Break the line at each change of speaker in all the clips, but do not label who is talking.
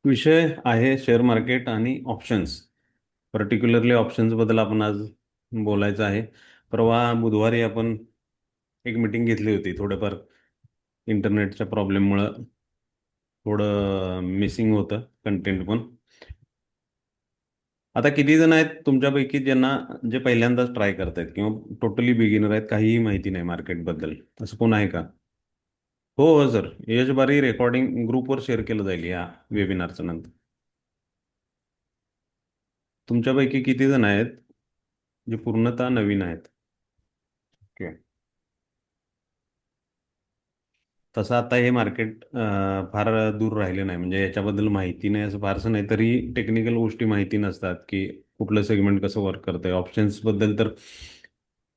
विषय आहे share market आणि ऑप्शन्स. पर्टिक्युलरली ऑप्शन्स बद्दल आपण आज बोलायचं आहे. परवा बुधवारी आपण एक मीटिंग घेतली होती. थोडंफार इंटरनेटच्या प्रॉब्लेममुळं थोडं मिसिंग होतं कंटेंट पण. आता किती जण आहेत तुमच्यापैकी ज्यांना जे पहिल्यांदाच ट्राय करतायत किंवा टोटली बिगिनर आहेत, काहीही माहिती नाही मार्केटबद्दल, असं कोण आहे का? हो हो सर, यश बारी रेकॉर्डिंग ग्रुपवर शेअर केलं जाईल या वेबिनारचं नंतर. तुमच्यापैकी किती जण आहेत जे पूर्णतः नवीन आहेत? ओके. तसं आता हे मार्केट फार दूर राहिले नाही, म्हणजे याच्याबद्दल माहिती नाही असं फारसं नाही, तरी टेक्निकल गोष्टी माहिती नसतात की कुठलं सेगमेंट कसं वर्क करतंय. ऑप्शन्स बद्दल तर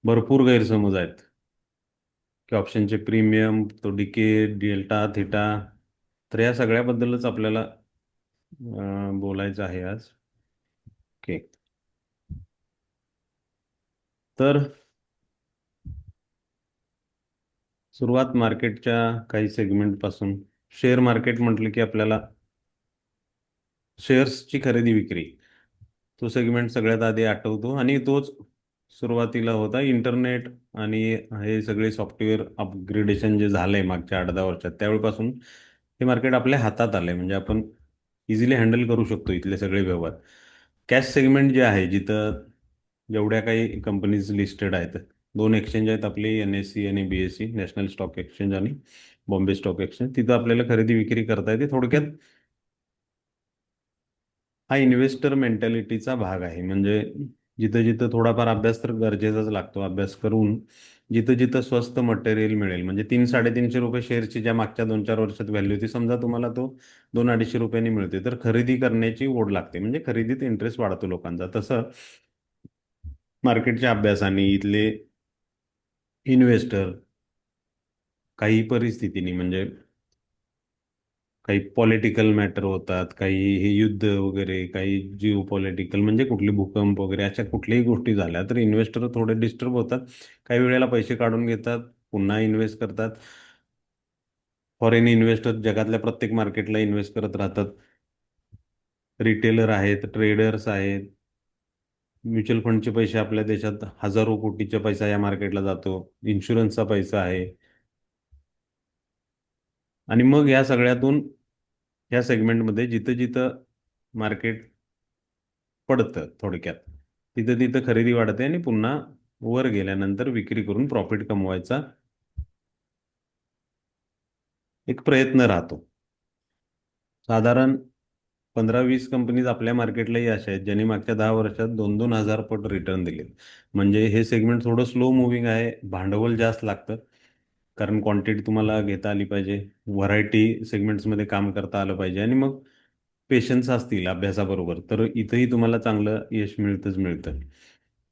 भरपूर गैरसमज आहेत की ऑप्शनचे प्रीमियम, तो डिके, डेल्टा, थिटा. तर या सगळ्याबद्दलच आपल्याला बोलायचं आहे आज. ओके. तर सुरुवात मार्केटच्या काही सेगमेंट पासून. शेअर मार्केट म्हटलं की आपल्याला शेअर्सची खरेदी विक्री, तो सेगमेंट सगळ्यात आधी आठवतो आणि तोच सुरुवातीला होता. इंटरनेट आणि हे सगळे सॉफ्टवेअर अपग्रेडेशन जे झालंय मागच्या 8-10 वर्षात, त्यावेळेपासून हे मार्केट आपल्या हातात आलंय, म्हणजे आपण इझिली हँडल करू शकतो इथले सगळे व्यवहार. कॅश सेगमेंट जे आहे, जिथं जेवढ्या काही कंपनीज लिस्टेड आहेत, दोन एक्सचेंज आहेत आपली, NSE आणि BSE, नॅशनल स्टॉक एक्सचेंज आणि बॉम्बे स्टॉक एक्सचेंज. तिथं आपल्याला खरेदी विक्री करता येते. थोडक्यात हा इन्व्हेस्टर मेंटॅलिटीचा भाग आहे. म्हणजे जिथं जिथं थोडाफार अभ्यास तर गरजेचाच लागतो, अभ्यास करून जिथं जिथं स्वस्त मटेरियल मिळेल, म्हणजे 300-350 रुपये शेअरची ज्या मागच्या 2-4 वर्षात व्हॅल्यू होती, समजा तुम्हाला तो 200-250 रुपयांनी मिळते, तर खरेदी करण्याची ओढ लागते, म्हणजे खरेदीत इंटरेस्ट वाढतो लोकांचा. तसं मार्केटच्या अभ्यासाने इथले इन्व्हेस्टर काही परिस्थितीनी, म्हणजे काही पॉलिटिकल मॅटर होतात, काही हे युद्ध वगैरे, काही जिओ पॉलिटिकल, म्हणजे कुठले भूकंप वगैरे, अशा कुठल्याही गोष्टी झाल्या तर इन्व्हेस्टर थोडे डिस्टर्ब होतात. काही वेळेला पैसे काढून घेतात, पुन्हा इन्व्हेस्ट करतात. फॉरेन इन्व्हेस्टर जगातल्या प्रत्येक मार्केटला इन्व्हेस्ट करत राहतात. रिटेलर आहेत, ट्रेडर्स आहेत. म्युच्युअल फंडचे पैसे आपल्या देशात हजारो कोटीचा पैसा या मार्केटला जातो. इन्शुरन्सचा पैसा आहे. आणि मग या सगळ्यातून या सेगमेंटमध्ये जिथं जिथं मार्केट पडतं, थोडक्यात तिथं तिथं खरेदी वाढते आणि पुन्हा वर गेल्यानंतर विक्री करून प्रॉफिट कमवायचा एक प्रयत्न राहतो. साधारण 15-20 कंपनीज आपल्या मार्केटलाही अशा आहेत ज्यांनी मागच्या 10 वर्षात 2-2 हजार पट रिटर्न दिले. म्हणजे हे सेगमेंट थोडं स्लो मुव्हिंग आहे, भांडवल जास्त लागतं, कारण क्वांटिटी तुम्हाला घेता आली पाहिजे, व्हरायटी सेगमेंट्समध्ये काम करता आलं पाहिजे, आणि मग पेशन्स असतील अभ्यासाबरोबर तर इथंही तुम्हाला चांगलं यश मिळतंच मिळतं.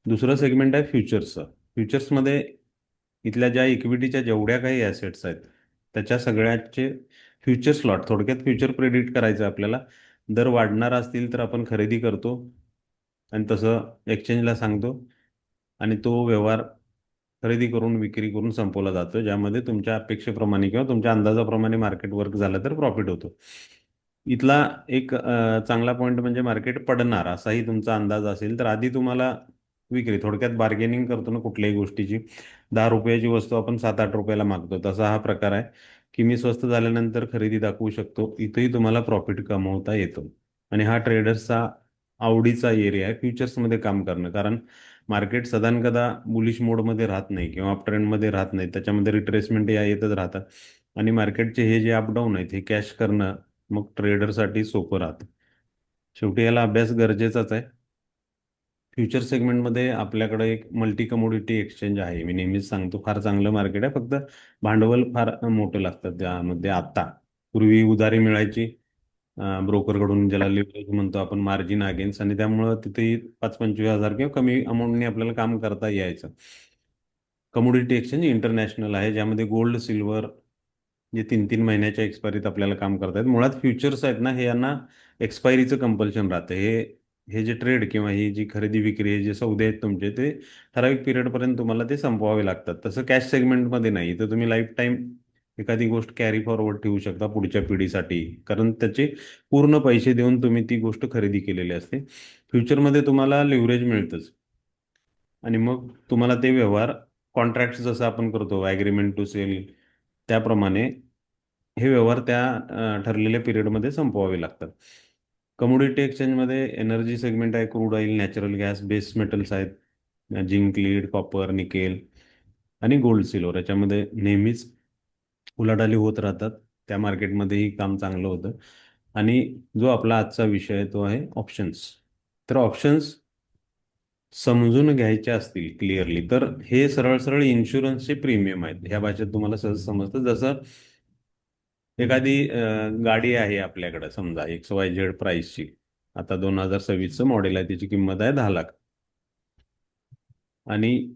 दुसरं सेगमेंट आहे फ्युचर्सचं. फ्युचर्समध्ये इथल्या ज्या इक्विटीच्या जेवढ्या काही ॲसेट्स आहेत, त्याच्या सगळ्याचे फ्युचर स्लॉट, थोडक्यात फ्युचर प्रेडिक्ट करायचं आपल्याला. दर वाढणार असतील तर आपण खरेदी करतो आणि तसं एक्सचेंजला सांगतो, आणि तो व्यवहार खरेदी करून विक्री करून संपवला जातो, ज्यामध्ये तुमच्या अपेक्षेप्रमाणे किंवा तुमच्या अंदाजाप्रमाणे मार्केट वर्क झालं तर प्रॉफिट होतो. इथला एक चांगला पॉईंट म्हणजे मार्केट पडणार असाही तुमचा अंदाज असेल तर आधी तुम्हाला विक्री, थोडक्यात बार्गेनिंग करतो ना कुठल्याही गोष्टीची. 10 रुपयाची वस्तू आपण 7-8 रुपयाला मागतो, तसा हा प्रकार आहे की मी स्वस्त झाल्यानंतर खरेदी दाखवू शकतो. इथंही तुम्हाला प्रॉफिट कमवता येतो. आणि हा ट्रेडर्सचा आवडीचा एरिया आहे फ्युचर्समध्ये काम करणं, कारण मार्केट सदानकदा बुलिश मोडमध्ये राहत नाही किंवा अप ट्रेंडमध्ये राहत नाही, त्याच्यामध्ये रिट्रेसमेंट या येतच राहतात. आणि मार्केटचे हे जे अपडाऊन आहेत हे कॅश करणं मग ट्रेडरसाठी सोपं राहतं. शेवटी याला अभ्यास गरजेचाच आहे. फ्युचर सेगमेंटमध्ये आपल्याकडे एक मल्टी कमोडिटी एक्सचेंज आहे, मी नेहमीच सांगतो, फार चांगलं मार्केट आहे, फक्त भांडवल फार मोठं लागतं त्यामध्ये. आता पूर्वी उधारी मिळायची ब्रोकरकडून, ज्याला लिव्हरेज म्हणतो आपण, मार्जिन अगेन्स्ट, आणि त्यामुळं तिथे 5-25 हजार किंवा कमी अमाऊंटने आपल्याला काम करता यायचं. कमोडिटी एक्सचेंज इंटरनॅशनल आहे, ज्यामध्ये गोल्ड, सिल्वर, जे 3-3 महिन्याच्या एक्सपायरीत आपल्याला काम करतायत. मुळात फ्युचर्स आहेत ना, हे यांना एक्सपायरीचं कंपल्शन राहतं. हे हे जे ट्रेड किंवा ही जी खरेदी विक्री, हे जे सौदे आहेत तुमचे, ते ठराविक पिरियडपर्यंत तुम्हाला ते संपवावे लागतात. तसं कॅश सेगमेंटमध्ये नाही, तर तुम्ही लाईफ टाईम एखादी गोष्ट कॅरी फॉरवर्ड ठेवू शकता पुढच्या पिढीसाठी, कारण त्याचे पूर्ण पैसे देऊन तुम्ही ती गोष्ट खरेदी केलेली असते. फ्युचरमध्ये तुम्हाला लिव्हरेज मिळतंच. आणि मग तुम्हाला ते व्यवहार, कॉन्ट्रॅक्ट जसं आपण करतो ॲग्रीमेंट टू सेल, त्याप्रमाणे हे व्यवहार त्या ठरलेल्या पिरियडमध्ये संपवावे लागतात. कमोडिटी एक्सचेंजमध्ये एनर्जी सेगमेंट आहे, crude oil, natural gas, base metals आहेत, झिंक, लीड, कॉपर, निकेल आणि गोल्ड, सिल्वर. याच्यामध्ये नेहमीच उलाढाली होत राहतात. त्या मार्केटमध्येही काम चांगलं होतं. आणि जो आपला आजचा विषय आहे तो आहे ऑप्शन्स. तर ऑप्शन्स समजून घ्यायचे असतील क्लिअरली, तर हे सरळ सरळ इन्शुरन्सचे प्रीमियम आहेत. ह्या भाषेत तुम्हाला सहज समजतं. जसं एखादी गाडी आहे आपल्याकडे, समजा XYZ प्राईसची, आता 2026चं मॉडेल आहे, त्याची किंमत आहे 10 लाख. आणि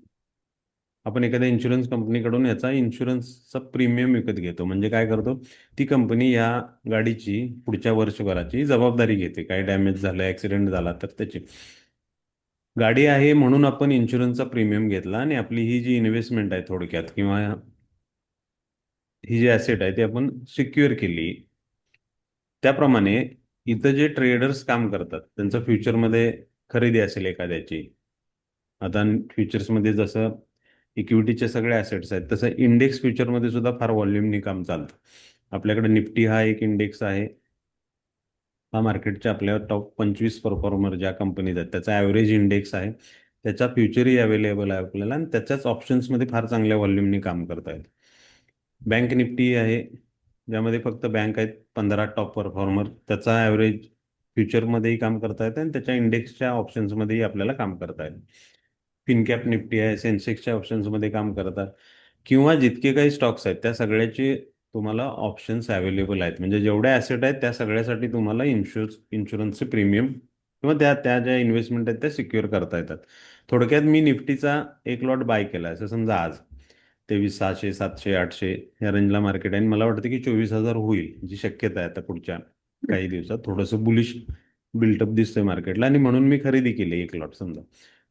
आपण एखाद्या इन्शुरन्स कंपनीकडून याचा इन्शुरन्सचा प्रीमियम विकत घेतो. म्हणजे काय करतो, ती कंपनी या गाडीची पुढच्या वर्षभराची जबाबदारी घेते. काय डॅमेज झालं, ॲक्सिडेंट झाला तर त्याची. गाडी आहे म्हणून आपण इन्शुरन्सचा प्रीमियम घेतला, आणि आपली ही जी इन्व्हेस्टमेंट आहे थोडक्यात, किंवा ही जी ॲसेट आहे ती आपण सिक्युअर केली. त्याप्रमाणे इथं जे ट्रेडर्स काम करतात त्यांचं फ्युचरमध्ये खरेदी असेल एखाद्याची. आता फ्युचर्समध्ये जसं इक्विटीचे सगळे ॲसेट्स आहेत, तसं इंडेक्स फ्युचरमध्ये सुद्धा फार व्हॉल्युमनी काम चालतं. आपल्याकडे निफ्टी हा एक इंडेक्स आहे. हा मार्केटच्या आपल्या टॉप 25 परफॉर्मर ज्या कंपनीज आहेत त्याचा ॲव्हरेज इंडेक्स आहे. त्याचा फ्युचरही अवेलेबल आहे आपल्याला, आणि त्याच्याच ऑप्शन्समध्ये फार चांगल्या व्हॉल्युमनी काम करता येईल. बँक निफ्टी आहे, ज्यामध्ये फक्त बँक आहेत 15 टॉप परफॉर्मर. त्याचा ॲव्हरेज फ्युचरमध्येही काम करता येतं, आणि त्याच्या इंडेक्सच्या ऑप्शन्समध्येही आपल्याला काम करता येईल. फिनकॅप निफ्टी आहे, सेन्सेक्सच्या ऑप्शन्समध्ये काम करतात. किंवा जितके काही स्टॉक्स आहेत त्या सगळ्याचे तुम्हाला ऑप्शन्स अवेलेबल आहेत. म्हणजे जेवढ्या ॲसेट आहेत त्या सगळ्यासाठी तुम्हाला इन्शुरन्सचे प्रीमियम किंवा त्या त्या ज्या इन्व्हेस्टमेंट आहेत त्या सिक्युअर करता येतात. थोडक्यात मी निफ्टीचा एक लॉट बाय केला, असं समजा आज 23,600, 700, 800 या रेंजला मार्केट आहे, आणि मला वाटतं की 24,000 होईल, जी शक्यता आहे आता पुढच्या काही दिवसात. थोडंसं बुलिश बिल्टअप दिसतंय मार्केटला, आणि म्हणून मी खरेदी केली एक लॉट समजा.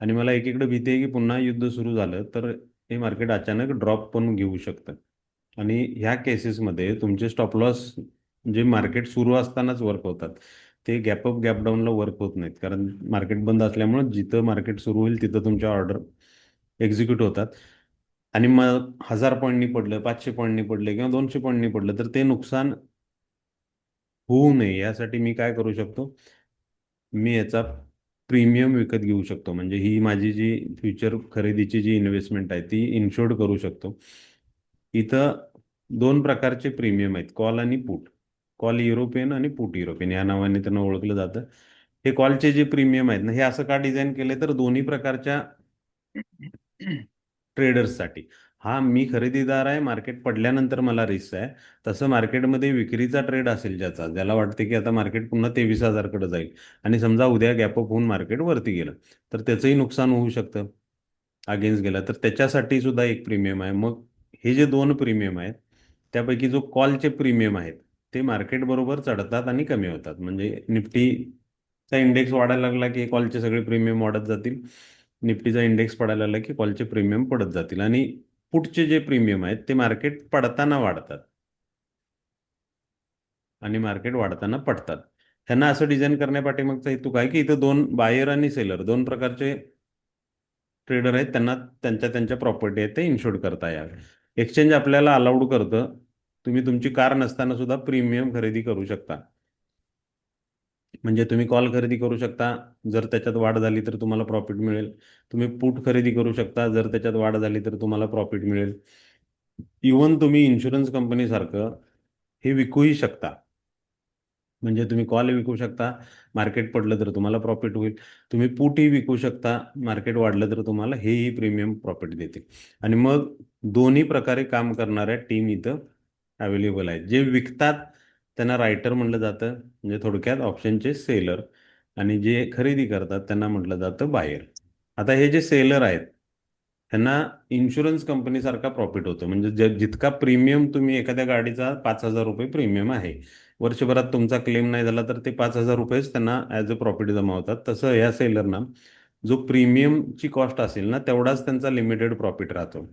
आणि मला एकीकडे भीती आहे की पुन्हा युद्ध सुरू झालं तर हे मार्केट अचानक ड्रॉप पण घेऊ शकतं. आणि ह्या केसेसमध्ये तुमचे स्टॉप लॉस जे मार्केट सुरू असतानाच वर्क होतात, ते गॅप अप गॅप डाऊनला वर्क होत नाहीत. कारण मार्केट बंद असल्यामुळे जिथं मार्केट सुरू होईल तिथं तुमच्या ऑर्डर एक्झिक्यूट होतात. आणि मग 1,000 पॉईंटनी पडलं, 500 पॉईंटनी पडलं, किंवा 200 पॉईंटनी पडलं, तर ते नुकसान होऊ नये यासाठी मी काय करू शकतो, मी याचा प्रीमियम विकत घेऊ शकतो. म्हणजे ही माझी जी फ्युचर खरेदीची जी इन्व्हेस्टमेंट आहे ती इन्शुर्ड करू शकतो. इथं दोन प्रकारचे प्रीमियम आहेत, कॉल आणि पुट. कॉल युरोपियन आणि पुट युरोपियन या नावाने त्यांना ओळखलं जातं. हे कॉलचे जे प्रीमियम आहेत ना, हे असं का डिझाईन केले, तर दोन्ही प्रकारच्या ट्रेडर्ससाठी. हा मी खरेदीदार आहे, मार्केट पडल्यानंतर मला रिस्क आहे. तसं मार्केटमध्ये विक्रीचा ट्रेड असेल ज्याचा, ज्याला वाटते की आता मार्केट पुन्हा 23,000 कडे जाईल, आणि समजा उद्या गॅपअप होऊन मार्केट वरती गेलं, तर त्याचंही नुकसान होऊ शकतं अगेन्स्ट गेला, तर त्याच्यासाठी सुद्धा एक प्रीमियम आहे. मग हे जे दोन प्रीमियम आहेत त्यापैकी जो कॉलचे प्रीमियम आहेत ते मार्केट बरोबर चढतात आणि कमी होतात. म्हणजे निफ्टीचा इंडेक्स वाढायला लागला की कॉलचे सगळे प्रीमियम वाढत जातील, निफ्टीचा इंडेक्स पडायला लागला की कॉलचे प्रीमियम पडत जातील. आणि पुटचे जे प्रीमियम आहेत ते मार्केट पडताना वाढतात आणि मार्केट वाढताना पडतात. ह्यांना असं डिझाईन करण्यापाठीमागचा हेतू काय, की इथं दोन बायर आणि सेलर, दोन प्रकारचे ट्रेडर आहेत, त्यांना त्यांच्या त्यांच्या प्रॉपर्टी आहेत ते इन्शुर्ड करता यावे. एक्सचेंज आपल्याला अलाउड करतं, तुम्ही तुमची कार नसताना सुद्धा प्रीमियम खरेदी करू शकता. म्हणजे तुम्ही कॉल खरेदी करू शकता, जर त्याच्यात वाढ झाली तर तुम्हाला प्रॉफिट मिळेल. तुम्ही पुट खरेदी करू शकता, जर त्याच्यात वाढ झाली तर तुम्हाला प्रॉफिट मिळेल. इवन तुम्ही इन्शुरन्स कंपनीसारखं हे विकूही शकता. म्हणजे तुम्ही कॉल विकू शकता, मार्केट पडलं तर तुम्हाला प्रॉफिट होईल. तुम्ही पुटही विकू शकता, मार्केट वाढलं तर तुम्हाला हेही प्रीमियम प्रॉफिट देतील. आणि मग दोन्ही प्रकारे काम करणाऱ्या टीम इथं अवेलेबल आहेत. जे विकतात त्यांना रायटर म्हटलं जातं, म्हणजे थोडक्यात ऑप्शनचे सेलर. आणि जे खरेदी करतात त्यांना म्हटलं जातं बायर. आता हे जे सेलर आहेत ह्यांना इन्शुरन्स कंपनीसारखा प्रॉफिट होतो. म्हणजे जितका प्रीमियम तुम्ही एखाद्या गाडीचा 5,000 रुपये प्रीमियम आहे, वर्षभरात तुमचा क्लेम नाही झाला तर ते 5,000 रुपयेच त्यांना ॲज अ प्रॉफिट जमा होतात. तसं या सेलरना जो प्रीमियमची कॉस्ट असेल ना तेवढाच त्यांचा लिमिटेड प्रॉफिट राहतो.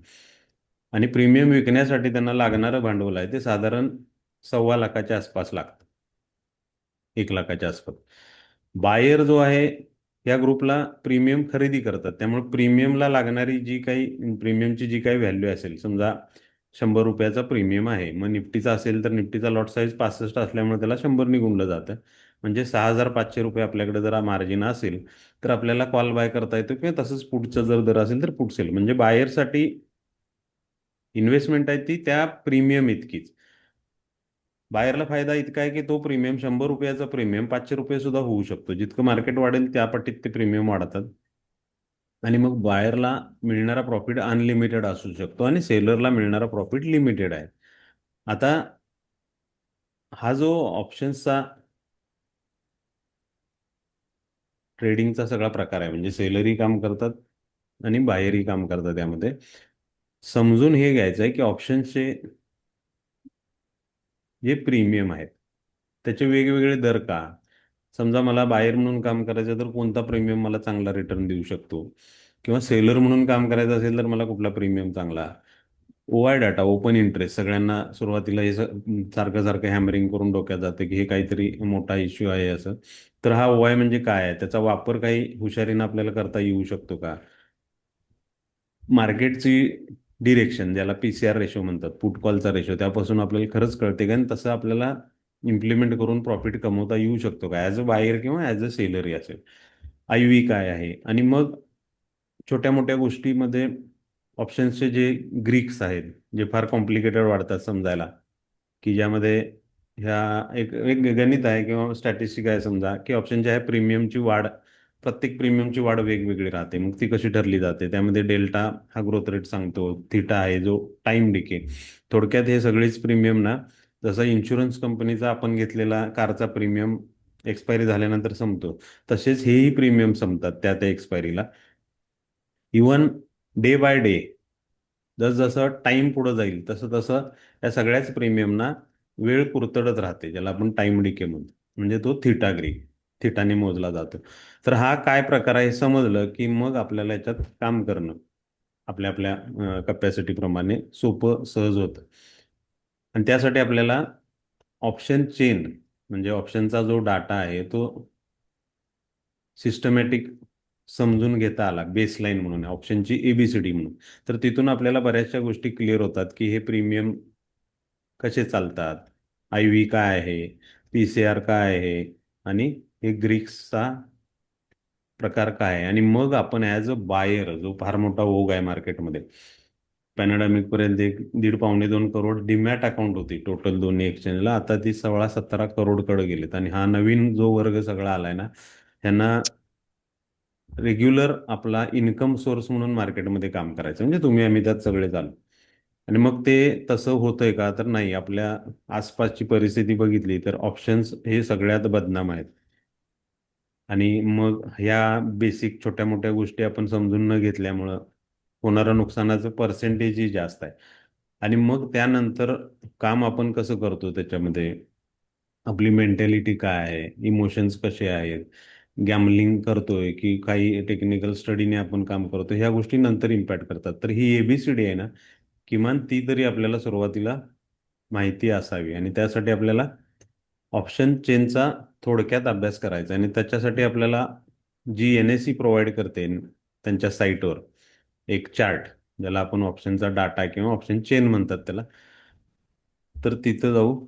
आणि प्रीमियम विकण्यासाठी त्यांना लागणारं भांडवल आहे ते साधारण 1.25 लाखाच्या आसपास लागतं, 1 लाखाच्या आसपास. बायर जो आहे या ग्रुपला प्रीमियम खरेदी करतात, त्यामुळे प्रीमियमला लागणारी जी काही प्रीमियमची जी काही व्हॅल्यू असेल, समजा 100 रुपयाचा प्रीमियम आहे, मग निफ्टीचा असेल तर निफ्टीचा लॉट साईज 65 असल्यामुळे त्याला 100 गुणलं जातं. म्हणजे 6,500 रुपये आपल्याकडे जर मार्जिन असेल तर आपल्याला कॉल बाय करता येतो, किंवा तसंच पुढचं जर दर असेल तर पुट सेल. म्हणजे बायरसाठी इन्व्हेस्टमेंट आहे ती त्या प्रीमियम इतकीच. बाहेरला फायदा इतका आहे की तो प्रीमियम 100 रुपयाचा प्रीमियम 500 रुपये सुद्धा होऊ शकतो. जितकं मार्केट वाढेल त्या पटीत ते प्रीमियम वाढतात. आणि मग बायरला मिळणारा प्रॉफिट अनलिमिटेड असू शकतो आणि सेलरला मिळणारा प्रॉफिट लिमिटेड आहे. आता हा जो ऑप्शन्सचा ट्रेडिंगचा सगळा प्रकार आहे, म्हणजे सेलरही काम करतात आणि बायरही काम करतात. त्यामध्ये समजून हे घ्यायचं आहे की ऑप्शन्सचे जे प्रीमियम आहेत त्याचे वेगवेगळे दर का. समजा मला बायर म्हणून काम करायचं तर कोणता प्रीमियम मला चांगला रिटर्न देऊ शकतो, किंवा सेलर म्हणून काम करायचं असेल तर मला कुठला प्रीमियम चांगला. ओआय डाटा, ओपन इंटरेस्ट, सगळ्यांना सुरुवातीला हे सारखं सारखं हॅमरिंग करून डोक्यात जातं की हे काहीतरी मोठा इश्यू आहे असं. तर हा ओआय म्हणजे काय आहे, त्याचा वापर काही हुशारीनं आपल्याला करता येऊ शकतो का. मार्केटची डिरेक्शन, ज्याला पीसीआर रेशो म्हणतात, पुट कॉलचा रेशो, त्यापासून आपल्याला खरंच कळते का आणि तसं आपल्याला इम्प्लिमेंट करून प्रॉफिट कमवता येऊ शकतो का, ॲज अ बायर किंवा ॲज अ सेलरही असेल. आय व्ही काय आहे. आणि मग छोट्या मोठ्या गोष्टीमध्ये ऑप्शन्सचे जे ग्रीक्स आहेत, जे फार कॉम्प्लिकेटेड वाढतात समजायला, की ज्यामध्ये ह्या एक एक गणित आहे किंवा स्टॅटिस्टिक आहे, समजा की ऑप्शनच्या ह्या प्रीमियमची वाढ, प्रत्येक प्रीमियमची वाढ वेगवेगळी राहते. मग ती कशी ठरली जाते, त्यामध्ये डेल्टा हा ग्रोथ रेट सांगतो, थिटा आहे जो टाइम डिके. थोडक्यात हे सगळीच प्रीमियम ना, जसं इन्शुरन्स कंपनीचा आपण घेतलेला कारचा प्रीमियम एक्सपायरी झाल्यानंतर संपतो, तसेच हेही प्रीमियम संपतात त्या त्या एक्सपायरीला. इवन डे बाय डे, जसजसं टाइम पुढं जाईल तसं तसं या सगळ्याच प्रीमियमना वेळ पुरतडत राहते, ज्याला आपण टाइम डिके म्हणतो. म्हणजे तो थिटाने मोजला जातो. तर हा काय प्रकार आहे हे समजलं की मग आपल्याला याच्यात काम करणं आपल्या आपल्या कपॅसिटी प्रमाणे सोपं सहज होतं. आणि त्यासाठी आपल्याला ऑप्शन चेन, म्हणजे ऑप्शनचा जो डाटा आहे तो सिस्टमॅटिक समजून घेता आला, बेसलाईन म्हणून ऑप्शनची एबीसीडी म्हणून. तर तिथून आपल्याला बऱ्याचशा गोष्टी क्लिअर होतात की हे प्रीमियम कसे चालतात, आय व्ही काय आहे, पीसीआर काय आहे, आणि हे ग्रीक्सचा प्रकार काय आहे. आणि मग आपण ॲज अ बायर, जो फार मोठा ओघ आहे मार्केटमध्ये, पॅनाडॅमिक पर्यंत एक 1.5-2 करोड डीमॅट अकाउंट होती टोटल दोन्ही एक्सचेंजला, आता ती 16-17 करोडकडे गेलीत. आणि हा नवीन जो वर्ग सगळा आलाय ना, ह्यांना रेग्युलर आपला इन्कम सोर्स म्हणून मार्केटमध्ये काम करायचं, म्हणजे तुम्ही आम्ही त्यात सगळे चालू. आणि मग ते तसं होतंय का, तर नाही. आपल्या आसपासची परिस्थिती बघितली तर ऑप्शन्स हे सगळ्यात बदनाम आहेत. आणि मग ह्या बेसिक छोट्या मोठ्या गोष्टी आपण समजून न घेतल्यामुळं होणारं नुकसानाचं पर्सेंटेजही जास्त आहे. आणि मग त्यानंतर काम आपण कसं करतो त्याच्यामध्ये, आपली मेंटॅलिटी काय आहे, इमोशन्स कसे आहेत, गॅमलिंग करतोय की काही टेक्निकल स्टडीने आपण काम करतो, ह्या गोष्टी नंतर इम्पॅक्ट करतात. तर ही एबीसीडी आहे ना, किमान ती तरी आपल्याला सुरुवातीला माहिती असावी. आणि त्यासाठी आपल्याला ऑप्शन चेनचा थोडक्यात अभ्यास करायचा. आणि त्याच्यासाठी आपल्याला G N S C provide करते त्यांच्या साईटवर एक चार्ट, ज्याला आपण ऑप्शनचा डाटा किंवा ऑप्शन चेन म्हणतात त्याला, तर तिथं जाऊ.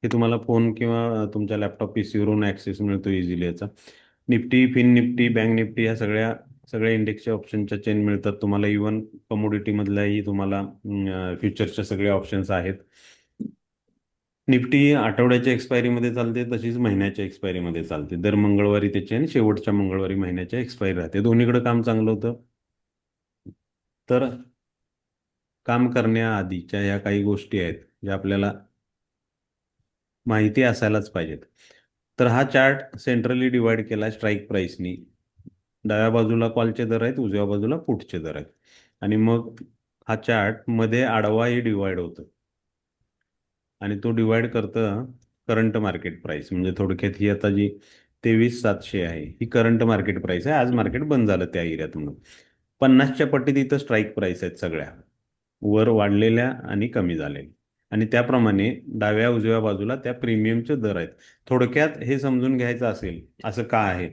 हे तुम्हाला फोन किंवा तुमच्या लॅपटॉप पीसीवरून ॲक्सेस मिळतो इझिली याचा. Nifty, Fin Nifty, Bank Nifty, ह्या सगळ्या इंडेक्सच्या ऑप्शनच्या चेन मिळतात तुम्हाला. इवन कमोडिटीमधल्याही तुम्हाला फ्युचरचे सगळे ऑप्शन्स आहेत. निफ्टी आठवड्याच्या एक्सपायरीमध्ये चालते, तशीच महिन्याच्या एक्सपायरीमध्ये चालते. दर मंगळवारी त्याची आणि शेवटच्या मंगळवारी महिन्याच्या एक्सपायरी राहते. दोन्हीकडे काम चांगलं होतं. तर काम करण्याआधीच्या ह्या काही गोष्टी आहेत ज्या आपल्याला माहिती असायलाच पाहिजेत. तर हा चार्ट सेंट्रली डिवाइड केला स्ट्राईक प्राईसनी. डाव्या बाजूला कॉलचे दर आहेत, उजव्या बाजूला पुटचे दर आहेत. आणि मग हा चार्ट मध्ये आडवाही डिवाइड होतं, आणि तो डिवाइड करतं करंट मार्केट प्राइस. म्हणजे थोडक्यात ही आता जी 23,700 आहे ही करंट मार्केट प्राइस आहे. आज मार्केट बंद झालं त्या एरियात म्हणून. 50च्या पट्टीत इथं स्ट्राईक प्राइस आहेत सगळ्या. वर वाढलेल्या आणि कमी झालेल्या. आणि त्याप्रमाणे डाव्या उजव्या बाजूला त्या प्रीमियमचे दर आहेत. थोडक्यात हे समजून घ्यायचं असेल असं का आहे,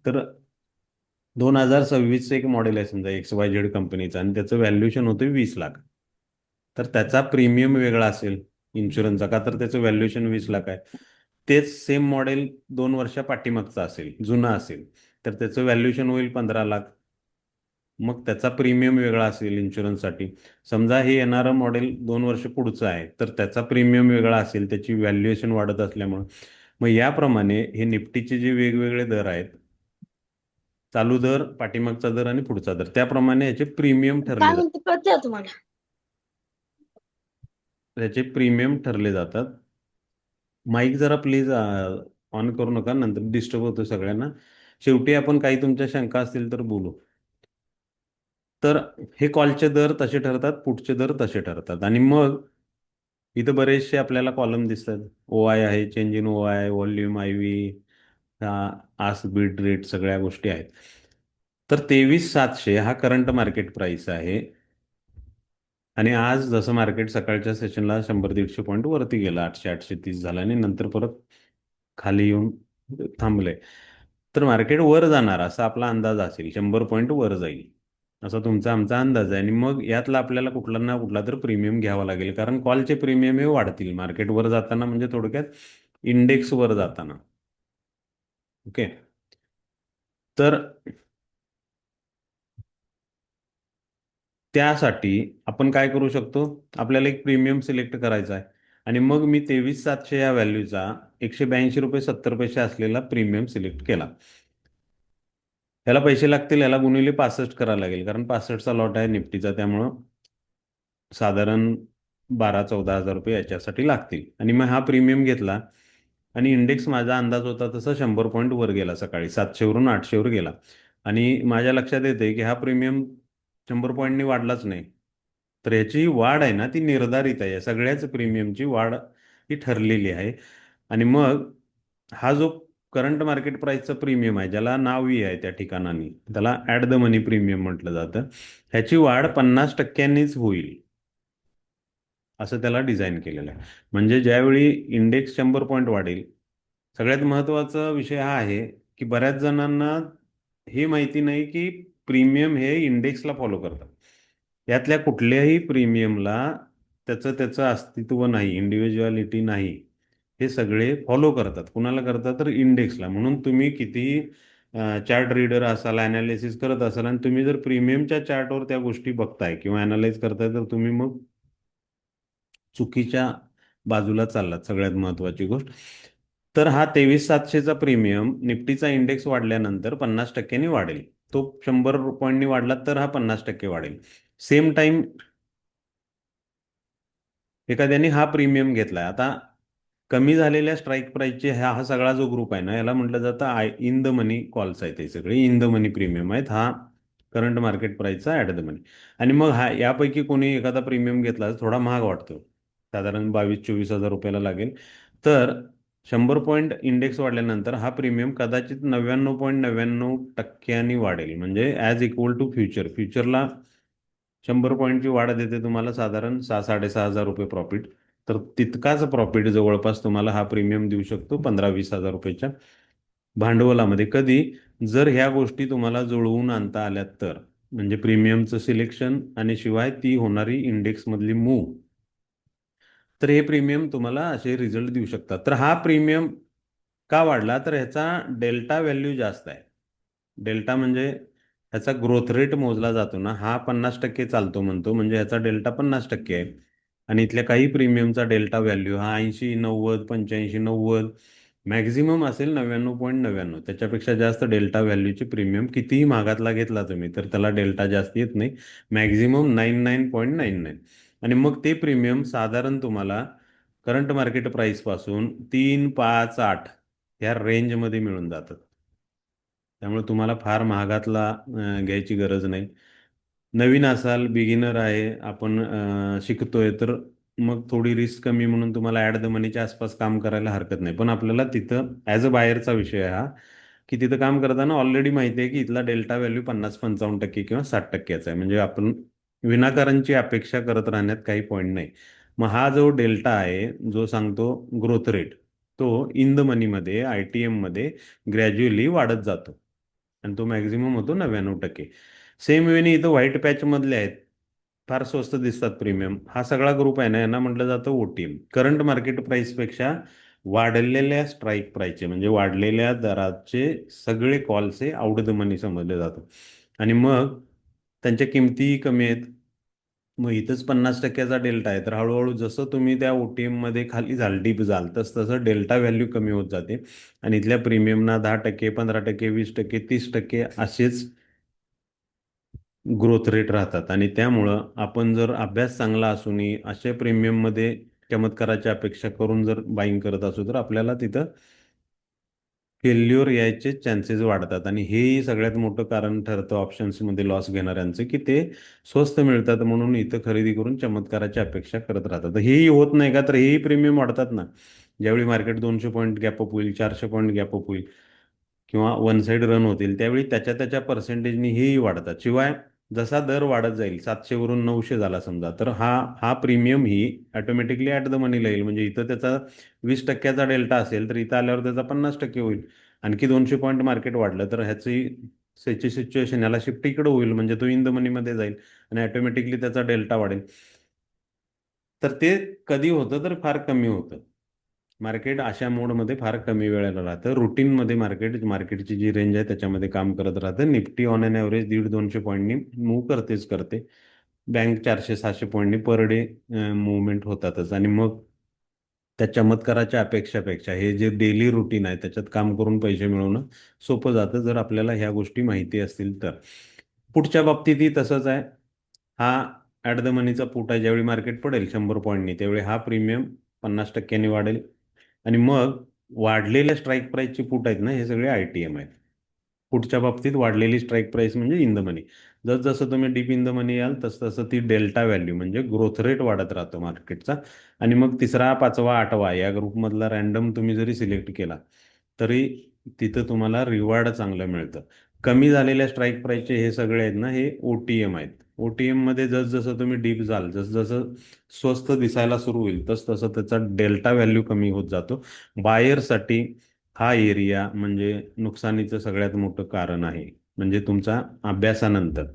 तर 2026चं एक मॉडेल आहे समजा XYZ कंपनीचं आणि त्याचं व्हॅल्युएशन होतं 20 लाख. तर त्याचा प्रीमियम वेगळा असेल इन्शुरन्सचा, का तर त्याचं व्हॅल्युएशन 20 लाख आहे. तेच सेम मॉडेल 2 वर्षा पाठीमागचं असेल, जुनं असेल, तर त्याचं व्हॅल्युएशन होईल 15 लाख. मग त्याचा प्रीमियम वेगळा असेल इन्शुरन्ससाठी. समजा हे येणारं मॉडेल 2 वर्ष पुढचं आहे, तर त्याचा प्रीमियम वेगळा असेल, त्याची व्हॅल्युएशन वाढत असल्यामुळं. मग याप्रमाणे हे निफ्टीचे जे वेगवेगळे दर आहेत, चालू दर, पाठीमागचा दर आणि पुढचा दर, त्याप्रमाणे याचे प्रीमियम
काय
ठरले जातात.
म्हणते कळते तुम्हाला?
त्याचे प्रीमियम ठरले जातात. माईक जरा प्लीज ऑन करू नका, नंतर डिस्टर्ब होतो सगळ्यांना. शेवटी आपण काही तुमच्या शंका असतील तर बोलू. तर हे कॉलचे दर तसे ठरतात, पुढचे दर तसे ठरतात. आणि मग इथं बरेचसे आपल्याला कॉलम दिसतात. OI आहे, change in OI, volume, IV, ask bid rate, सगळ्या गोष्टी आहेत. तर 23,700 हा करंट मार्केट प्राइस आहे. आणि आज जसं मार्केट सकाळच्या सेशनला 100-150 पॉईंट वरती गेलं, 800-830 झालं आणि नंतर परत खाली येऊन थांबलंय. तर मार्केट वर जाणार असा आपला अंदाज असेल, 100 पॉईंट वर जाईल असा तुमचा आमचा अंदाज आहे. आणि मग यातला आपल्याला कुठला ना कुठला तर प्रीमियम घ्यावा लागेल, कारण कॉलचे प्रीमियम हे वाढतील मार्केट वर जाताना, म्हणजे थोडक्यात इंडेक्स वर जाताना. ओके. तर त्यासाठी आपण काय करू शकतो, आपल्याला एक प्रीमियम सिलेक्ट करायचा आहे. आणि मग मी 23,700 या व्हॅल्यूचा ₹182.70 असलेला प्रीमियम सिलेक्ट केला. याला पैसे लागतील, याला गुणिले 65 करावं लागेल, कारण 65चा लॉट आहे निफ्टीचा, त्यामुळं साधारण 12-14 हजार रुपये याच्यासाठी लागतील. आणि मग हा प्रीमियम घेतला आणि इंडेक्स माझा अंदाज होता तसा 100 पॉईंट वर गेला, सकाळी 700 वरून 800 वर गेला. आणि माझ्या लक्षात येते की हा प्रीमियम 100 पॉईंटनी वाढलाच नाही. तर याची वाढ आहे ना ती निर्धारित आहे, या सगळ्याच प्रीमियमची वाढ ही ठरलेली आहे. आणि मग हा जो करंट मार्केट प्राइसचा प्रीमियम आहे, ज्याला नावही आहे त्या ठिकाणाने, त्याला ॲट द मनी प्रीमियम म्हटलं जातं, ह्याची वाढ 50%नीच होईल असं त्याला डिझाईन केलेलं आहे. म्हणजे ज्यावेळी इंडेक्स 100 पॉईंट वाढेल, सगळ्यात महत्त्वाचा विषय हा आहे की बऱ्याच जणांना हे माहिती नाही की प्रीमियम हे इंडेक्सला फॉलो करतात. यातल्या कुठल्याही प्रीमियमला त्याचं त्याचं अस्तित्व नाही, इंडिव्हिज्युअलिटी नाही. हे सगळे फॉलो करतात. कुणाला करतात, तर इंडेक्सला. म्हणून तुम्ही कितीही चार्ट रीडर असाल, अनालिसिस करत असाल, आणि तुम्ही जर प्रीमियमच्या चार्टवर त्या गोष्टी बघताय किंवा अनालाइज करताय, तर तुम्ही मग चुकीच्या बाजूला चाललात, सगळ्यात महत्त्वाची गोष्ट. तर हा 23,700चा प्रीमियम निफ्टीचा इंडेक्स वाढल्यानंतर 50%नी वाढेल. तो 100 पॉईंटनी वाढला तर हा 50% वाढेल. सेम टाइम एखाद्याने हा प्रीमियम घेतलाय, आता कमी झालेल्या स्ट्राईक प्राईसचे हा सगळा जो ग्रुप आहे ना, याला म्हटलं जातं इन द मनी कॉल्स आहेत. हे सगळे इन द मनी प्रीमियम आहेत. हा करंट मार्केट प्राईसचा ॲट द मनी. आणि मग हा यापैकी कोणी एखादा प्रीमियम घेतला तर थोडा महाग वाटतो, साधारण 22-24 हजार रुपयाला लागेल. तर 100 पॉईंट इंडेक्स वाढल्यानंतर हा प्रीमियम कदाचित 99.99%नी वाढेल, म्हणजे ॲज इक्वल टू फ्युचरला 100 पॉईंटची वाढ देते तुम्हाला साधारण 6-6.5 हजार रुपये प्रॉफिट. तर तितकाच प्रॉफिट जवळपास तुम्हाला हा प्रीमियम देऊ शकतो 15-20 हजार रुपयाच्या भांडवलामध्ये. कधी, जर ह्या गोष्टी तुम्हाला जुळवून आणता आल्यात तर, म्हणजे प्रीमियमचं सिलेक्शन आणि शिवाय ती होणारी इंडेक्समधली मूव, तर हे प्रीमियम तुम्हाला असे रिझल्ट देऊ शकतात. तर हा प्रीमियम का वाढला, तर ह्याचा डेल्टा व्हॅल्यू जास्त आहे. डेल्टा म्हणजे ह्याचा ग्रोथ रेट मोजला जातो ना, हा 50% चालतो म्हणतो, म्हणजे ह्याचा डेल्टा 50% आहे. आणि इथल्या काही प्रीमियमचा डेल्टा व्हॅल्यू हा 80-90, 85-90, मॅक्झिमम असेल 99.99. त्याच्यापेक्षा जास्त डेल्टा व्हॅल्यूचे प्रीमियम कितीही महागातला घेतला तुम्ही तर त्याला डेल्टा जास्त येत नाही, मॅक्झिमम 99.99. आणि मग ते प्रीमियम साधारण तुम्हाला करंट मार्केट प्राइस पासून 3, 5, 8 या रेंजमध्ये मिळून जातात. त्यामुळे तुम्हाला फार महागातला घ्यायची गरज नाही. नवीन असाल, बिगिनर आहे आपण, शिकतोय, तर मग थोडी रिस्क कमी म्हणून तुम्हाला ॲट द मनीच्या आसपास काम करायला हरकत नाही. पण आपल्याला तिथं ॲज अ बायरचा विषय आहे हा, की तिथं काम करताना ऑलरेडी माहिती आहे की इथला डेल्टा व्हॅल्यू 50-55% किंवा 60%चा आहे. म्हणजे आपण विनाकारणची अपेक्षा करत राहण्यात काही पॉईंट नाही. मग हा जो डेल्टा आहे जो सांगतो ग्रोथ रेट, तो इन द मनीमध्ये आय टी एममध्ये ग्रॅज्युअली वाढत जातो आणि तो मॅक्झिमम होतो 99%. सेम वेनी इथं व्हाईट पॅचमधले आहेत, फार स्वस्त दिसतात प्रीमियम, हा सगळा ग्रुप आहे ना, यांना म्हटलं जातं ओटीएम. करंट मार्केट प्राईसपेक्षा वाढलेल्या स्ट्राईक प्राईसचे म्हणजे वाढलेल्या दराचे सगळे कॉल्स हे आउट द मनी समजले जातात. आणि मग त्यांच्या किमतीही कमी आहेत. मग इथंच 50%चा डेल्टा आहे, तर हळूहळू जसं तुम्ही त्या ओटीएम मध्ये खाली जाल, डीप जाल, तस तसं डेल्टा व्हॅल्यू कमी होत जाते आणि इथल्या प्रीमियमना 10%, 15%, 20%, 30% असेच ग्रोथ रेट राहतात. आणि त्यामुळं आपण जर अभ्यास चांगला असूनही अशा प्रीमियममध्ये चमत्काराची अपेक्षा करून जर बाईंग करत असू तर आपल्याला तिथं फेल्युअर यायचे चान्सेस वाढतात. आणि हेही सगळ्यात मोठं कारण ठरतं ऑप्शन्समध्ये लॉस घेणाऱ्यांचं, की ते स्वस्त मिळतात म्हणून इथं खरेदी करून चमत्काराची अपेक्षा करत राहतात. तर हेही होत नाही का, तर हेही प्रीमियम वाढतात ना. ज्यावेळी मार्केट 200 पॉईंट गॅप अप होईल, 400 पॉईंट गॅप अप होईल किंवा वन साईड रन होतील, त्यावेळी त्याच्या त्याच्या पर्सेंटेजनी हेही वाढतात. शिवाय जसा दर वाढत जाईल, 700 वरून 900 झाला समजा, तर हा हा प्रीमियम ही ऑटोमॅटिकली ॲट द मनीला येईल. म्हणजे इथं त्याचा 20%चा डेल्टा असेल तर इथं आल्यावर त्याचा 50% होईल. आणखी 200 पॉईंट मार्केट वाढलं तर ह्याची सिच्युएशन ह्याला शिफ्ट इकडे होईल, म्हणजे तो इन द मनीमध्ये जाईल आणि ऑटोमॅटिकली त्याचा डेल्टा वाढेल. तर ते कधी होतं तर फार कमी होतं. मार्केट अशा मोडमध्ये फार कमी वेळेला राहतं. रुटीनमध्ये मार्केटची जी रेंज आहे त्याच्यामध्ये काम करत राहतं. निफ्टी ऑन अन ॲव्हरेज 150-200 पॉईंटनी मूव्ह करतेच करते. बँक 400-700 पॉईंटनी पर डे मुवमेंट होतातच. आणि मग त्या चमत्काराच्या अपेक्षापेक्षा हे जे डेली रुटीन आहे त्याच्यात काम करून पैसे मिळवणं सोपं जातं, जर आपल्याला ह्या गोष्टी माहिती असतील तर. पुढच्या बाबतीतही तसंच आहे. हा ॲट द मनीचा पुट आहे. ज्यावेळी मार्केट पडेल 100 पॉईंटनी त्यावेळी हा प्रीमियम 50%नी वाढेल. आणि मग वाढलेल्या स्ट्राईक प्राईसचे पुट आहेत ना, हे सगळे आय टी एम आहेत. पुढच्या बाबतीत वाढलेली स्ट्राईक प्राईस म्हणजे इन द मनी. जसं तुम्ही डीप इन द मनी याल तसं तसं ती डेल्टा व्हॅल्यू म्हणजे ग्रोथ रेट वाढत राहतो मार्केटचा. आणि मग तिसरा, पाचवा, आठवा या ग्रुपमधला रॅन्डम तुम्ही जरी सिलेक्ट केला तरी तिथं तुम्हाला रिवॉर्ड चांगलं मिळतं. कमी झालेल्या स्ट्राईक प्राईसचे हे सगळे आहेत ना, हे ओटीएम आहेत. ओटीएम मध्ये जसं तुम्ही डीप जाल, जसं स्वस्त दिसायला सुरू होईल तसं त्याचा डेल्टा व्हॅल्यू कमी होत जातो. बायरसाठी हा एरिया म्हणजे नुकसानीचं सगळ्यात मोठं कारण आहे, म्हणजे तुमचा अभ्यासानंतर.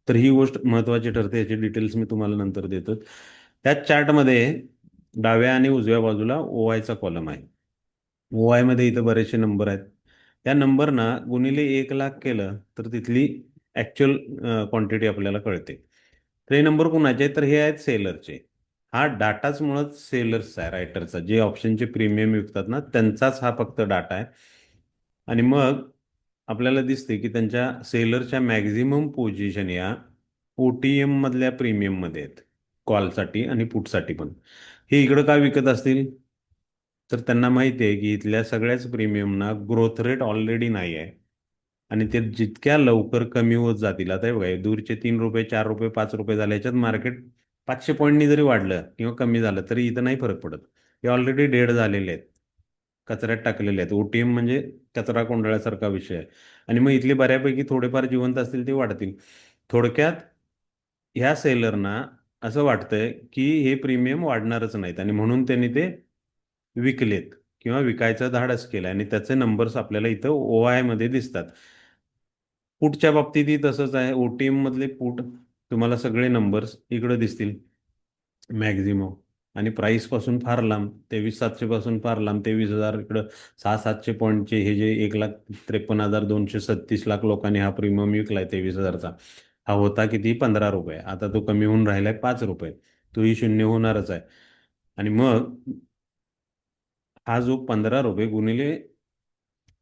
तर ही गोष्ट महत्त्वाची ठरते, याची डिटेल्स मी तुम्हाला नंतर देतो. त्याच चार्टमध्ये डाव्या आणि उजव्या बाजूला ओआयचा कॉलम आहे. ओआय मध्ये इथं बरेचसे नंबर आहेत. त्या नंबरना गुणिले 1 लाख केलं तर तिथली ॲक्च्युअल क्वांटिटी आपल्याला कळते. तर हे नंबर कोणाचे आहेत, तर हे आहेत सेलरचे. हा डाटाच मुळात सेलर्सचा आहे, रायटरचा, जे ऑप्शनचे प्रीमियम विकतात ना त्यांचाच हा फक्त डाटा आहे. आणि मग आपल्याला दिसते की त्यांच्या सेलरच्या मॅक्झिमम पोझिशन या ओ टी एम मधल्या प्रीमियममध्ये आहेत, कॉलसाठी आणि पुटसाठी पण. हे इकडं का विकत असतील, तर त्यांना माहिती आहे की इथल्या सगळ्याच प्रीमियमना ग्रोथ रेट ऑलरेडी नाही आहे आणि ते जितक्या लवकर कमी होत जातील. आता हे बघा, हे दूरचे 3 रुपये, 4 रुपये, 5 रुपये झाले, याच्यात मार्केट 500 पॉईंटनी जरी वाढलं किंवा कमी झालं तरी इथं नाही फरक पडत. हे ऑलरेडी डेड झालेले आहेत, कचऱ्यात टाकलेले आहेत. ओटीएम म्हणजे कचरा कोंडळ्यासारखा विषय आहे. आणि मग इथले बऱ्यापैकी थोडेफार जिवंत असतील ते वाढतील. थोडक्यात ह्या सेलरना असं वाटतंय की हे प्रीमियम वाढणारच नाहीत आणि म्हणून त्यांनी ते विकलेत किंवा विकायचं धाडस केलं आणि त्याचे नंबर्स आपल्याला इथं ओआय मध्ये दिसतात. पुटच्या बाबतीतही तसंच आहे. ओटीएम मधले पुट तुम्हाला सगळे नंबर्स इकडे दिसतील मॅक्झिमम. आणि प्राइस पासून फार लांब, 23,700 पासून फार लांब 23,000 इकडं. 600-700 पॉईंटचे हे जे 1,53,236 लाख लोकांनी हा प्रीमियम विकलाय 23,000चा, हा होता किती, 15 रुपये. आता तो कमी होऊन राहिलाय 5 रुपये. तोही शून्य होणारच आहे. आणि मग हा जो 15 रुपये गुणिले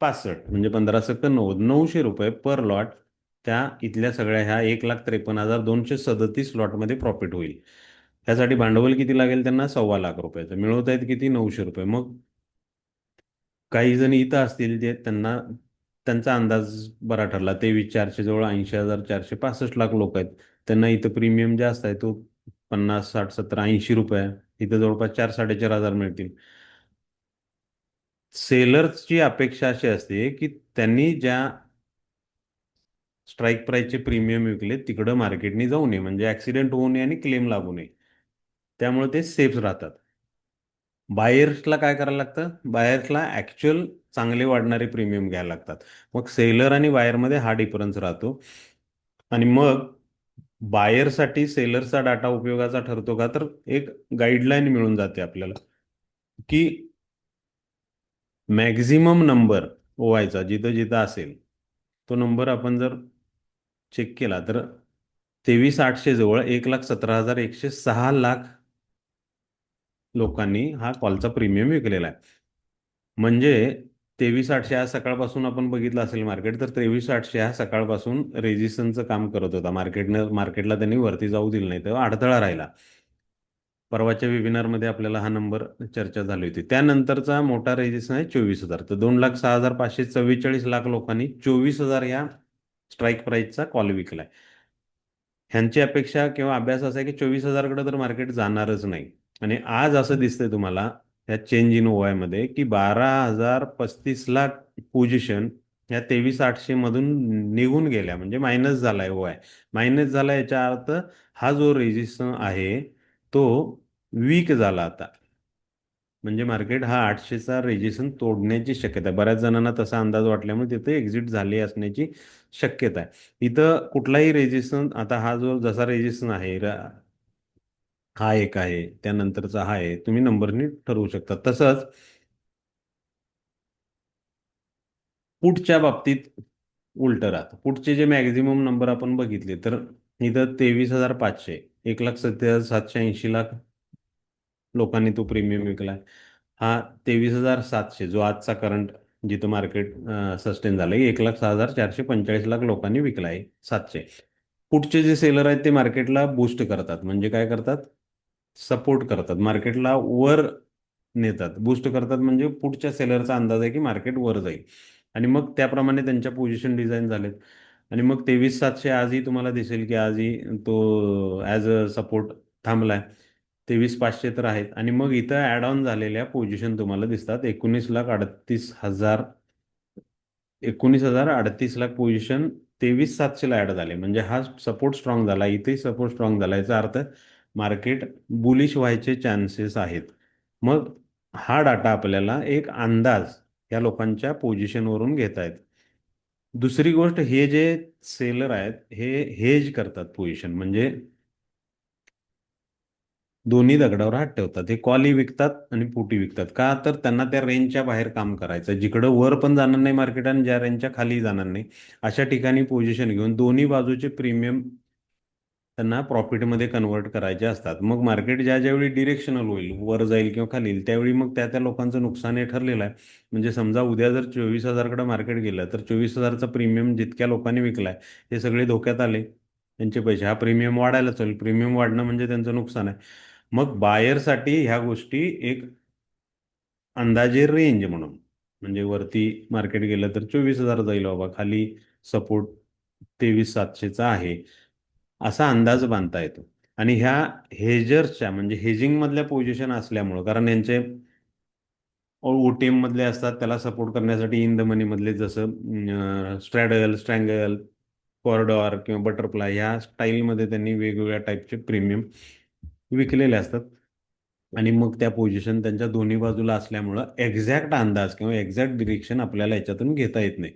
65 म्हणजे 15 × 90, 900 रुपये पर लॉट, त्या इथल्या सगळ्या ह्या 1,53,237 लॉटमध्ये प्रॉफिट होईल. त्यासाठी भांडवल किती लागेल त्यांना, ₹1,25,00,000. मिळवत आहेत किती, 900 रुपये. मग काही जण इथं असतील जे त्यांना त्यांचा अंदाज बरा ठरला, 23,400 जवळ 80,465 लाख लोक आहेत. त्यांना इथं प्रीमियम जास्त आहे, तो 50, 60, 70, 80 रुपये आहे. इथं जवळपास 4,000-4,500 मिळतील. सेलर्सची अपेक्षा अशी असते की त्यांनी ज्या स्ट्राईक प्राईसचे प्रीमियम विकले तिकडं मार्केटनी जाऊ नये, म्हणजे ऍक्सिडेंट होऊ नये आणि क्लेम लागू नये. त्यामुळे ते सेफ राहतात. बायर्सला काय करायला लागतं, बायर्सला ऍक्च्युअल चांगले वाढणारे प्रीमियम घ्यायला लागतात. मग सेलर आणि बायरमध्ये हा डिफरन्स राहतो. आणि मग बायरसाठी सेलरचा डाटा उपयोगाचा ठरतो का, तर एक गाईडलाईन मिळून जाते आपल्याला की मॅक्झिमम नंबर ओवायचा जिथं जिथं असेल, तो नंबर आपण जर चेक केला तर 23,800 जवळ 1,17,106 लोकांनी हा कॉलचा प्रीमियम विकलेला आहे. म्हणजे 23,800 आज सकाळपासून आपण बघितलं असेल मार्केट, तर 23,800 हा सकाळपासून रेजिस्टन्सचं काम करत होता. मार्केटला त्यांनी वरती जाऊ दिलं नाही, तर अडथळा राहिला. परवाच्या वेबिनारमध्ये आपल्याला हा नंबर चर्चा झाली होती. त्यानंतरचा मोठा रेजिस्टन्स आहे 24,000. तर 2,06,544 लोकांनी 24,000 या स्ट्राईक प्राईसचा कॉल विकलाय. ह्यांची अपेक्षा किंवा अभ्यास असा आहे की 24,000 कडे तर मार्केट जाणारच नाही. आणि आज असं दिसतंय तुम्हाला या चेंज इन ओआय मध्ये की 12,035 पोझिशन या 23,800 मधून निघून गेल्या, म्हणजे मायनस झालाय ओआय. मायनस झाला याचा अर्थ हा जो रेजिस्टन्स आहे तो वीक झाला आता. म्हणजे मार्केट हा 800चा रेजिस्टन्स तोडण्याची शक्यता आहे. बऱ्याच जणांना तसा अंदाज वाटल्यामुळे तिथे एक्झिट झाली असण्याची शक्यता आहे. इथं कुठलाही रेजिस्टन्स, आता हा जो जसा रेजिस्टन्स आहे हा एक आहे, त्यानंतरचा हा आहे, तुम्ही नंबरनी ठरवू शकता. तसंच पुढच्या बाबतीत उलट राहतं. पुढचे जे मॅक्झिमम नंबर आपण बघितले तर इथं 23,500, 1,70,780 लोकांनी तो प्रीमियम विकलाय. हा 23,700 जो आजचा करंट जिथं मार्केट सस्टेन झालंय, 1,06,445 लोकांनी विकला आहे 700. पुढचे जे सेलर आहेत ते मार्केटला बूस्ट करतात, म्हणजे काय करतात, सपोर्ट करतात, मार्केटला वर नेतात. बूस्ट करतात म्हणजे पुढच्या सेलरचा अंदाज आहे की मार्केट वर जाईल, आणि मग त्याप्रमाणे त्यांच्या पोझिशन डिझाईन झालेत. आणि मग 23,700 आजही तुम्हाला दिसेल की आजही तो ॲज अ सपोर्ट थांबलाय. 23,500 तर आहेत. आणि मग इथं ॲड ऑन झालेल्या पोझिशन तुम्हाला दिसतात. 19,38,000 पोझिशन 23,700 ला ऍड झाले. म्हणजे हा सपोर्ट स्ट्रॉंग झाला, इथेही सपोर्ट स्ट्रॉंग झाला, याचा अर्थ मार्केट बुलिश व्हायचे चान्सेस आहेत. मग हा डाटा आपल्याला एक अंदाज या लोकांच्या पोझिशनवरून घेता येत. दुसरी गोष्ट, हे जे सेलर आहेत हे हेज करतात पोझिशन, म्हणजे दोन्ही दगडावर हात ठेवतात. हे कॉलही विकतात आणि पुटी विकतात. का, तर त्यांना त्या रेंजच्या बाहेर काम करायचं, जिकडं वर पण जाणार नाही मार्केट आणि ज्या रेंजच्या खाली जाणार नाही, अशा ठिकाणी पोझिशन घेऊन दोन्ही बाजूचे प्रीमियम त्यांना प्रॉफिटमध्ये कन्वर्ट करायचे असतात. मग मार्केट ज्या ज्यावेळी डिरेक्शनल होईल, वर जाईल किंवा खाली येईल, त्यावेळी मग त्या त्या लोकांचं नुकसान हे ठरलेलं आहे. म्हणजे समजा उद्या जर 24,000 कडे मार्केट गेलं तर 24,000चा प्रीमियम जितक्या लोकांनी विकलाय हे सगळे धोक्यात आले, त्यांचे पैसे, हा प्रीमियम वाढायला चालू. प्रीमियम वाढणं म्हणजे त्यांचं नुकसान आहे. मग बायरसाठी ह्या गोष्टी एक अंदाजे रेंज म्हणून, म्हणजे वरती मार्केट गेलं तर 24,000 जाईल बाबा, खाली सपोर्ट 23,700चा आहे, असा अंदाज बांधता येतो. आणि ह्या हेजर्सच्या, म्हणजे हेजिंग मधल्या पोझिशन असल्यामुळं, कारण यांचे ओटीएम मधले असतात, त्याला सपोर्ट करण्यासाठी इन द मनी मधले, जसं स्ट्रॅडल, स्ट्रँगल, कॉरिडॉर किंवा बटरफ्लाय ह्या स्टाईलमध्ये त्यांनी वेगवेगळ्या टाईपचे प्रीमियम विकलेले असतात. आणि मग त्या पोझिशन त्यांच्या दोन्ही बाजूला असल्यामुळं एक्झॅक्ट अंदाज किंवा एक्झॅक्ट डिरेक्शन आपल्याला याच्यातून घेता येत नाही.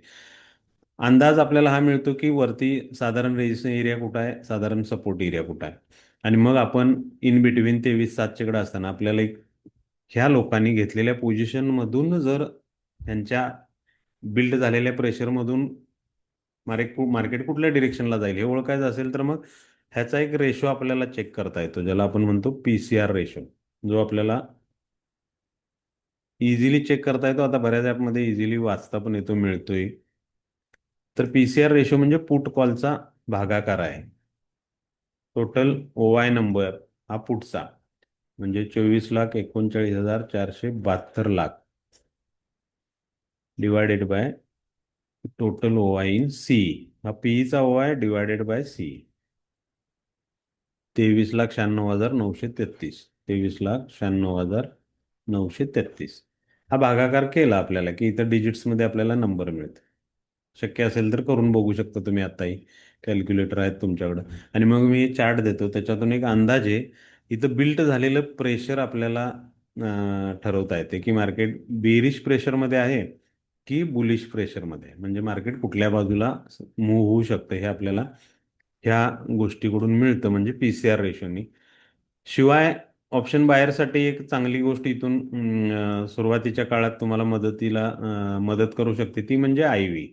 अंदाज आपल्याला हा मिळतो की वरती साधारण रेजिस्टन्स एरिया कुठं आहे, साधारण सपोर्ट एरिया कुठं आहे. आणि मग आपण इन बिटवीन 23,700 कडे असताना आपल्याला एक ह्या लोकांनी घेतलेल्या पोझिशन मधून जर त्यांच्या बिल्ड झालेल्या प्रेशरमधून मार्केट कुठल्या डिरेक्शनला जाईल हे ओळखायचं असेल, तर मग ह्याचा एक रेशो आपल्याला चेक करता येतो, ज्याला आपण म्हणतो पीसीआर रेशो, जो आपल्याला इझिली चेक करता येतो. आता बऱ्याच ॲपमध्ये इझिली वाचता पण येतो, मिळतोय. तर पीसीआर रेशो म्हणजे पुट कॉलचा भागाकार आहे. टोटल ओआय नंबर हा पुटचा, म्हणजे 24,39,472 divided by total OI in C, हा पीईचा ओआय डिवायडेड बाय सी, 23,96,933, 23,96,933. हा भागाकार केला आपल्याला की इथं डिजिट्समध्ये आपल्याला नंबर मिळते. शक्य असेल तर करून बघू शकता तुम्ही आत्ताही. कॅल्क्युलेटर आहेत तुमच्याकडं. आणि मग मी चार्ट देतो, त्याच्यातून एक अंदाजे इथं बिल्ट झालेलं प्रेशर आपल्याला ठरवता येते की मार्केट बेरिश प्रेशरमध्ये आहे की बुलिश प्रेशरमध्ये आहे. म्हणजे मार्केट कुठल्या बाजूला मूव्ह होऊ शकतं हे आपल्याला ह्या गोष्टीकडून मिळतं, म्हणजे पी-सी-आर रेशोनी. शिवाय ऑप्शन बायरसाठी एक चांगली गोष्ट इथून सुरुवातीच्या काळात तुम्हाला मदत करू शकते, ती म्हणजे आय व्ही.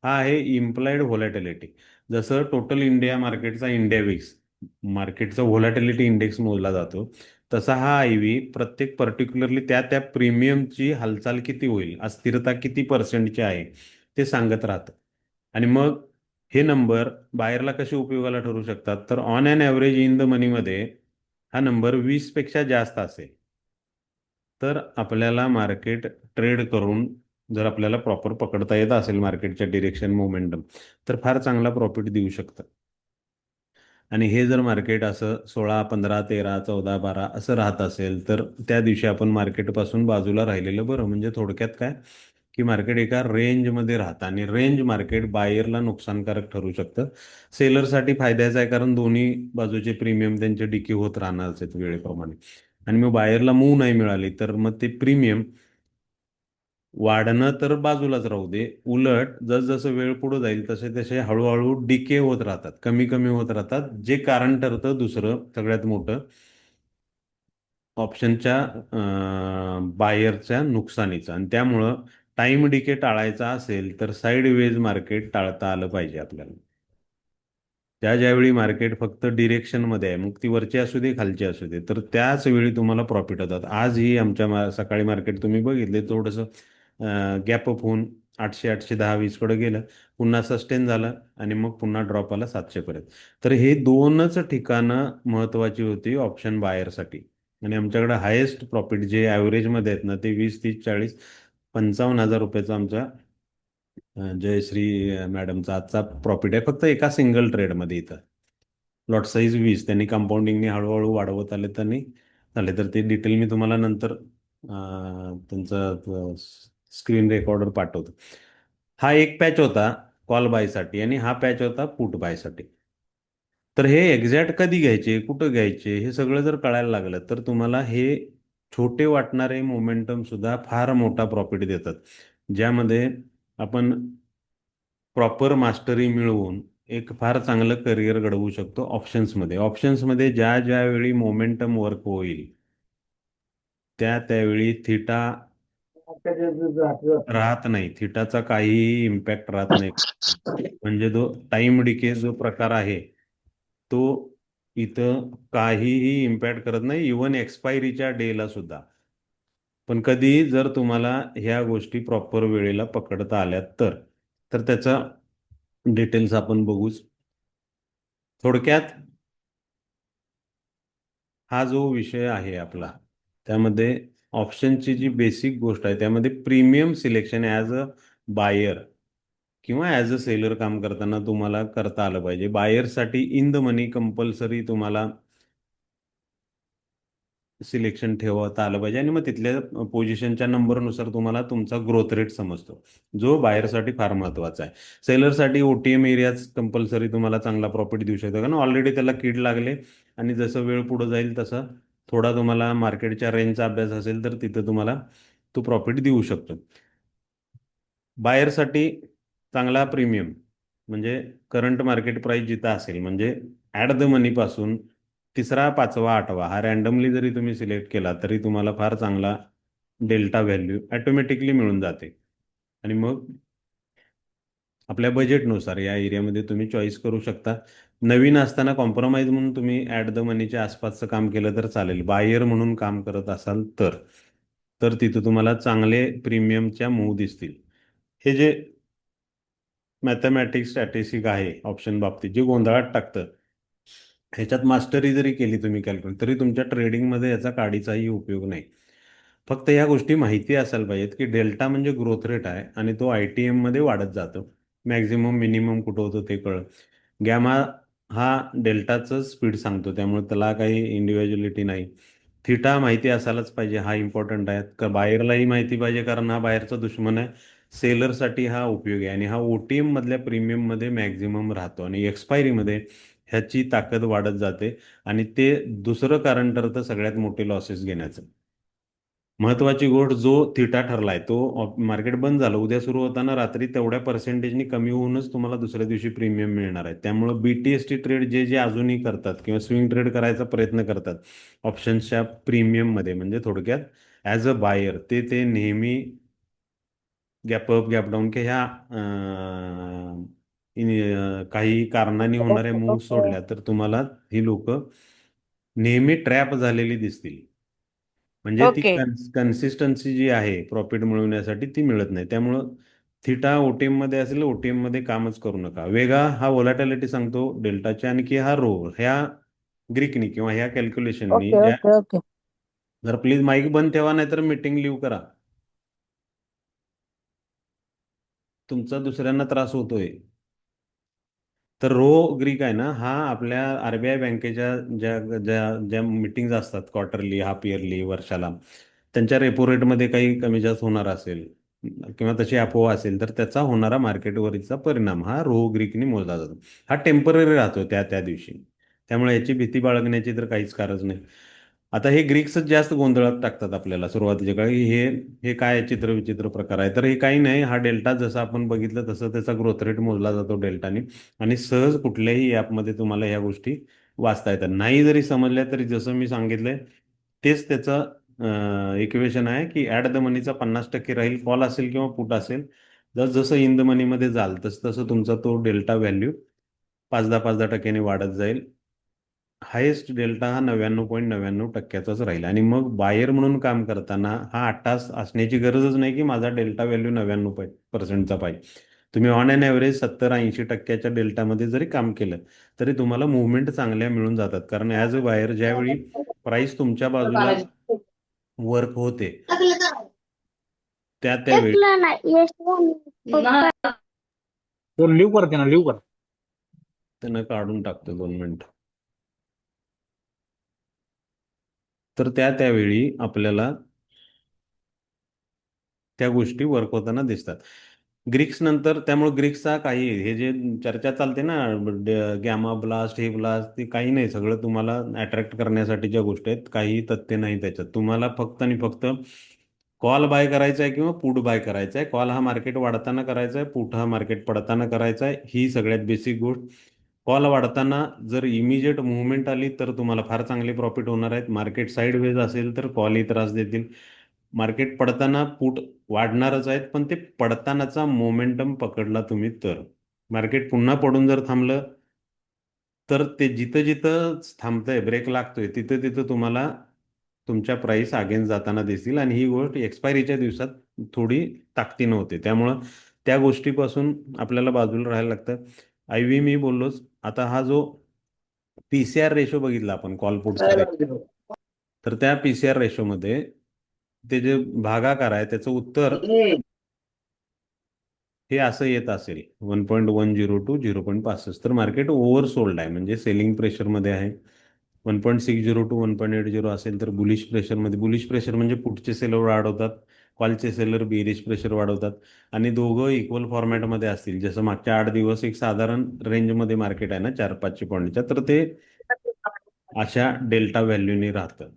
हा आहे इम्प्लाइड व्होलॅटिलिटी. जसं टोटल इंडिया मार्केटचा इंडिया विक्स मार्केटचा व्होलॅटिलिटी इंडेक्स मोजला जातो, तसा हा आय व्ही प्रत्येक पर्टिक्युलरली त्या त्या प्रीमियमची हालचाल किती होईल, अस्थिरता किती पर्सेंटची आहे ते सांगत राहतं. आणि मग हे नंबर बाहेरला कसे उपयोगाला ठरू शकतात, तर on an average in the मनीमध्ये हा नंबर 20 पेक्षा जास्त असेल तर आपल्याला मार्केट ट्रेड करून, जर आपल्याला प्रॉपर पकडता येत असेल मार्केटच्या डिरेक्शन मोमेंटम, तर फार चांगला प्रॉफिट देऊ शकतं. आणि हे जर मार्केट असं 16, 15, 13, 14, 12 असं राहत असेल, तर त्या दिवशी आपण मार्केटपासून बाजूला राहिलेलं बरं. म्हणजे थोडक्यात काय, की मार्केट एका रेंजमध्ये राहतं आणि रेंज मार्केट बायरला नुकसानकारक ठरू शकतं. सेलरसाठी फायद्याचं आहे, कारण दोन्ही बाजूचे प्रीमियम त्यांचे डिके होत राहणारच आहेत वेळेप्रमाणे. आणि मग बायरला मूव नाही मिळाली तर मग ते प्रीमियम वाढणं तर बाजूलाच राहू दे, उलट जसजसं वेळ पुढे जाईल तसे तसे हळूहळू डिके होत राहतात, कमी कमी होत राहतात, जे कारण ठरतं दुसरं सगळ्यात मोठं, ऑप्शनच्या बायरच्या नुकसानीचं. आणि त्यामुळं टाइम डिके टाळायचा असेल तर साईड वेज मार्केट टाळता आलं पाहिजे आपल्याला. ज्यावेळी मार्केट फक्त डिरेक्शनमध्ये आहे, मग ती वरची असू दे खालची असू दे, तर त्याच वेळी तुम्हाला प्रॉफिट होतात. आज ही आमच्या सकाळी मार्केट तुम्ही बघितले, थोडंसं गॅप अप होऊन 800, 810, 20 कडे गेलं, पुन्हा सस्टेन झालं आणि मग पुन्हा ड्रॉप आला 700 पर्यंत. तर हे दोनच ठिकाणं महत्वाची होती ऑप्शन बायरसाठी. आणि आमच्याकडे हायेस्ट प्रॉफिट जे ॲव्हरेजमध्ये आहेत ना, ते 20, 30, 40, 55,000 रुपयाचा आमचा जयश्री मॅडमचा आजचा प्रॉफिट आहे, फक्त एका सिंगल ट्रेडमध्ये. इथं लॉट साईज 20, त्यांनी कंपाऊंडिंगने हळूहळू वाढवत आले, त्यांनी झाले. तर ते डिटेल मी तुम्हाला नंतर त्यांचा स्क्रीन रेकॉर्डर पाठवतो. हा एक पॅच होता कॉल बायसाठी आणि हा पॅच होता पुट बायसाठी. तर हे एक्झॅक्ट कधी घ्यायचे, कुठं घ्यायचे, हे सगळं जर कळायला लागलं तर तुम्हाला हे छोटे वाटणारे मोमेंटम सुद्धा फार मोठा प्रॉफिट देतात, ज्यामध्ये आपण प्रॉपर मास्टरी मिळवून एक फार चांगलं करिअर घडवू शकतो ऑप्शन्समध्ये. ऑप्शन्समध्ये ज्या ज्या वेळी मोमेंटम वर्क होईल त्यावेळी थिटा राहत नाही, थिटाचा काहीही इम्पॅक्ट राहत नाही. म्हणजे जो टाइम डिके जो प्रकार आहे तो इथं काहीही इम्पॅक्ट करत नाही, इवन एक्सपायरीच्या डेला सुद्धा. पण कधी जर तुम्हाला ह्या गोष्टी प्रॉपर वेळेला पकडता आल्या तर तर त्याचा डिटेल्स आपण बघूच. थोडक्यात हा जो विषय आहे आपला, त्यामध्ये ऑप्शनची जी बेसिक गोष्ट आहे त्यामध्ये premium selection as a buyer किंवा ॲज अ सेलर काम करताना तुम्हाला करता आलं पाहिजे. बायरसाठी इन द मनी कंपल्सरी तुम्हाला सिलेक्शन ठेवता आलं पाहिजे. आणि मग तिथल्या पोझिशनच्या नंबरनुसार तुम्हाला तुमचा ग्रोथ रेट समजतो, जो बायरसाठी फार महत्त्वाचा आहे. सेलरसाठी OTM एरियाज कंपल्सरी तुम्हाला चांगला प्रॉफिट देऊ शकतो, कारण ऑलरेडी त्याला कीड लागले. आणि जसं वेळ पुढे जाईल तसं थोडा तुम्हाला मार्केटच्या रेंजचा अभ्यास असेल तर तिथं तुम्हाला तो प्रॉफिट देऊ शकतो. बायरसाठी चांगला प्रीमियम म्हणजे करंट मार्केट प्राइस जिथं असेल, म्हणजे ॲट द मनीपासून तिसरा, पाचवा, आठवा हा रॅन्डमली जरी तुम्ही सिलेक्ट केला तरी तुम्हाला फार चांगला डेल्टा व्हॅल्यू ॲटोमॅटिकली मिळून जाते. आणि मग आपल्या बजेटनुसार या एरियामध्ये तुम्ही चॉईस करू शकता. नवीन असताना कॉम्प्रोमाइज म्हणून तुम्ही ॲट द मनीच्या आसपासचं काम केलं तर चालेल. बायर म्हणून काम करत असाल तर तर तिथं तुम्हाला चांगले प्रीमियमच्या मूव दिसतील. हे जे मॅथमॅटिक्स स्टॅटिस्टिक आहे ऑप्शन बाबतीत, जे गोंधळात टाकतं, ह्याच्यात मास्टरी जरी केली तुम्ही कॅल्क्युलेट, तरी तुमच्या ट्रेडिंगमध्ये याचा काडीचाही उपयोग नाही. फक्त या गोष्टी माहिती असायला पाहिजेत की डेल्टा म्हणजे ग्रोथ रेट आहे आणि तो ITM मध्ये वाढत जातो. मॅक्झिमम मिनिमम कुठं होतं ते कळलं. गॅमा हा डेल्टाचं स्पीड सांगतो, त्यामुळे त्याला काही इंडिव्हिज्युअलिटी नाही. थिटा माहिती असायलाच पाहिजे, हा इम्पॉर्टंट आहे. का बाहेरलाही माहिती पाहिजे, कारण हा बाहेरचा दुश्मन आहे. सेलरसाठी हा उपयोगी आहे आणि हा OTM मधल्या प्रीमियममध्ये मॅक्झिमम राहतो आणि एक्सपायरीमध्ये ह्याची ताकद वाढत जाते आणि ते दुसरं कारण ठरतं सगळ्यात मोठे लॉसेस घेण्याचं. महत्वाची गोष्ट, जो थिटा ठरलाय तो मार्केट बंद झालं उद्या सुरू होताना रात्री तेवढ्या पर्सेंटेजनी कमी होऊनच तुम्हाला दुसऱ्या दिवशी प्रीमियम मिळणार आहे. त्यामुळं BTST ट्रेड जे जे अजूनही करतात किंवा स्विंग ट्रेड करायचा प्रयत्न करतात ऑप्शन्सच्या प्रीमियममध्ये, म्हणजे थोडक्यात ॲज अ बायर ते नेहमी गॅप अप गॅप डाऊन की ह्या काही कारणाने होणाऱ्या
ओके
मूव्ह
ओके
सोडल्या तर तुम्हाला ही लोक नेहमी ट्रॅप झालेली दिसतील. म्हणजे ती
ओके
कन्सिस्टन्सी जी आहे प्रॉफिट मिळवण्यासाठी ती मिळत नाही. त्यामुळं थिटा OTM मध्ये असेल, OTM मध्ये कामच करू नका. वेगा हा व्होलॅटिलिटी सांगतो डेल्टाच्या, आणखी हा रो ह्या ग्रीकनी किंवा ह्या कॅल्क्युलेशननी
ओके
ज्या,
ओके ओके
जर प्लीज माईक बंद ठेवा नाही तर मीटिंग लिव्ह करा, तुमचा दुसऱ्यांना त्रास होतोय. तर रो ग्रीक आहे ना, हा आपल्या RBI बँकेच्या ज्या ज्या ज्या मिटिंग्ज असतात क्वार्टरली, हाफ इयरली, वर्षाला, त्यांच्या रेपो रेटमध्ये काही कमी जास्त होणार असेल किंवा तशी अफवा असेल तर त्याचा होणारा मार्केटवरचा परिणाम हा रो ग्रीकने मोजला जातो. हा टेम्पररी राहतो त्या त्या दिवशी, त्यामुळे याची भीती बाळगण्याची तर काहीच कारण नाही. आता हे ग्रीक्सच जास्त गोंधळात टाकतात आपल्याला सुरुवातीच्या काळी. हे हे काय चित्र विचित्र प्रकार आहे, तर हे काही नाही. हा डेल्टा जसं आपण बघितलं तसं त्याचा ग्रोथ रेट मोजला जातो डेल्टाने आणि सहज कुठल्याही ॲपमध्ये तुम्हाला ह्या गोष्टी वाचता येतात. नाही जरी समजल्या तरी जसं मी सांगितलंय तेच त्याचं इक्वेशन आहे की ॲट द मनीचा 50% राहील, कॉल असेल किंवा पुट असेल. जसं इन द मनीमध्ये जाल तसं तसं तुमचा तो डेल्टा व्हॅल्यू 5-10 टक्क्याने वाढत जाईल. हायेस्ट डेल्टा हा 99.99%चाच राहील आणि मग बायर म्हणून काम करताना हा 8 तास असण्याची गरजच नाही की माझा डेल्टा व्हॅल्यू 99%चा पाहिजे. तुम्ही ऑन अन ॲव्हरेज 70-80 टक्क्याच्या डेल्टामध्ये जरी काम केलं तरी तुम्हाला मुवमेंट चांगल्या मिळून जातात. कारण ॲज अ बायर ज्यावेळी प्राइस तुमच्या बाजूला वर्क होते त्या त्यावेळी,
तो लिव्ह करते ना, लिव्ह कर.
त्यांना काढून टाकतो 2 मिनिट. तर त्या त्यावेळी आपल्याला त्या गोष्टी वर्क होताना दिसतात. ग्रीक्स नंतर, त्यामुळे ग्रीक्सचा काही हे जे चर्चा चालते ना, गॅमा ब्लास्ट, हे ब्लास्ट, ते काही नाही. सगळं तुम्हाला अट्रॅक्ट करण्यासाठीच्या गोष्टी आहेत, काही तथ्य नाही त्याच्यात. तुम्हाला फक्त आणि फक्त कॉल बाय करायचा आहे किंवा पुट बाय करायचा आहे. कॉल हा मार्केट वाढताना करायचा आहे, पुट हा मार्केट पडताना करायचा आहे. ही सगळ्यात बेसिक गोष्ट. कॉल वाढताना जर इमिजिएट मुवमेंट आली तर तुम्हाला फार चांगले प्रॉफिट होणार आहेत. मार्केट साईडवेज असेल तर कॉलही त्रास देतील. मार्केट पडताना पुट वाढणारच आहेत, पण ते पडतानाचा मोमेंटम पकडला तुम्ही तर. मार्केट पुन्हा पडून जर थांबलं तर ते जिथं जिथं थांबतंय, ब्रेक लागतोय, तिथं तिथं तुम्हाला तुमच्या प्राइस अगेन्स्ट जाताना दिसतील आणि ही गोष्ट एक्सपायरीच्या दिवसात थोडी ताकदीनं होते. त्यामुळं त्या गोष्टीपासून आपल्याला बाजूला राहायला लागतं. IV मी बोललोच. आता हा जो PCR रेशो बघितला आपण, कॉल पुटचा रेशो, तर त्या PCR रेशोमध्ये ते जे भागाकार आहे त्याचं उत्तर हे असं येत असेल 1.102 0.65, तर मार्केट ओव्हरसोल्ड आहे, म्हणजे सेलिंग प्रेशरमध्ये आहे. 1.60 to 1.80 असेल तर बुलिश प्रेशरमध्ये. बुलिश प्रेशर म्हणजे पुटचे सेलर वाढवतात, कॉलचे सेलर बेरिश प्रेशर वाढवतात आणि दोघं इक्वल फॉर्मॅटमध्ये असतील. जसं मागच्या 8 दिवस एक साधारण रेंजमध्ये मार्केट आहे ना 400-500 पॉईंटच्या, तर ते अशा डेल्टा व्हॅल्यूने राहतं.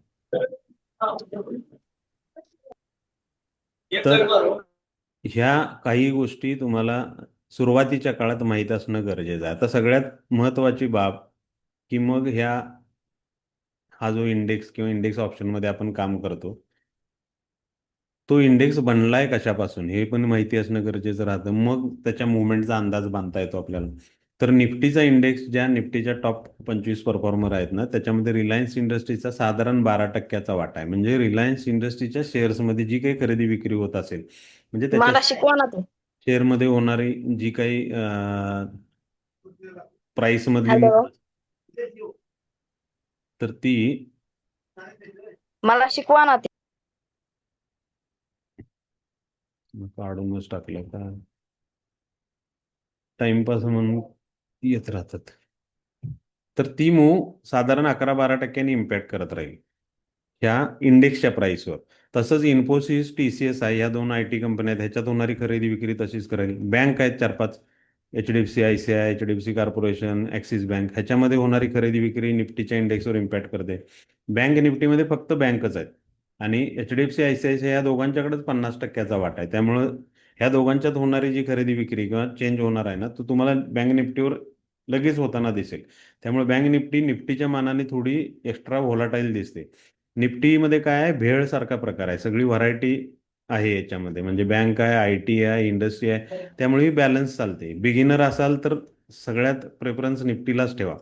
तर ह्या काही गोष्टी तुम्हाला सुरुवातीच्या काळात माहीत असणं गरजेचं आहे. आता सगळ्यात महत्त्वाची बाब की मग हा जो इंडेक्स किंवा इंडेक्स ऑप्शनमध्ये आपण काम करतो, तो इंडेक्स बनलाय कशापासून हे पण माहिती असणं गरजेचं राहतं. मग त्याच्या मुवमेंटचा अंदाज बांधता येतो आपल्याला. तर निफ्टीचा इंडेक्स, ज्या निफ्टीच्या टॉप 25 परफॉर्मर आहेत ना, त्याच्यामध्ये रिलायन्स इंडस्ट्रीचा साधारण 12% वाटा आहे. म्हणजे रिलायन्स इंडस्ट्रीच्या शेअर्समध्ये जी काही खरेदी विक्री होत असेल, म्हणजे त्याच्या
मला शिकवा ना ते.
शेअरमध्ये होणारी जी काही प्राइस मधली
हॅलो,
तर ती
मला शिकवा ना ते.
काढूनच टाकलं का, टाइमपास म्हणून येत राहतात. तर ती मूव साधारण 11-12 टक्क्यांनी इम्पॅक्ट करत राहील ह्या इंडेक्सच्या प्राइसवर. तसंच इन्फोसिस, TCS आहे, या दोन IT कंपन्या आहेत, ह्याच्यात होणारी खरेदी विक्री तशीच करेल. बँक आहेत 4-5, HDFC, ICICI, HDFC corporation, axis bank, ह्याच्यामध्ये होणारी खरेदी विक्री निफ्टीच्या इंडेक्सवर इम्पॅक्ट करते. बँक निफ्टीमध्ये फक्त बँकच आहेत आणि HDFC, ICICI या दोघांच्याकडेच 50%चा वाटा आहे. त्यामुळं ह्या दोघांच्यात होणारी जी खरेदी विक्री किंवा चेंज होणार आहे ना, तो तुम्हाला बँक निफ्टीवर लगेच होताना दिसेल. त्यामुळे बँक निफ्टी निफ्टीच्या मानाने थोडी एक्स्ट्रा व्होलाटाईल दिसते. निफ्टीमध्ये काय आहे, भेळसारखा प्रकार आहे, सगळी व्हरायटी आहे याच्यामध्ये. म्हणजे बँक आहे, IT आहे, इंडस्ट्री आहे, त्यामुळे ही बॅलन्स चालते. बिगिनर असाल तर सगळ्यात प्रेफरन्स निफ्टीलाच ठेवा.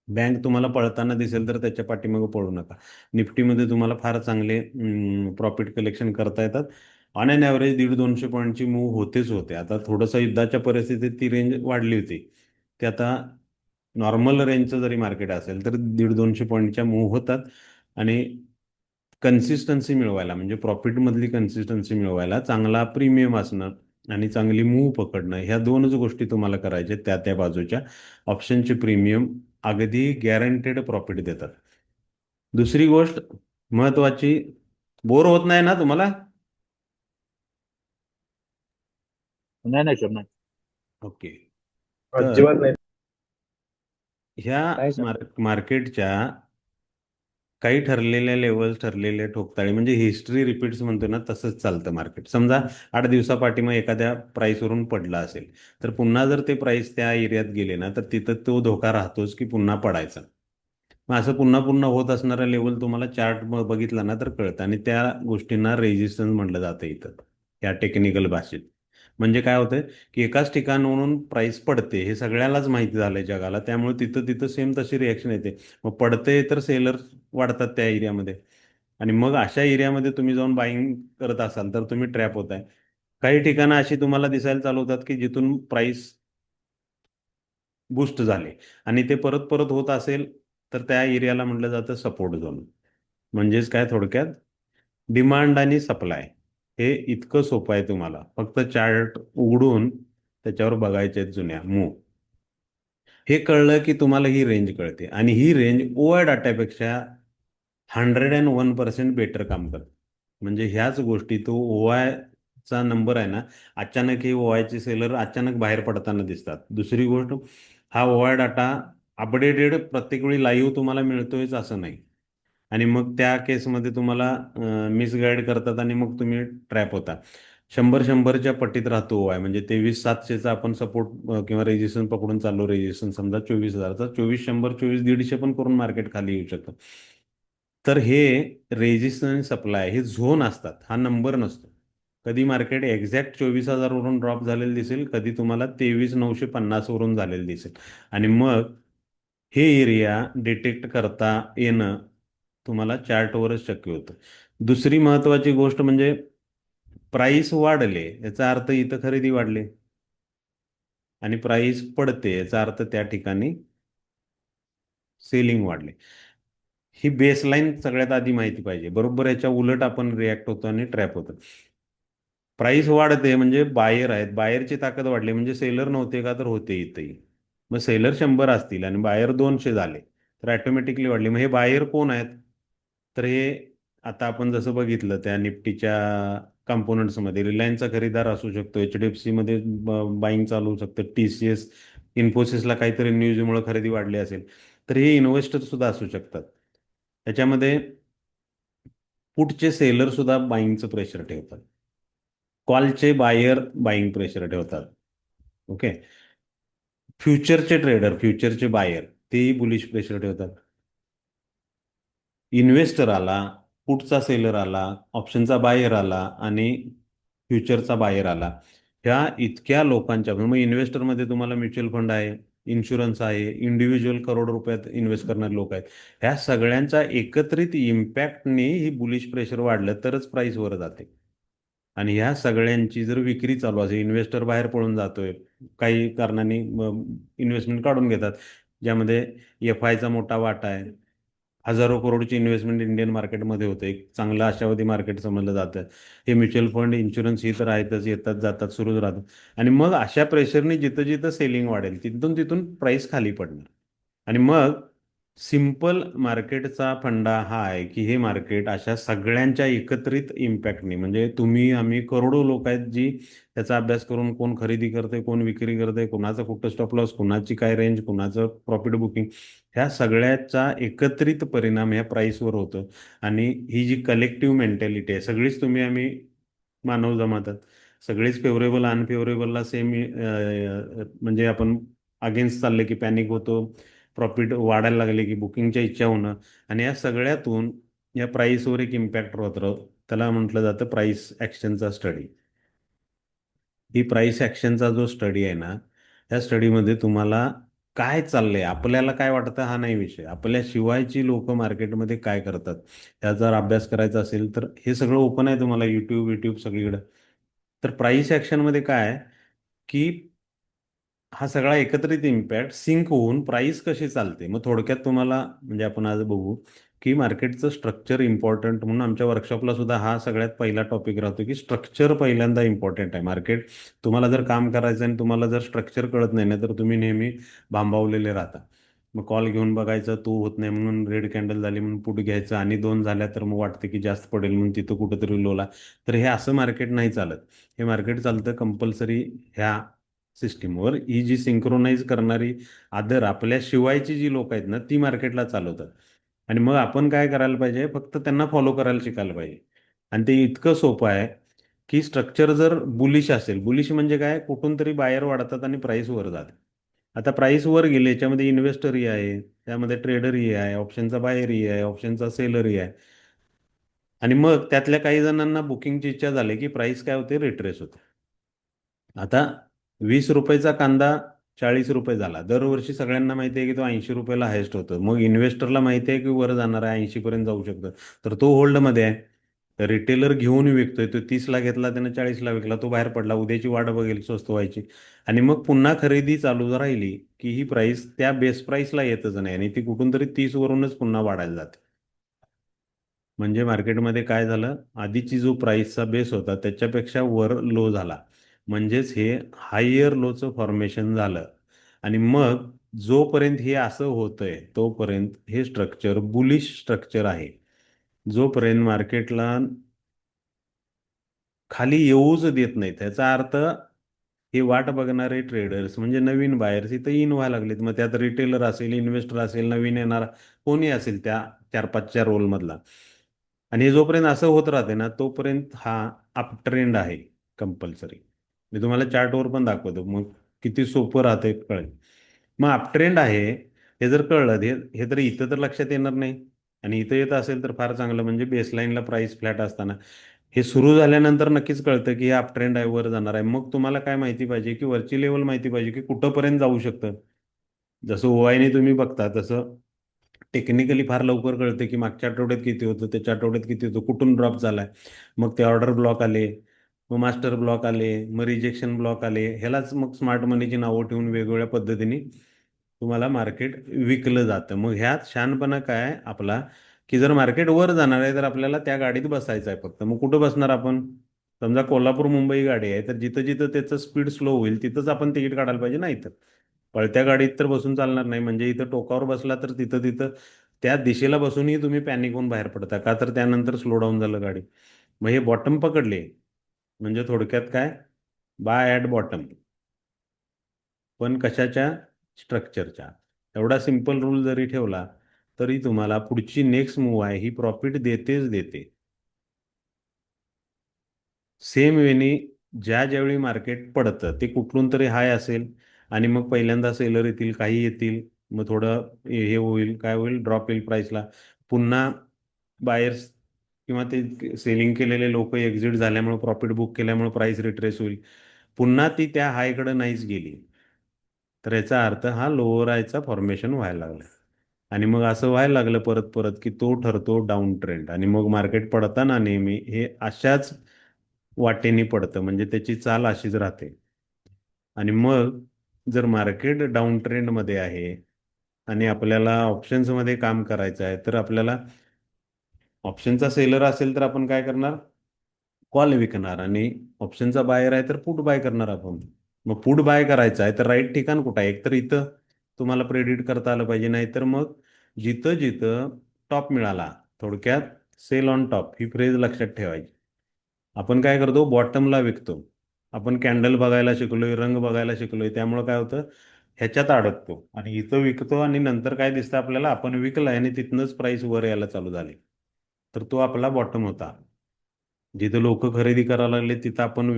बँक तुम्हाला पळताना दिसेल तर त्याच्या पाठीमागे पळू नका. निफ्टीमध्ये तुम्हाला फार चांगले प्रॉफिट कलेक्शन करता येतात. ऑन अन ॲव्हरेज 150-200 पॉईंटची मूव होतेच होते. आता थोडंसं युद्धाच्या परिस्थितीत ती रेंज वाढली होती. ते आता नॉर्मल रेंजचं जरी मार्केट असेल तर 150-200 पॉईंटच्या मूव होतात. आणि कन्सिस्टन्सी मिळवायला, म्हणजे प्रॉफिटमधली कन्सिस्टन्सी मिळवायला चांगला प्रीमियम असणं आणि चांगली मूव पकडणं, ह्या दोनच गोष्टी तुम्हाला करायच्या. त्या त्या बाजूच्या ऑप्शनचे प्रीमियम अगदी गॅरंटेड प्रॉफिट देतात. दुसरी गोष्ट महत्वाची, बोर होत नाही ना तुम्हाला?
नाही नाही सर, नाही.
ओके. तर
अजिबात नाही.
ह्या
काय सर?
मार्केटच्या काही ठरलेल्या लेवल्स, ठरलेले ठोकताळे, म्हणजे हिस्ट्री रिपीट्स म्हणतो ना, तसंच चालतं मार्केट. समजा 8 दिवसापाठीमागे एखाद्या प्राईसवरून पडला असेल, तर पुन्हा जर ते प्राईस त्या एरियात गेले ना, तर तिथं तो धोका राहतोच की पुन्हा पडायचा. मग असं पुन्हा पुन्हा होत असणारा लेवल तुम्हाला चार्ट बघितला ना तर कळतं, आणि त्या गोष्टींना रेजिस्टन्स म्हटलं जातं इथं या टेक्निकल भाषेत. म्हणजे काय होतंय की एकाच ठिकाणावरून प्राइस पडते हे सगळ्यालाच माहिती झालंय जगाला, त्यामुळे तिथं तिथं सेम तशी रिॲक्शन येते. मग पडते तर सेलर वाढतात त्या एरियामध्ये, आणि मग अशा एरियामध्ये तुम्ही जाऊन बाईंग करत असाल तर तुम्ही ट्रॅप होताय. काही ठिकाणं अशी तुम्हाला दिसायला चालू होतात की जिथून प्राइस बूस्ट झाले आणि ते परत परत होत असेल तर त्या एरियाला म्हटलं जातं सपोर्ट झोन. म्हणजेच काय, थोडक्यात डिमांड आणि सप्लाय हे इतकं सोपं आहे. तुम्हाला फक्त चार्ट उघडून त्याच्यावर बघायचे आहेत जुन्या मूव. हे कळलं की तुम्हाला ही रेंज कळते, आणि ही रेंज ओआय डाटापेक्षा 101% बेटर काम करते. म्हणजे ह्याच गोष्टी, तो चा नंबर आहे ना, अचानक हे ओआयचे सेलर अचानक बाहेर पडताना दिसतात. दुसरी गोष्ट, हा ओआय डाटा अपडेटेड प्रत्येक वेळी लाईव्ह तुम्हाला मिळतोयच असं नाही. आणि मग त्या केसमध्ये तुम्हाला मिसगाईड करतात आणि मग तुम्ही ट्रॅप होता. 100-100च्या पट्टीत राहतो ओआय. म्हणजे 23,700चा आपण सपोर्ट किंवा रेजिस्टन्स पकडून चाललो. रेजिस्टन्स समजा 24,000चा, 2400, 24,150 पण करून मार्केट खाली येऊ शकतं. तर हे रेजिस्टन्स सप्लाय हे झोन असतात, हा नंबर नसतो. कधी मार्केट एक्झॅक्ट 24,000 वरून ड्रॉप झालेलं दिसेल, कधी तुम्हाला 23,950 वरून झालेलं दिसेल. आणि मग हे एरिया डिटेक्ट करता येणं तुम्हाला चार्टवरच शक्य होतं. दुसरी महत्वाची गोष्ट म्हणजे प्राइस वाढले याचा अर्थ इथं खरेदी वाढली, आणि प्राइस पडते याचा अर्थ त्या ठिकाणी सेलिंग वाढले. ही बेसलाईन सगळ्यात आधी माहिती पाहिजे. बरोबर याच्या उलट आपण रिॲक्ट होतो आणि ट्रॅप होतो. प्राइस वाढते म्हणजे बायर आहेत, बायरची ताकद वाढली, म्हणजे सेलर नव्हते का, तर होते इथंही. मग सेलर 100 असतील आणि बायर 200 झाले तर ऑटोमॅटिकली वाढले. मग हे बायर कोण आहेत? तर हे आता आपण जसं बघितलं त्या निफ्टीच्या कंपोनंट्समध्ये रिलायन्सचा खरेदीदार असू शकतो, HDFC मध्ये बाईंग चालू होऊ शकतं, TCS, इन्फोसिसला काहीतरी न्यूजमुळे खरेदी वाढली असेल, तर हे इन्व्हेस्टर सुद्धा असू शकतात. त्याच्यामध्ये पुटचे सेलर सुद्धा बाईंगचं प्रेशर ठेवतात, कॉलचे बायर बाईंग प्रेशर ठेवतात. ओके. फ्युचरचे ट्रेडर, फ्युचरचे बायर, तेही बुलिश प्रेशर ठेवतात. इन्व्हेस्टर आला, पुटचा सेलर आला, ऑप्शनचा बायर आला आणि फ्युचरचा बायर आला, ह्या इतक्या लोकांच्या, मग इन्व्हेस्टरमध्ये तुम्हाला म्युच्युअल फंड आहे, इन्शुरन्स आहे, इंडिव्हिज्युअल करोड रुपयात इन्व्हेस्ट करणारे लोक आहेत. ह्या सगळ्यांचा एकत्रित इम्पॅक्टने ही बुलिश प्रेशर वाढलं तरच प्राइस वर जाते. आणि ह्या सगळ्यांची जर विक्री चालू असेल, इन्व्हेस्टर बाहेर पळून जातोय, काही कारणाने इन्व्हेस्टमेंट काढून घेतात, ज्यामध्ये FIचा मोठा वाटा आहे. हजारो करोडची इन्व्हेस्टमेंट इंडियन मार्केटमध्ये होते, एक चांगलं आशावादी मार्केट समजलं जातं. हे म्युच्युअल फंड, इन्शुरन्स ही तर आहेतच, येतात जातात सुरूच राहतात. आणि मग अशा प्रेशरने जिथं जिथं सेलिंग वाढेल तिथून तिथून प्राइस खाली पडणार. आणि मग सिंपल मार्केटचा फंडा हा आहे की हे मार्केट अशा सगळ्यांच्या एकत्रित इम्पॅक्टने, म्हणजे तुम्ही आम्ही करोडो लोक आहेत जी त्याचा अभ्यास करून कोण खरेदी करते, कोण विक्री करते, कोणाचं कुठं स्टॉप लॉस, कोणाची काय रेंज, कोणाचं प्रॉफिट बुकिंग, ह्या सगळ्याचा एकत्रित परिणाम ह्या प्राईसवर होतो. आणि ही जी कलेक्टिव्ह मेंटॅलिटी आहे, सगळीच तुम्ही आम्ही मानव जमातात, सगळेच फेवरेबल अनफेवरेबलला सेम, म्हणजे आपण अगेन्स्ट चालले की पॅनिक होतो, प्रॉफिट वाढायला लागले की बुकिंगच्या इच्छा होणं, आणि या सगळ्यातून या प्राईसवर एक इम्पॅक्ट होत राहतो. त्याला म्हटलं जातं प्राईस ॲक्शनचा स्टडी. ही प्राईस ॲक्शनचा जो स्टडी आहे ना, त्या स्टडीमध्ये तुम्हाला काय चाललंय, आपल्याला काय वाटतं हा नाही विषय, आपल्या शिवायची लोक मार्केटमध्ये काय करतात, ह्याचा जर अभ्यास करायचा असेल तर हे सगळं ओपन आहे तुम्हाला, यूट्यूब यूट्यूब सगळीकडे. तर प्राईस ॲक्शनमध्ये काय आहे की हा सगळा एकत्रित इम्पॅक्ट सिंक होऊन प्राइस कशी चालते. मग थोडक्यात तुम्हाला म्हणजे आपण आज बघू की मार्केटचं स्ट्रक्चर इम्पॉर्टंट, म्हणून आमच्या वर्कशॉपला सुद्धा हा सगळ्यात पहिला टॉपिक राहतो की स्ट्रक्चर पहिल्यांदा इम्पॉर्टंट आहे. मार्केट तुम्हाला जर काम करायचं आणि तुम्हाला जर स्ट्रक्चर कळत नाही ना, तर तुम्ही नेहमी भांबावलेले राहता. मग कॉल घेऊन बघायचं, तो होत नाही म्हणून रेड कॅन्डल झाली म्हणून पुट घ्यायचं, आणि दोन झाल्या तर मग वाटतं की जास्त पडेल म्हणून तिथं कुठंतरी लोला. तर हे असं मार्केट नाही चालत. हे मार्केट चालतं कंपल्सरी ह्या सिस्टीमवर. ही जी सिंक्रोनाइज करणारी अदर आपल्या शिवायची जी लोक आहेत ना, ती मार्केटला चालवतात. आणि मग आपण काय करायला पाहिजे, फक्त त्यांना फॉलो करायला शिकायला पाहिजे. आणि ते इतकं सोपं आहे की स्ट्रक्चर जर बुलिश असेल, बुलिश म्हणजे काय, कुठून तरी बायर वाढतात आणि प्राईस वर जाते. आता प्राईस वर गेले, याच्यामध्ये इन्व्हेस्टरही आहे, त्यामध्ये ट्रेडरही आहे, ऑप्शनचा बायरही आहे, ऑप्शनचा सेलरही आहे. आणि मग त्यातल्या काही जणांना बुकिंगची इच्छा झाली की प्राईस काय होते, रिट्रेस होते. आता 20 रुपयाचा कांदा 40 रुपये झाला, दरवर्षी सगळ्यांना माहिती आहे की तो 80 रुपयाला हायस्ट होतो. मग इन्व्हेस्टरला माहिती आहे की वर जाणार आहे, 80 पर्यंत जाऊ शकतं, तर तो होल्डमध्ये आहे. तर रिटेलर घेऊन विकतोय, तो 30ला घेतला, त्यानं 40ला विकला, तो बाहेर पडला, उद्याची वाट बघेल स्वस्त व्हायची. आणि मग पुन्हा खरेदी चालू राहिली की ही प्राईस त्या बेस प्राईसला येतच नाही, आणि ती कुठून तरी 30 वरूनच पुन्हा वाढायला जाते. म्हणजे मार्केटमध्ये काय झालं, आधीची जो प्राईसचा बेस होता त्याच्यापेक्षा वर लो झाला, म्हणजेच हे हायर लोचं फॉर्मेशन झालं. आणि मग जोपर्यंत हे असं होतंय तोपर्यंत हे स्ट्रक्चर बुलिश स्ट्रक्चर आहे. जोपर्यंत मार्केटला खाली येऊच देत नाही, त्याचा अर्थ हे वाट बघणारे ट्रेडर्स म्हणजे नवीन बायर्स इथं इन व्हायला लागलेत. मग त्यात रिटेलर असेल, इन्व्हेस्टर असेल, नवीन येणारा कोणी असेल त्या 4-5च्या रोलमधला. आणि हे जोपर्यंत असं होत राहते ना, तोपर्यंत हा अप ट्रेंड आहे कंपल्सरी. मी तुम्हाला चार्टवर पण दाखवतो, मग किती सोपं राहते कळेल. मग अप ट्रेंड आहे हे जर कळलं, हे तर इथं तर लक्षात येणार नाही. आणि इथं येत असेल तर फार चांगलं, म्हणजे बेसलाईनला प्राइस फ्लॅट असताना हे सुरू झाल्यानंतर नक्कीच कळतं की हे अप ट्रेंड आहे, वर जाणार आहे. मग तुम्हाला काय माहिती पाहिजे की वरची लेवल माहिती पाहिजे की कुठंपर्यंत जाऊ शकतं. जसं ओआयने तुम्ही बघता तसं टेक्निकली फार लवकर कळते की मागच्या आठवड्यात किती होतं, त्याच्या आठवड्यात किती होतं, कुठून ड्रॉप झालाय. मग ते ऑर्डर ब्लॉक आले, मग मास्टर ब्लॉक आले, मग रिजेक्शन ब्लॉक आले, ह्यालाच मग स्मार्ट मनीची नावं ठेवून वेगवेगळ्या पद्धतीने तुम्हाला मार्केट विकलं जातं. मग ह्यात शहाणपणा काय आहे आपला, की जर मार्केट वर जाणार आहे तर आपल्याला त्या गाडीत बसायचं आहे फक्त. मग कुठं बसणार आपण, समजा कोल्हापूर मुंबई गाडी आहे, तर जिथं जिथं त्याचं स्पीड स्लो होईल तिथंच आपण तिकीट काढायला पाहिजे. नाही तर पळत्या गाडीत तर बसून चालणार नाही. म्हणजे इथं टोकावर बसला तर तिथं तिथं त्या दिशेला बसूनही तुम्ही पॅनिक होऊन बाहेर पडता का, तर त्यानंतर स्लो डाऊन झालं गाडी. मग हे बॉटम पकडले म्हणजे थोडक्यात काय, बाय ॲट बॉटम. पण कशाच्या, स्ट्रक्चरच्या. एवढा सिंपल रूल जरी ठेवला तरी तुम्हाला पुढची नेक्स्ट मूव्ह आहे ही प्रॉफिट देतेच देते. सेम वेनी ज्यावेळी मार्केट पडतं ते कुठून तरी हाय असेल, आणि मग पहिल्यांदा सेलर येतील, काही येतील, मग थोडं हे होईल, काय होईल, ड्रॉप येईल प्राईसला. पुन्हा बायर्स किंवा ते सेलिंग केलेले लोक एक्झिट झाल्यामुळे, प्रॉफिट बुक केल्यामुळे प्राईस रिट्रेस होईल. पुन्हा ती त्या हायकडे नाहीच गेली, तर याचा अर्थ हा लोअर आयचा फॉर्मेशन व्हायला लागला. आणि मग असं व्हायला लागलं परत परत की तो ठरतो डाऊन ट्रेंड. आणि मग मार्केट पडताना नेहमी हे अशाच वाटेने पडतं, म्हणजे त्याची चाल अशीच राहते. आणि मग जर मार्केट डाऊन ट्रेंडमध्ये आहे आणि आपल्याला ऑप्शन्समध्ये काम करायचं आहे, तर आपल्याला ऑप्शनचा सेलर असेल तर आपण काय करणार, कॉल विकणार. आणि ऑप्शनचा बायर आहे तर पुट बाय करणार आपण. मग पुट बाय करायचं आहे तर राईट ठिकाण कुठं आहे, एक तर इथं तुम्हाला प्रेडिक्ट करता आलं पाहिजे, नाहीतर मग जिथं जिथं टॉप मिळाला, थोडक्यात सेल ऑन टॉप ही फ्रेज लक्षात ठेवायची. आपण काय करतो, बॉटमला विकतो. आपण कॅन्डल बघायला शिकलोय, रंग बघायला शिकलोय, त्यामुळे काय होतं, ह्याच्यात अडकतो आणि इथं विकतो आणि नंतर काय दिसतं आपल्याला, आपण विकलाय आणि तिथनंच प्राइस वर यायला चालू झाली. तर तो आपला बॉटम होता. जिथं लोक खरेदी करायला लागले तिथं आपण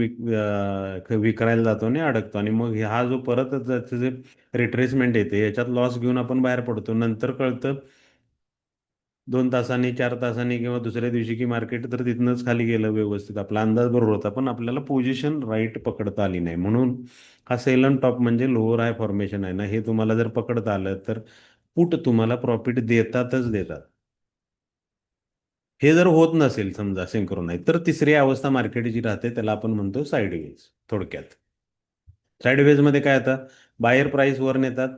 विकायला जातो आणि अडकतो, आणि मग हा जो परत त्याचं जे रिट्रेसमेंट येते याच्यात लॉस घेऊन आपण बाहेर पडतो. नंतर कळतं 2 तासांनी, 4 तासांनी किंवा दुसऱ्या दिवशी की मार्केट तर तिथनंच खाली गेलं व्यवस्थित. आपला अंदाज बरोबर होता पण आपल्याला पोझिशन राईट पकडता आली नाही. म्हणून हा सेल अँड टॉप म्हणजे लोअर हाय फॉर्मेशन आहे ना, हे तुम्हाला जर पकडता आलं तर पुट तुम्हाला प्रॉफिट देतातच देतात. हे जर होत नसेल समजा सिंक्रोनाइज, तर तिसरी अवस्था मार्केटची राहते, त्याला आपण म्हणतो साईडवेज. थोडक्यात साईडवेज मध्ये काय होतं, बायर प्राइस वर नेतात,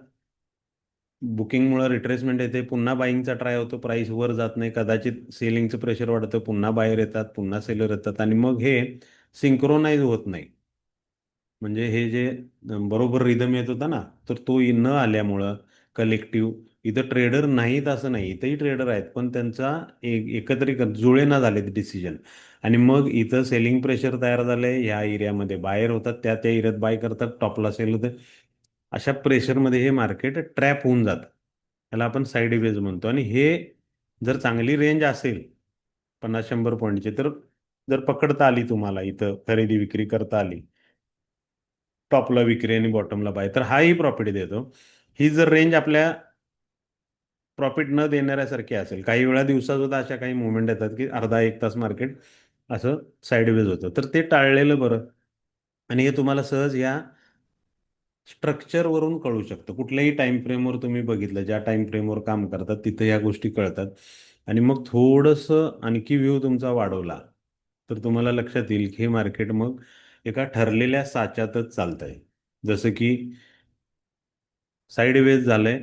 बुकिंगमुळे रिट्रेसमेंट येते, पुन्हा बाईंगचा ट्राय होतो, प्राइस वर जात नाही, कदाचित सेलिंगचं प्रेशर वाढतं, पुन्हा बायर येतात, पुन्हा सेलर येतात, आणि मग हे सिंक्रोनाइज होत नाही. म्हणजे हे जे बरोबर रिदम येत होता ना, तर तो न आल्यामुळं कलेक्टिव्ह, इथं ट्रेडर नाहीत असं नाही, इथंही ट्रेडर आहेत पण त्यांचा एकत्रित जुळेना झाले डिसिजन, आणि मग इथं सेलिंग प्रेशर तयार झालंय. ह्या एरियामध्ये बायर होतात, त्या त्या एरियात बाय करतात, टॉपला सेल होते. अशा प्रेशरमध्ये हे मार्केट ट्रॅप होऊन जातं. याला आपण साईड वेज म्हणतो. आणि हे जर चांगली रेंज असेल 50-100 पॉईंटची, तर जर पकडता आली तुम्हाला, इथं खरेदी विक्री करता आली, टॉपला विक्री आणि बॉटमला बाय, तर हाही प्रॉफिट देतो. ही जर रेंज आपल्या प्रॉफिट न देणाऱ्यासारखी असेल, काही वेळा दिवसात सुद्धा अशा काही मुवमेंट येतात की अर्धा एक तास मार्केट असं साईडवेज होतं, तर ते टाळलेलं बरं. आणि हे तुम्हाला सहज या स्ट्रक्चरवरून कळू शकतं. कुठल्याही टाइम फ्रेमवर तुम्ही बघितलं, ज्या टाइम फ्रेमवर काम करतात तिथं या गोष्टी कळतात. आणि मग थोडंसं आणखी व्ह्यू तुमचा वाढवला तर तुम्हाला लक्षात येईल की हे मार्केट मग एका ठरलेल्या साच्यातच चालतंय. जसं की साईडवेज झालंय,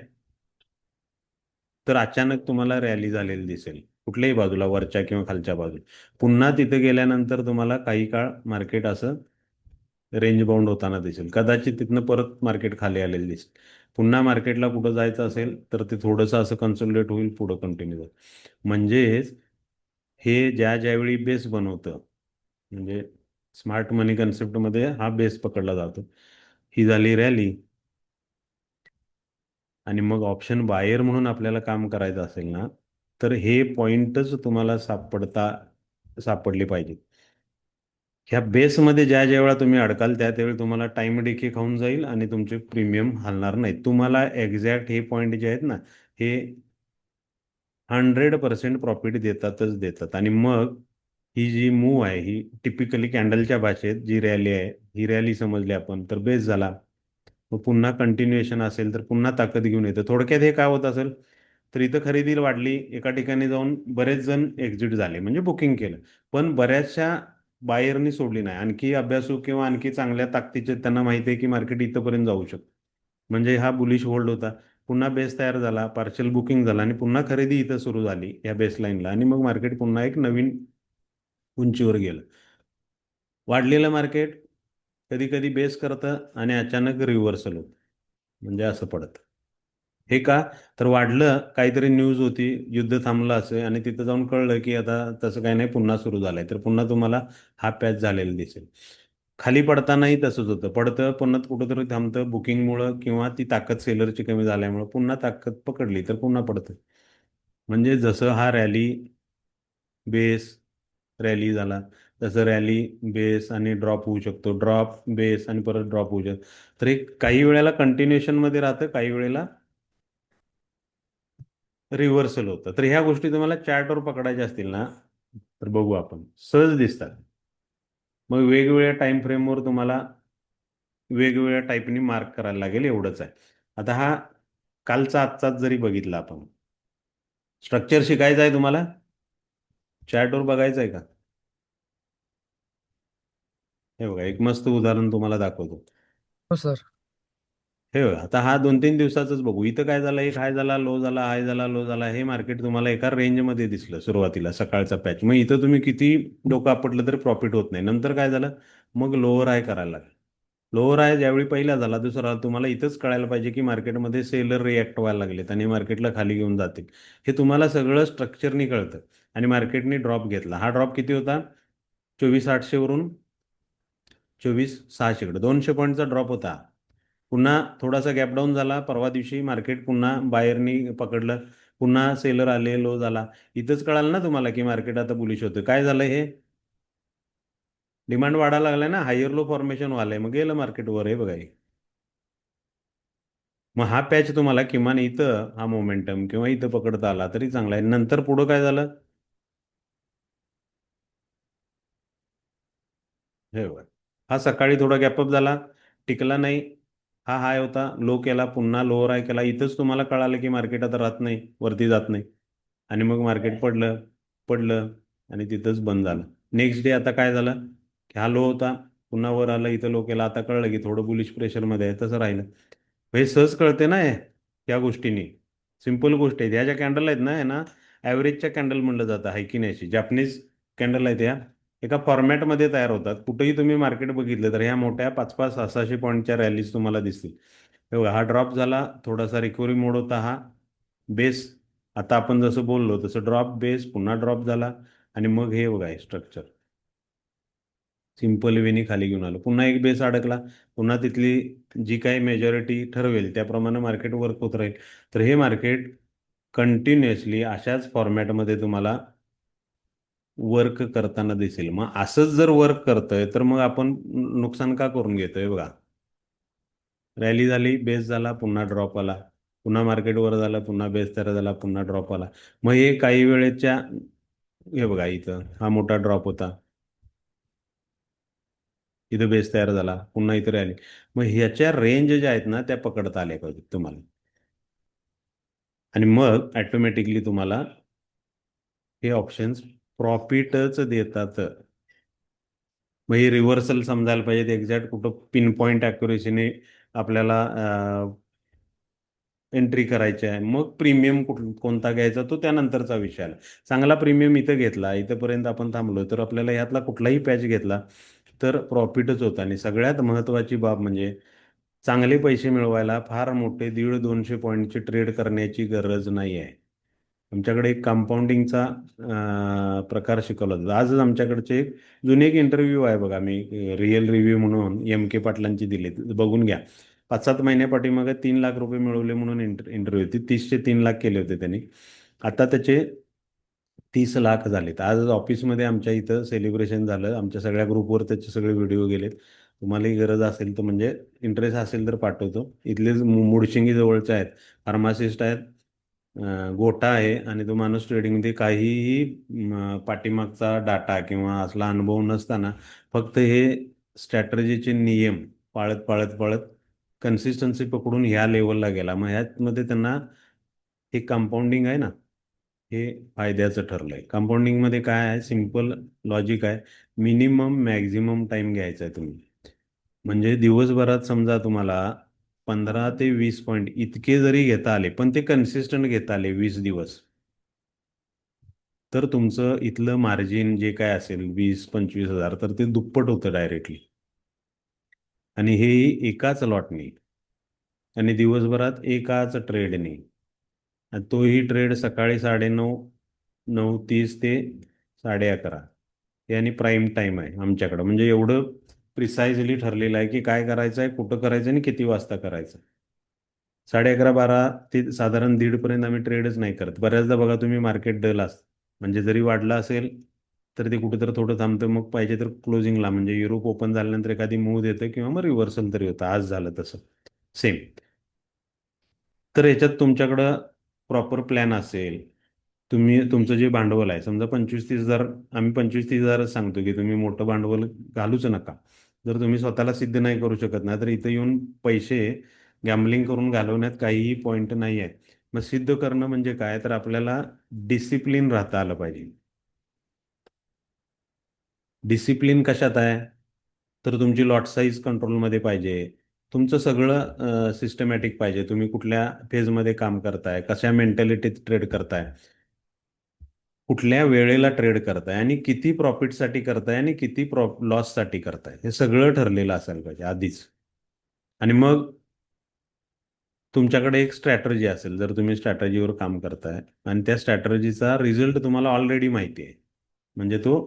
तर अचानक तुम्हाला रॅली झालेली दिसेल कुठल्याही बाजूला, वरच्या किंवा खालच्या बाजूला. पुन्हा तिथे गेल्यानंतर तुम्हाला काही काळ मार्केट असं रेंज बाउंड होताना दिसेल, कदाचित तिथनं परत मार्केट खाली आलेलं दिसेल. पुन्हा मार्केटला कुठं जायचं असेल तर ते थोडंसं असं कन्सोलिडेट होईल, पुढं कंटिन्यू जाईल. म्हणजेच हे ज्यावेळी बेस बनवतं, म्हणजे स्मार्ट मनी कन्सेप्टमध्ये हा बेस पकडला जातो. ही झाली रॅली. आणि मग ऑप्शन बायर म्हणून आपल्याला काम करायचं असेल ना, तर हे पॉइंटच तुम्हाला सापडली पाहिजे. ह्या बेसमध्ये ज्या ज्या वेळा तुम्ही अडकाल त्या त्यावेळी तुम्हाला टाइम डिके खाऊन जाईल आणि तुमचे प्रीमियम हलणार नाही. तुम्हाला एक्झॅक्ट हे पॉईंट जे आहेत ना, हे 100% प्रॉफिट देतातच देतात. आणि मग ही जी मूव आहे, ही टिपिकली कॅन्डलच्या भाषेत जी रॅली आहे, ही रॅली समजली आपण तर बेस झाला. मग पुन्हा कंटिन्युएशन असेल तर पुन्हा ताकद घेऊन येतं. थोडक्यात हे काय होत असेल, तर इथं खरेदी वाढली, एका ठिकाणी जाऊन बरेच जण एक्झिट झाले म्हणजे बुकिंग केलं, पण बऱ्याचशा बायरनी सोडली नाही. आणखी अभ्यासू किंवा आणखी चांगल्या ताकदीचे त्यांना माहिती आहे की मार्केट इथंपर्यंत जाऊ शकतं. म्हणजे हा बुलिश होल्ड होता, पुन्हा बेस तयार झाला, पार्शल बुकिंग झाला आणि पुन्हा खरेदी इथं सुरू झाली या बेस लाईनला, आणि मग मार्केट पुन्हा एक नवीन उंचीवर गेलं. वाढलेलं मार्केट कधी कधी बेस करतं आणि अचानक रिव्हर्सल होतं, म्हणजे असं पडतं. हे का, तर वाढलं, काहीतरी न्यूज होती, युद्ध थांबलं असेल आणि तिथं जाऊन कळलं की आता तसं काही नाही, पुन्हा सुरू झालंय, तर पुन्हा तुम्हाला हा पॅच झालेला दिसेल. खाली पडतानाही तसंच होतं, पडतं पुन्हा कुठंतरी थांबतं बुकिंगमुळं किंवा ती ताकद सेलरची कमी झाल्यामुळं, पुन्हा ताकद पकडली तर पुन्हा पडतं. म्हणजे जसं हा रॅली बेस रॅली झाला, तसं रॅली बेस आणि ड्रॉप होऊ शकतो, ड्रॉप बेस आणि परत ड्रॉप होऊ शकतो. तर हे काही वेळेला कंटिन्युएशन मध्ये राहतं, काही वेळेला रिव्हर्सल होतं. तर ह्या गोष्टी तुम्हाला चार्टवर पकडायच्या असतील ना, तर बघू आपण, सहज दिसतात. मग वेगवेगळ्या टाइम फ्रेमवर तुम्हाला वेगवेगळ्या टाईपनी मार्क करायला लागेल, एवढंच आहे. आता हा कालचा आजचाच जरी बघितला आपण, स्ट्रक्चर शिकायचं आहे तुम्हाला, चार्टवर बघायचं आहे का? हे बघा, एक मस्त उदाहरण तुम्हाला दाखवतो.
हो सर.
हे बघा, आता हा 2-3 दिवसाचंच बघू. इथं काय झालं, एक हाय झाला, लो झाला, हाय झाला, लो झाला, हे मार्केट तुम्हाला एका रेंजमध्ये दिसलं सुरुवातीला, सकाळचा पॅच. मग इथं तुम्ही किती डोकं आपटलं तरी प्रॉफिट होत नाही. नंतर काय झालं, मग लोअर हाय करायला लागलं. लोअर आहे ज्यावेळी पहिला झाला दुसरा, तुम्हाला इथंच कळायला पाहिजे की मार्केटमध्ये सेलर रिॲक्ट व्हायला लागलेत आणि मार्केटला खाली घेऊन जातील. हे तुम्हाला सगळं स्ट्रक्चरनी कळतं. आणि मार्केटने ड्रॉप घेतला. हा ड्रॉप किती होता? 24,800 वरून 24,600कडे 200 पॉईंटचा ड्रॉप होता. पुन्हा थोडासा गॅप डाऊन झाला. परवा दिवशी मार्केट पुन्हा बायरनी पकडलं. पुन्हा सेलर आले, लो झाला. इथंच कळालं ना तुम्हाला की मार्केट आता बुलिश होतं. काय झालं? हे डिमांड वाढायला लागलाय ना, हायर लो फॉर्मेशन व्हायलंय, मग गेलं मार्केट वर. हे बघा हे. मग हा पॅच तुम्हाला किमान इथं हा मोमेंटम किंवा इथं पकडता आला तरी चांगला आहे. नंतर पुढं काय झालं? हे बघा, हा सकाळी थोडा गॅपअप झाला, टिकला नाही. हा हाय होता, लो केला, पुन्हा लोअर हाय केला. इथंच तुम्हाला कळालं की मार्केट आता राहत नाही, वरती जात नाही. आणि मग मार्केट पडलं, पडलं आणि तिथंच बंद झालं. नेक्स्ट डे आता काय झालं की हा लो होता, पुन्हा वर आलं, इथं लो केला. आता कळलं की थोडं बुलिश प्रेशरमध्ये आहे, तसं राहिलं. हे सहज कळते ना या गोष्टींनी. सिंपल गोष्ट आहे. ह्या ज्या कॅन्डल आहेत ना, ना ॲव्हरेजच्या कॅन्डल म्हणलं जातं, हाय की नाही. जॅपनीज कॅन्डल आहेत या, एका फॉर्मॅटमध्ये तयार होतात. कुठेही तुम्ही मार्केट बघितलं तर ह्या मोठ्या 5-5, 600 पॉईंटच्या रॅलीज तुम्हाला दिसतील. हे बघा, हा ड्रॉप झाला, थोडासा रिकव्हरी मोड होता हा. बेस, आता आपण जसं बोललो तसं ड्रॉप, बेस, पुन्हा ड्रॉप झाला. आणि मग हे बघा हे स्ट्रक्चर सिंपल वेनी खाली घेऊन आलं. पुन्हा एक बेस अडकला. पुन्हा तिथली जी काही मेजॉरिटी ठरवेल त्याप्रमाणे मार्केट वर्क होत राहील. तर हे मार्केट कंटिन्युअसली अशाच फॉर्मॅटमध्ये तुम्हाला वर्क करताना दिसेल. मग असंच जर वर्क करतंय तर मग आपण नुकसान का करून घेतोय? बघा, रॅली झाली, बेस झाला, पुन्हा ड्रॉप आला. पुन्हा मार्केट वर झालं, पुन्हा बेस तयार झाला, पुन्हा ड्रॉप आला. मग हे काही वेळेच्या, हे बघा इथं हा मोठा ड्रॉप होता, इथं बेस तयार झाला, पुन्हा इथं रॅली. मग ह्याच्या रेंज ज्या आहेत ना त्या पकडता आल्या पाहिजेत तुम्हाला. आणि मग ॲटोमॅटिकली तुम्हाला हे ऑप्शन्स प्रॉफिटच देतात. मग हे रिव्हर्सल समजायला पाहिजे, एक्झॅक्ट कुठं पिन पॉईंट ॲक्युरेसीने आपल्याला एंट्री करायची आहे. मग प्रीमियम कोणता घ्यायचा तो त्यानंतरचा विषय आला. चांगला प्रीमियम इथं घेतला, इथंपर्यंत आपण थांबलो, तर आपल्याला ह्यातला कुठलाही पॅच घेतला तर प्रॉफिटच होता. आणि सगळ्यात महत्त्वाची बाब म्हणजे चांगले पैसे मिळवायला फार मोठे 150-200 पॉईंटचे ट्रेड करण्याची गरज नाही आहे. आमच्याकडे एक कंपाऊंडिंगचा प्रकार शिकवला जातो. आजच आमच्याकडचे एक जुने एक इंटरव्ह्यू आहे बघा, मी रिअल रिव्ह्यू म्हणून M K पाटलांची दिले, बघून घ्या. 5-7 महिन्या पाठीमागे 3 लाख रुपये मिळवले म्हणून इंटरव्ह्यू होती. 30चे 3 लाख केले होते त्यांनी. आता त्याचे 30 लाख झालेत. आज ऑफिसमध्ये आमच्या इथं सेलिब्रेशन झालं. आमच्या सगळ्या ग्रुपवर त्याचे सगळे व्हिडिओ गेलेत. तुम्हालाही गरज असेल तर, म्हणजे इंटरेस्ट असेल तर पाठवतो. इथलेच मुडशिंगी जवळचे आहेत, फार्मासिस्ट आहेत. गोठा आहे आणि तो माणूस ट्रेडिंगमध्ये काहीही पाठीमागचा डाटा किंवा असला अनुभव नसताना फक्त हे स्ट्रॅटर्जीचे नियम पाळत पाळत पाळत कन्सिस्टन्सी पकडून ह्या लेवलला गेला. मग ह्यामध्ये त्यांना हे कंपाऊंडिंग आहे ना, हे फायद्याचं ठरलंय. कंपाऊंडिंगमध्ये काय आहे? सिम्पल लॉजिक आहे. मिनिमम मॅक्झिमम टाइम घ्यायचा आहे तुम्ही. म्हणजे दिवसभरात समजा तुम्हाला 15 ते 20 पॉईंट इतके जरी घेता आले, पण ते कन्सिस्टंट घेता आले 20 दिवस, तर तुमचं इथलं मार्जिन जे काय असेल 20-25 हजार, तर ते दुप्पट होतं डायरेक्टली. आणि हे एकाच लॉटनी आणि दिवसभरात एकाच ट्रेडने. आणि तोही ट्रेड सकाळी 9:30, 9:30 ते 11:30. हे आणि प्राईम टाईम आहे आमच्याकडं. म्हणजे एवढं प्रिसाइजली ठरलेलं आहे की काय करायचं आहे, कुठं करायचं आणि किती वाजता करायचं. 11:30, 12 ते साधारण 1:30 पर्यंत आम्ही ट्रेडच नाही करत. बऱ्याचदा बघा तुम्ही, मार्केट डल असतं. म्हणजे जरी वाढलं असेल तर ते कुठेतरी थोडं थांबतं, मग पाहिजे तर क्लोजिंगला, म्हणजे युरोप ओपन झाल्यानंतर एखादी मूव देतं किंवा मग रिव्हर्सल तरी होतं. आज झालं तसं सेम. तर याच्यात तुमच्याकडं प्रॉपर प्लॅन असेल, तुम्ही तुमचं जे भांडवल आहे समजा 25-30 हजार, आम्ही 25-30 हजारच सांगतो की तुम्ही मोठं भांडवल घालूच नका. जर तुम्ही स्वतःला सिद्ध नाही करू शकत ना, तर इथं येऊन पैसे गॅम्बलिंग करून घालवण्यात काहीही पॉईंट नाही आहे. मग सिद्ध करणं म्हणजे काय? तर आपल्याला डिसिप्लिन राहता आलं पाहिजे. डिसिप्लिन कशात आहे? तर तुमची लॉट साईज कंट्रोलमध्ये पाहिजे. तुमचं सगळं सिस्टमॅटिक पाहिजे. तुम्ही कुठल्या फेजमध्ये काम करताय, कशा मेंटॅलिटीत ट्रेड करताय, कुठल्या वेळेला ट्रेड करताय आणि किती प्रॉफिटसाठी करताय आणि किती लॉससाठी करताय, हे सगळं ठरलेलं असायला पाहिजे आधीच. आणि मग तुमच्याकडे एक स्ट्रॅटर्जी असेल, जर तुम्ही स्ट्रॅटर्जीवर काम करताय आणि त्या स्ट्रॅटर्जीचा रिझल्ट तुम्हाला ऑलरेडी माहिती आहे, म्हणजे तो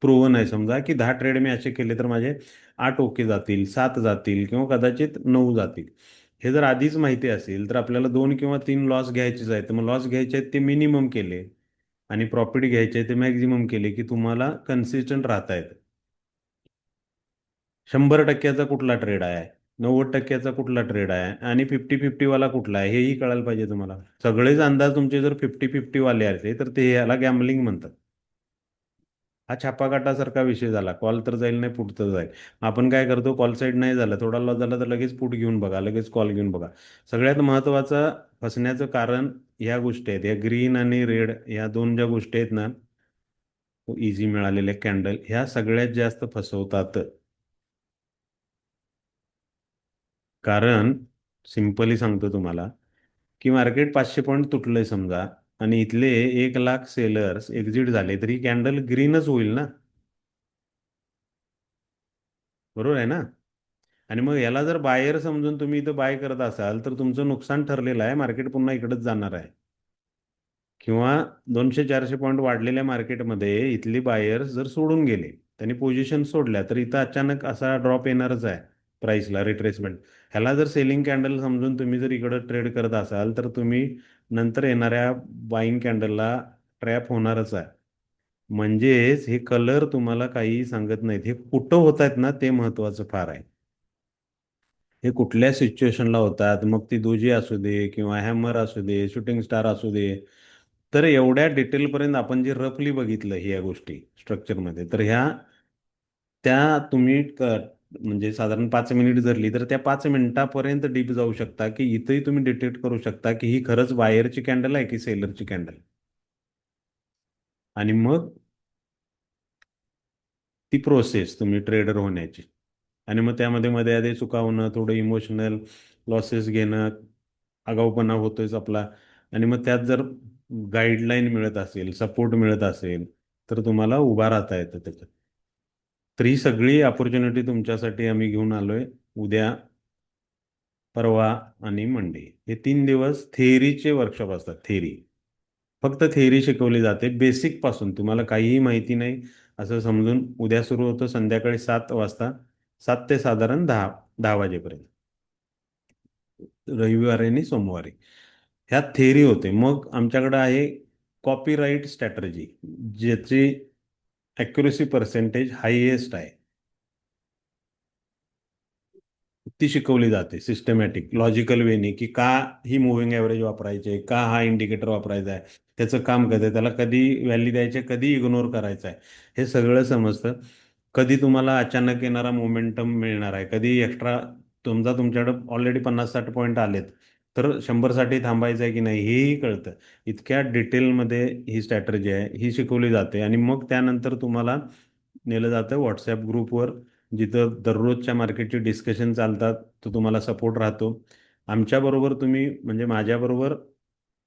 प्रूव्हन आहे. समजा की 10 ट्रेड मी असे केले तर माझे 8 ओके जातील, 7 जातील किंवा कदाचित 9 जातील. हे जर आधीच माहिती असेल तर आपल्याला 2 किंवा 3 लॉस घ्यायचेच आहे, तर मग लॉस घ्यायचे आहेत ते मिनिमम केले आणि प्रॉफिट घ्यायचे आहे ते मॅक्झिमम केले की तुम्हाला कन्सिस्टंट राहता येतं. 100% कुठला ट्रेड आहे, 90% कुठला ट्रेड आहे आणि 50-50 वाला कुठला आहे हेही कळायला पाहिजे तुम्हाला. सगळेच अंदाज तुमचे जर 50-50 वाले असले तर ते याला गॅमलिंग म्हणतात. हा छापाकाटासारखा विषय झाला. कॉल तर जाईल नाही, पुट तर जाईल. आपण काय करतो, कॉल साईड नाही झालं, थोडा लॉस झाला तर लगेच पुट घेऊन बघा, लगेच कॉल घेऊन बघा. सगळ्यात महत्त्वाचं फसण्याचं कारण ह्या गोष्टी आहेत, या ग्रीन आणि रेड ह्या दोन ज्या गोष्टी आहेत ना, इझी मिळालेले कॅन्डल ह्या सगळ्यात जास्त फसवतात. कारण सिंपली सांगतो तुम्हाला की मार्केट 500 पॉईंट तुटलंय समजा आणि इथले 1 लाख सेलर्स एक्झिट झाले तरी कॅन्डल ग्रीनच होईल ना. बरोबर आहे ना. आणि मग याला जर बायर समजून तुम्ही इथं बाय करत असाल तर तुमचं नुकसान ठरलेलं आहे, मार्केट पुन्हा इकडेच जाणार आहे. किंवा 200-400 पॉईंट वाढलेल्या मार्केटमध्ये इथली बायर्स जर सोडून गेले, त्यांनी पोझिशन सोडल्या, तर इथं अचानक असा ड्रॉप येणारच आहे प्राइसला, रिट्रेसमेंट. ह्याला जर सेलिंग कॅन्डल समजून तुम्ही जर इकडं ट्रेड करत असाल तर तुम्ही नंतर येणाऱ्या बाईंग कॅन्डलला ट्रॅप होणारच आहे. म्हणजेच हे कलर तुम्हाला काहीही सांगत नाहीत, हे कुठं होत आहेत ना ते महत्वाचं फार आहे. हे कुठल्या सिच्युएशनला होतात, मग ती दोजी असू दे किंवा हॅमर असू दे, शूटिंग स्टार असू दे. तर एवढ्या डिटेलपर्यंत आपण जे रफली बघितलं ह्या गोष्टी स्ट्रक्चरमध्ये, तर ह्या त्या तुम्ही म्हणजे साधारण 5 मिनिट धरली तर त्या 5 मिनिटापर्यंत डीप जाऊ शकता की इथंही तुम्ही डिटेक्ट करू शकता की ही खरंच बायरची कॅन्डल आहे की सेलरची कॅन्डल. आणि मग ती प्रोसेस तुम्ही ट्रेडर होण्याची. आणि मग त्यामध्ये मध्ये आधी चुका होणं, थोडं इमोशनल लॉसेस घेणं, आगाऊपणा होतोयच आपला. आणि मग त्यात जर गाईडलाईन मिळत असेल, सपोर्ट मिळत असेल, तर तुम्हाला उभा राहता येतं त्याच्यात. तर ही सगळी अपॉर्च्युनिटी तुमच्यासाठी आम्ही घेऊन आलोय. उद्या, परवा आणि मंडे हे 3 दिवस थेअरीचे वर्कशॉप असतात. थेअरी, फक्त थेअरी शिकवली जाते बेसिक पासून. तुम्हाला काहीही माहिती नाही असं समजून उद्या सुरू होतं संध्याकाळी 7 वाजता, 7 ते साधारण 10 वाजेपर्यंत, रविवारी आणि सोमवारी. ह्यात थेअरी होते. मग आमच्याकडे आहे कॉपीराईट स्ट्रॅटर्जी, ज्याची ॲक्युरेसी पर्सेंटेज हायएस्ट आहे. ती शिकवली जाते सिस्टमॅटिक लॉजिकल वेनी, की का ही मुव्हिंग ॲव्हरेज वापरायचे, का हा इंडिकेटर वापरायचा आहे, त्याचं काम कसं आहे, त्याला कधी व्हॅल्यू द्यायचे, कधी इग्नोर करायचं आहे, हे सगळं समजतं. कधी तुम्हाला अचानक येणारा मोमेंटम मिळणार आहे, कधी एक्स्ट्रा. तुमच्याकडे ऑलरेडी 50-60 पॉईंट आलेत तर 100साठी थांबायचं आहे की नाही हेही कळतं. इतक्या डिटेलमध्ये ही स्ट्रॅटर्जी आहे, ही शिकवली जाते. आणि मग त्यानंतर तुम्हाला नेलं जातं व्हॉट्सॲप ग्रुपवर, जिथं दररोजच्या मार्केटची डिस्कशन चालतात. तो तुम्हाला सपोर्ट राहतो. आमच्याबरोबर तुम्ही म्हणजे माझ्याबरोबर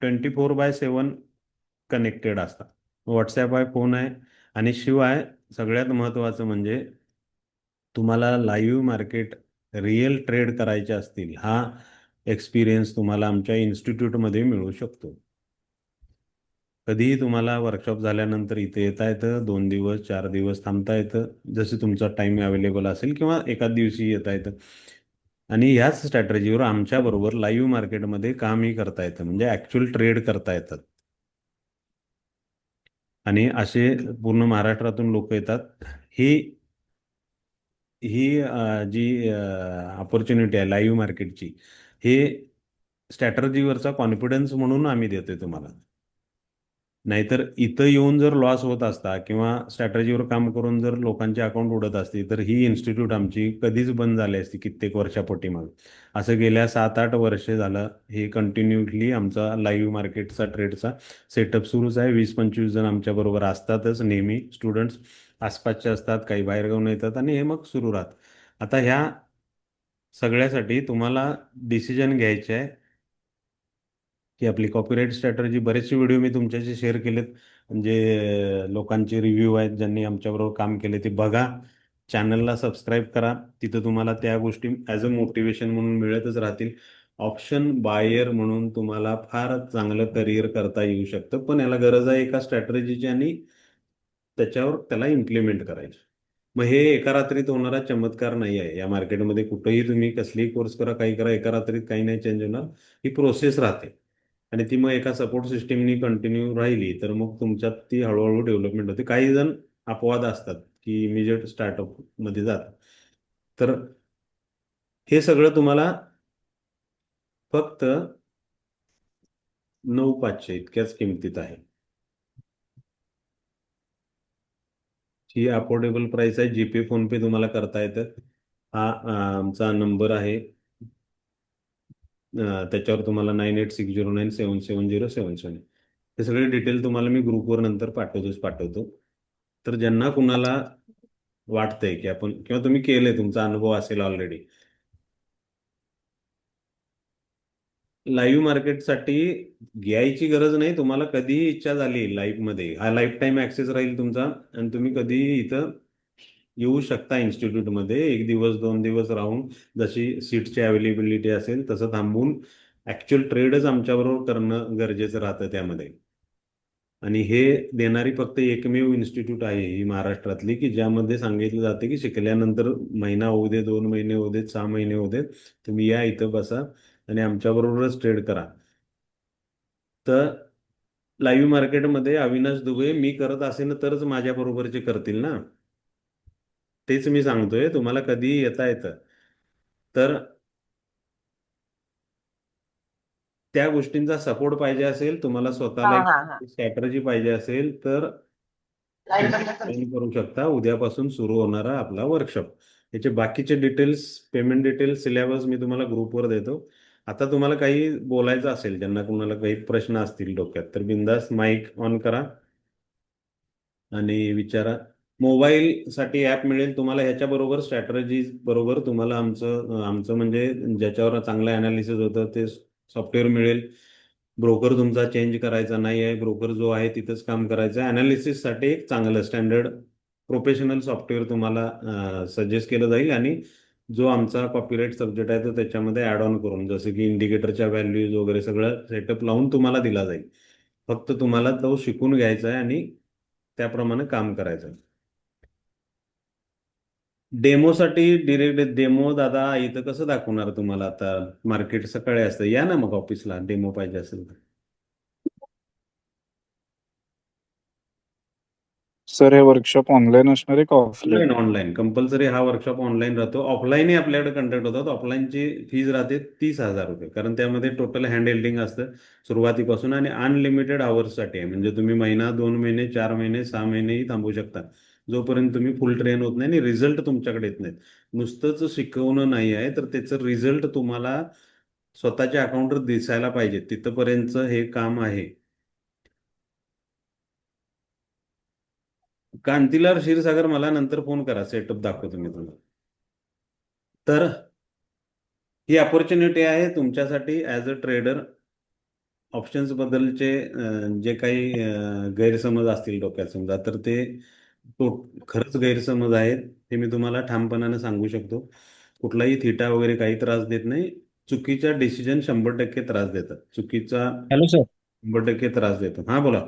24/7 कनेक्टेड असता. व्हॉट्सॲप आहे, फोन आहे. आणि शिवाय सगळ्यात महत्त्वाचं म्हणजे तुम्हाला लाईव्ह मार्केट, रिअल ट्रेड करायचे असतील, हा एक्सपिरियन्स तुम्हाला आमच्या इन्स्टिट्यूटमध्ये मिळू शकतो. कधीही तुम्हाला वर्कशॉप झाल्यानंतर इथे येता येतं, 2 दिवस 4 दिवस थांबता येतं, जसे तुमचा टाईम अवेलेबल असेल, किंवा एकाच दिवशी येता येतं. आणि ह्याच स्ट्रॅटर्जीवर आमच्याबरोबर लाईव्ह मार्केटमध्ये कामही करता येतं, म्हणजे ॲक्च्युअल ट्रेड करता येतात. आणि असे पूर्ण महाराष्ट्रातून लोक येतात. ही ही जी अपॉर्च्युनिटी आहे लाईव्ह मार्केटची, हे स्ट्रॅटर्जीवरचा कॉन्फिडन्स म्हणून आम्ही देतोय तुम्हाला. नाहीतर इथं येऊन जर लॉस होत असता किंवा स्ट्रॅटर्जीवर काम करून जर लोकांचे अकाउंट उडत असती तर ही इन्स्टिट्यूट आमची कधीच बंद झाली असती कित्येक वर्षापोटीमाग. असं गेल्या 7-8 वर्षे झालं हे कंटिन्युअसली आमचा लाईव्ह मार्केटचा ट्रेडचा सेटअप सुरूच आहे. 20-25 जण आमच्याबरोबर असतातच नेहमी. स्टुडंट्स आसपासचे असतात, काही बाहेरगावून येतात आणि हे मग सुरू राहत. आता ह्या सगळ्यासाठी तुम्हाला डिसिजन घ्यायचे आहे की आपली कॉपीराईट स्ट्रॅटर्जी. बरेचसे व्हिडिओ मी तुमच्याशी शेअर केलेत, म्हणजे लोकांचे रिव्ह्यू आहेत ज्यांनी आमच्याबरोबर काम केले, ते बघा. चॅनलला सबस्क्राईब करा. तिथं तुम्हाला त्या गोष्टी ॲज अ मोटिवेशन म्हणून मिळतच राहतील. ऑप्शन बायर म्हणून तुम्हाला फार चांगलं करिअर करता येऊ शकतं, पण याला गरज आहे एका स्ट्रॅटेजीची आणि त्याच्यावर त्याला इम्प्लिमेंट करायची. मग हे एका रात्रीत होणारा चमत्कार नाही आहे. या मार्केटमध्ये कुठेही तुम्ही कसलीही कोर्स करा, काही करा, एका रात्रीत काही नाही चेंज होणार. ही प्रोसेस राहते आणि ती मग एका सपोर्ट सिस्टीमनी कंटिन्यू राहिली तर मग तुमच्यात ती हळूहळू डेव्हलपमेंट होते. काही जण अपवाद असतात की इमिजिएट स्टार्टअप मध्ये जातात. तर हे सगळं तुम्हाला फक्त 9,500 इतक्याच किमतीत आहे. ही अफोर्डेबल प्राइस आहे. जीपे फोनपे तुम्हाला करता येतं. हा आमचा नंबर आहे. त्याच्यावर तुम्हाला 9860977077. हे सगळे डिटेल तुम्हाला मी ग्रुपवर नंतर पाठवतो. तर ज्यांना कुणाला वाटतंय की आपण किंवा तुम्ही केलंय, तुमचा अनुभव असेल ऑलरेडी लाईव्ह मार्केटसाठी, घ्यायची गरज नाही. तुम्हाला कधीही इच्छा झाली लाईव्हमध्ये, हा लाईफ टाईम ऍक्सेस राहील तुमचा आणि तुम्ही कधीही इथं येऊ शकता इन्स्टिट्यूटमध्ये. एक दिवस 2 दिवस राहून जशी सीटची अवेलेबिलिटी असेल तसं थांबून ऍक्च्युअल ट्रेडच आमच्याबरोबर करणं गरजेचं राहतं त्यामध्ये. आणि हे देणारी फक्त एकमेव इन्स्टिट्यूट आहे ही महाराष्ट्रातली की ज्यामध्ये सांगितलं जाते की शिकल्यानंतर महिना होऊ दे, 2 महिने होऊ देत, 6 महिने होऊ देत, तुम्ही या इथं बसा आणि आमच्याबरोबरच ट्रेड करा. तर लाईव्ह मार्केटमध्ये अविनाश दुबे मी करत असेन तरच माझ्या बरोबरचे करतील ना. तेच मी सांगतोय तुम्हाला, कधीही येता येतं. तर त्या गोष्टींचा सपोर्ट पाहिजे असेल, तुम्हाला
हा
स्वतःला एक
हा हा
स्ट्रॅटर्जी पाहिजे असेल तर
लाईव्ह
तुम्ही
बंद कर.
join करू शकता उद्यापासून सुरू होणारा आपला वर्कशॉप. याचे बाकीचे डिटेल्स, पेमेंट डिटेल्स, सिलेबस मी तुम्हाला ग्रुपवर देतो. आता तुम्हाला काही बोलायचं असेल, ज्यांना कुणाला काही प्रश्न असतील डोक्यात, तर बिंदास माईक ऑन करा आणि विचारा. मोबाईलसाठी ॲप मिळेल तुम्हाला. ह्याच्याबरोबर स्ट्रॅटर्जी बरोबर तुम्हाला आमचं म्हणजे ज्याच्यावर चांगलं अनालिसिस होतं ते सॉफ्टवेअर मिळेल. ब्रोकर तुमचा चेंज करायचा नाही आहे. ब्रोकर जो आहे तिथंच काम करायचं आहे. अनालिसिससाठी एक चांगलं स्टँडर्ड प्रोफेशनल सॉफ्टवेअर तुम्हाला सजेस्ट केलं जाईल आणि जो आमचा कॉपीराईट सब्जेक्ट आहे तो त्याच्यामध्ये ॲड ऑन करून, जसं की इंडिकेटरच्या व्हॅल्यूज वगैरे सगळं सेटअप लावून तुम्हाला दिला जाईल. फक्त तुम्हाला तो शिकून घ्यायचा आहे आणि त्याप्रमाणे काम करायचं. डेमोसाठी डिरेक्ट डेमो दादा इथं कसं दाखवणार तुम्हाला? आता मार्केट सकाळी असतं, या ना मग ऑफिसला, डेमो पाहिजे असेल तर.
सर हे वर्कशॉप ऑनलाईन असणार आहे का ऑफलाईन?
ऑनलाईन ऑनलाईन कंपल्सरी हा वर्कशॉप ऑनलाईन राहतो. ऑफलाईनही आपल्याकडे कंडक्ट होतात. ऑफलाईनची फीज राहते 30,000 रुपये, कारण त्यामध्ये टोटल हँड हेल्डिंग असतं सुरुवातीपासून आणि अनलिमिटेड आवर्ससाठी आहे. म्हणजे तुम्ही महिना, 2 महिने, 4 महिने, 6 महिनेही थांबू शकता जोपर्यंत तुम्ही फुल ट्रेन होत नाही आणि रिझल्ट तुमच्याकडे येत नाहीत. नुसतंच शिकवणं नाही आहे, तर त्याचं रिझल्ट तुम्हाला स्वतःच्या अकाउंटवर दिसायला पाहिजे. तिथपर्यंतचं हे काम आहे. कांतीलाल क्षीरसागर, मला नंतर फोन करा, सेटअप दाखवतो मी तुम्हाला. तर ही अपॉर्च्युनिटी आहे तुमच्यासाठी ॲज अ ट्रेडर. ऑप्शन्स बद्दलचे जे काही गैरसमज असतील डोक्यात समजा, तर ते तो खरंच गैरसमज आहेत हे मी तुम्हाला ठामपणाने सांगू शकतो. कुठलाही थिटा वगैरे काही त्रास देत नाही. चुकीचा डिसिजन 100% त्रास देतात. चुकीचा
हॅलो सर.
100% त्रास देतो. हा बोला.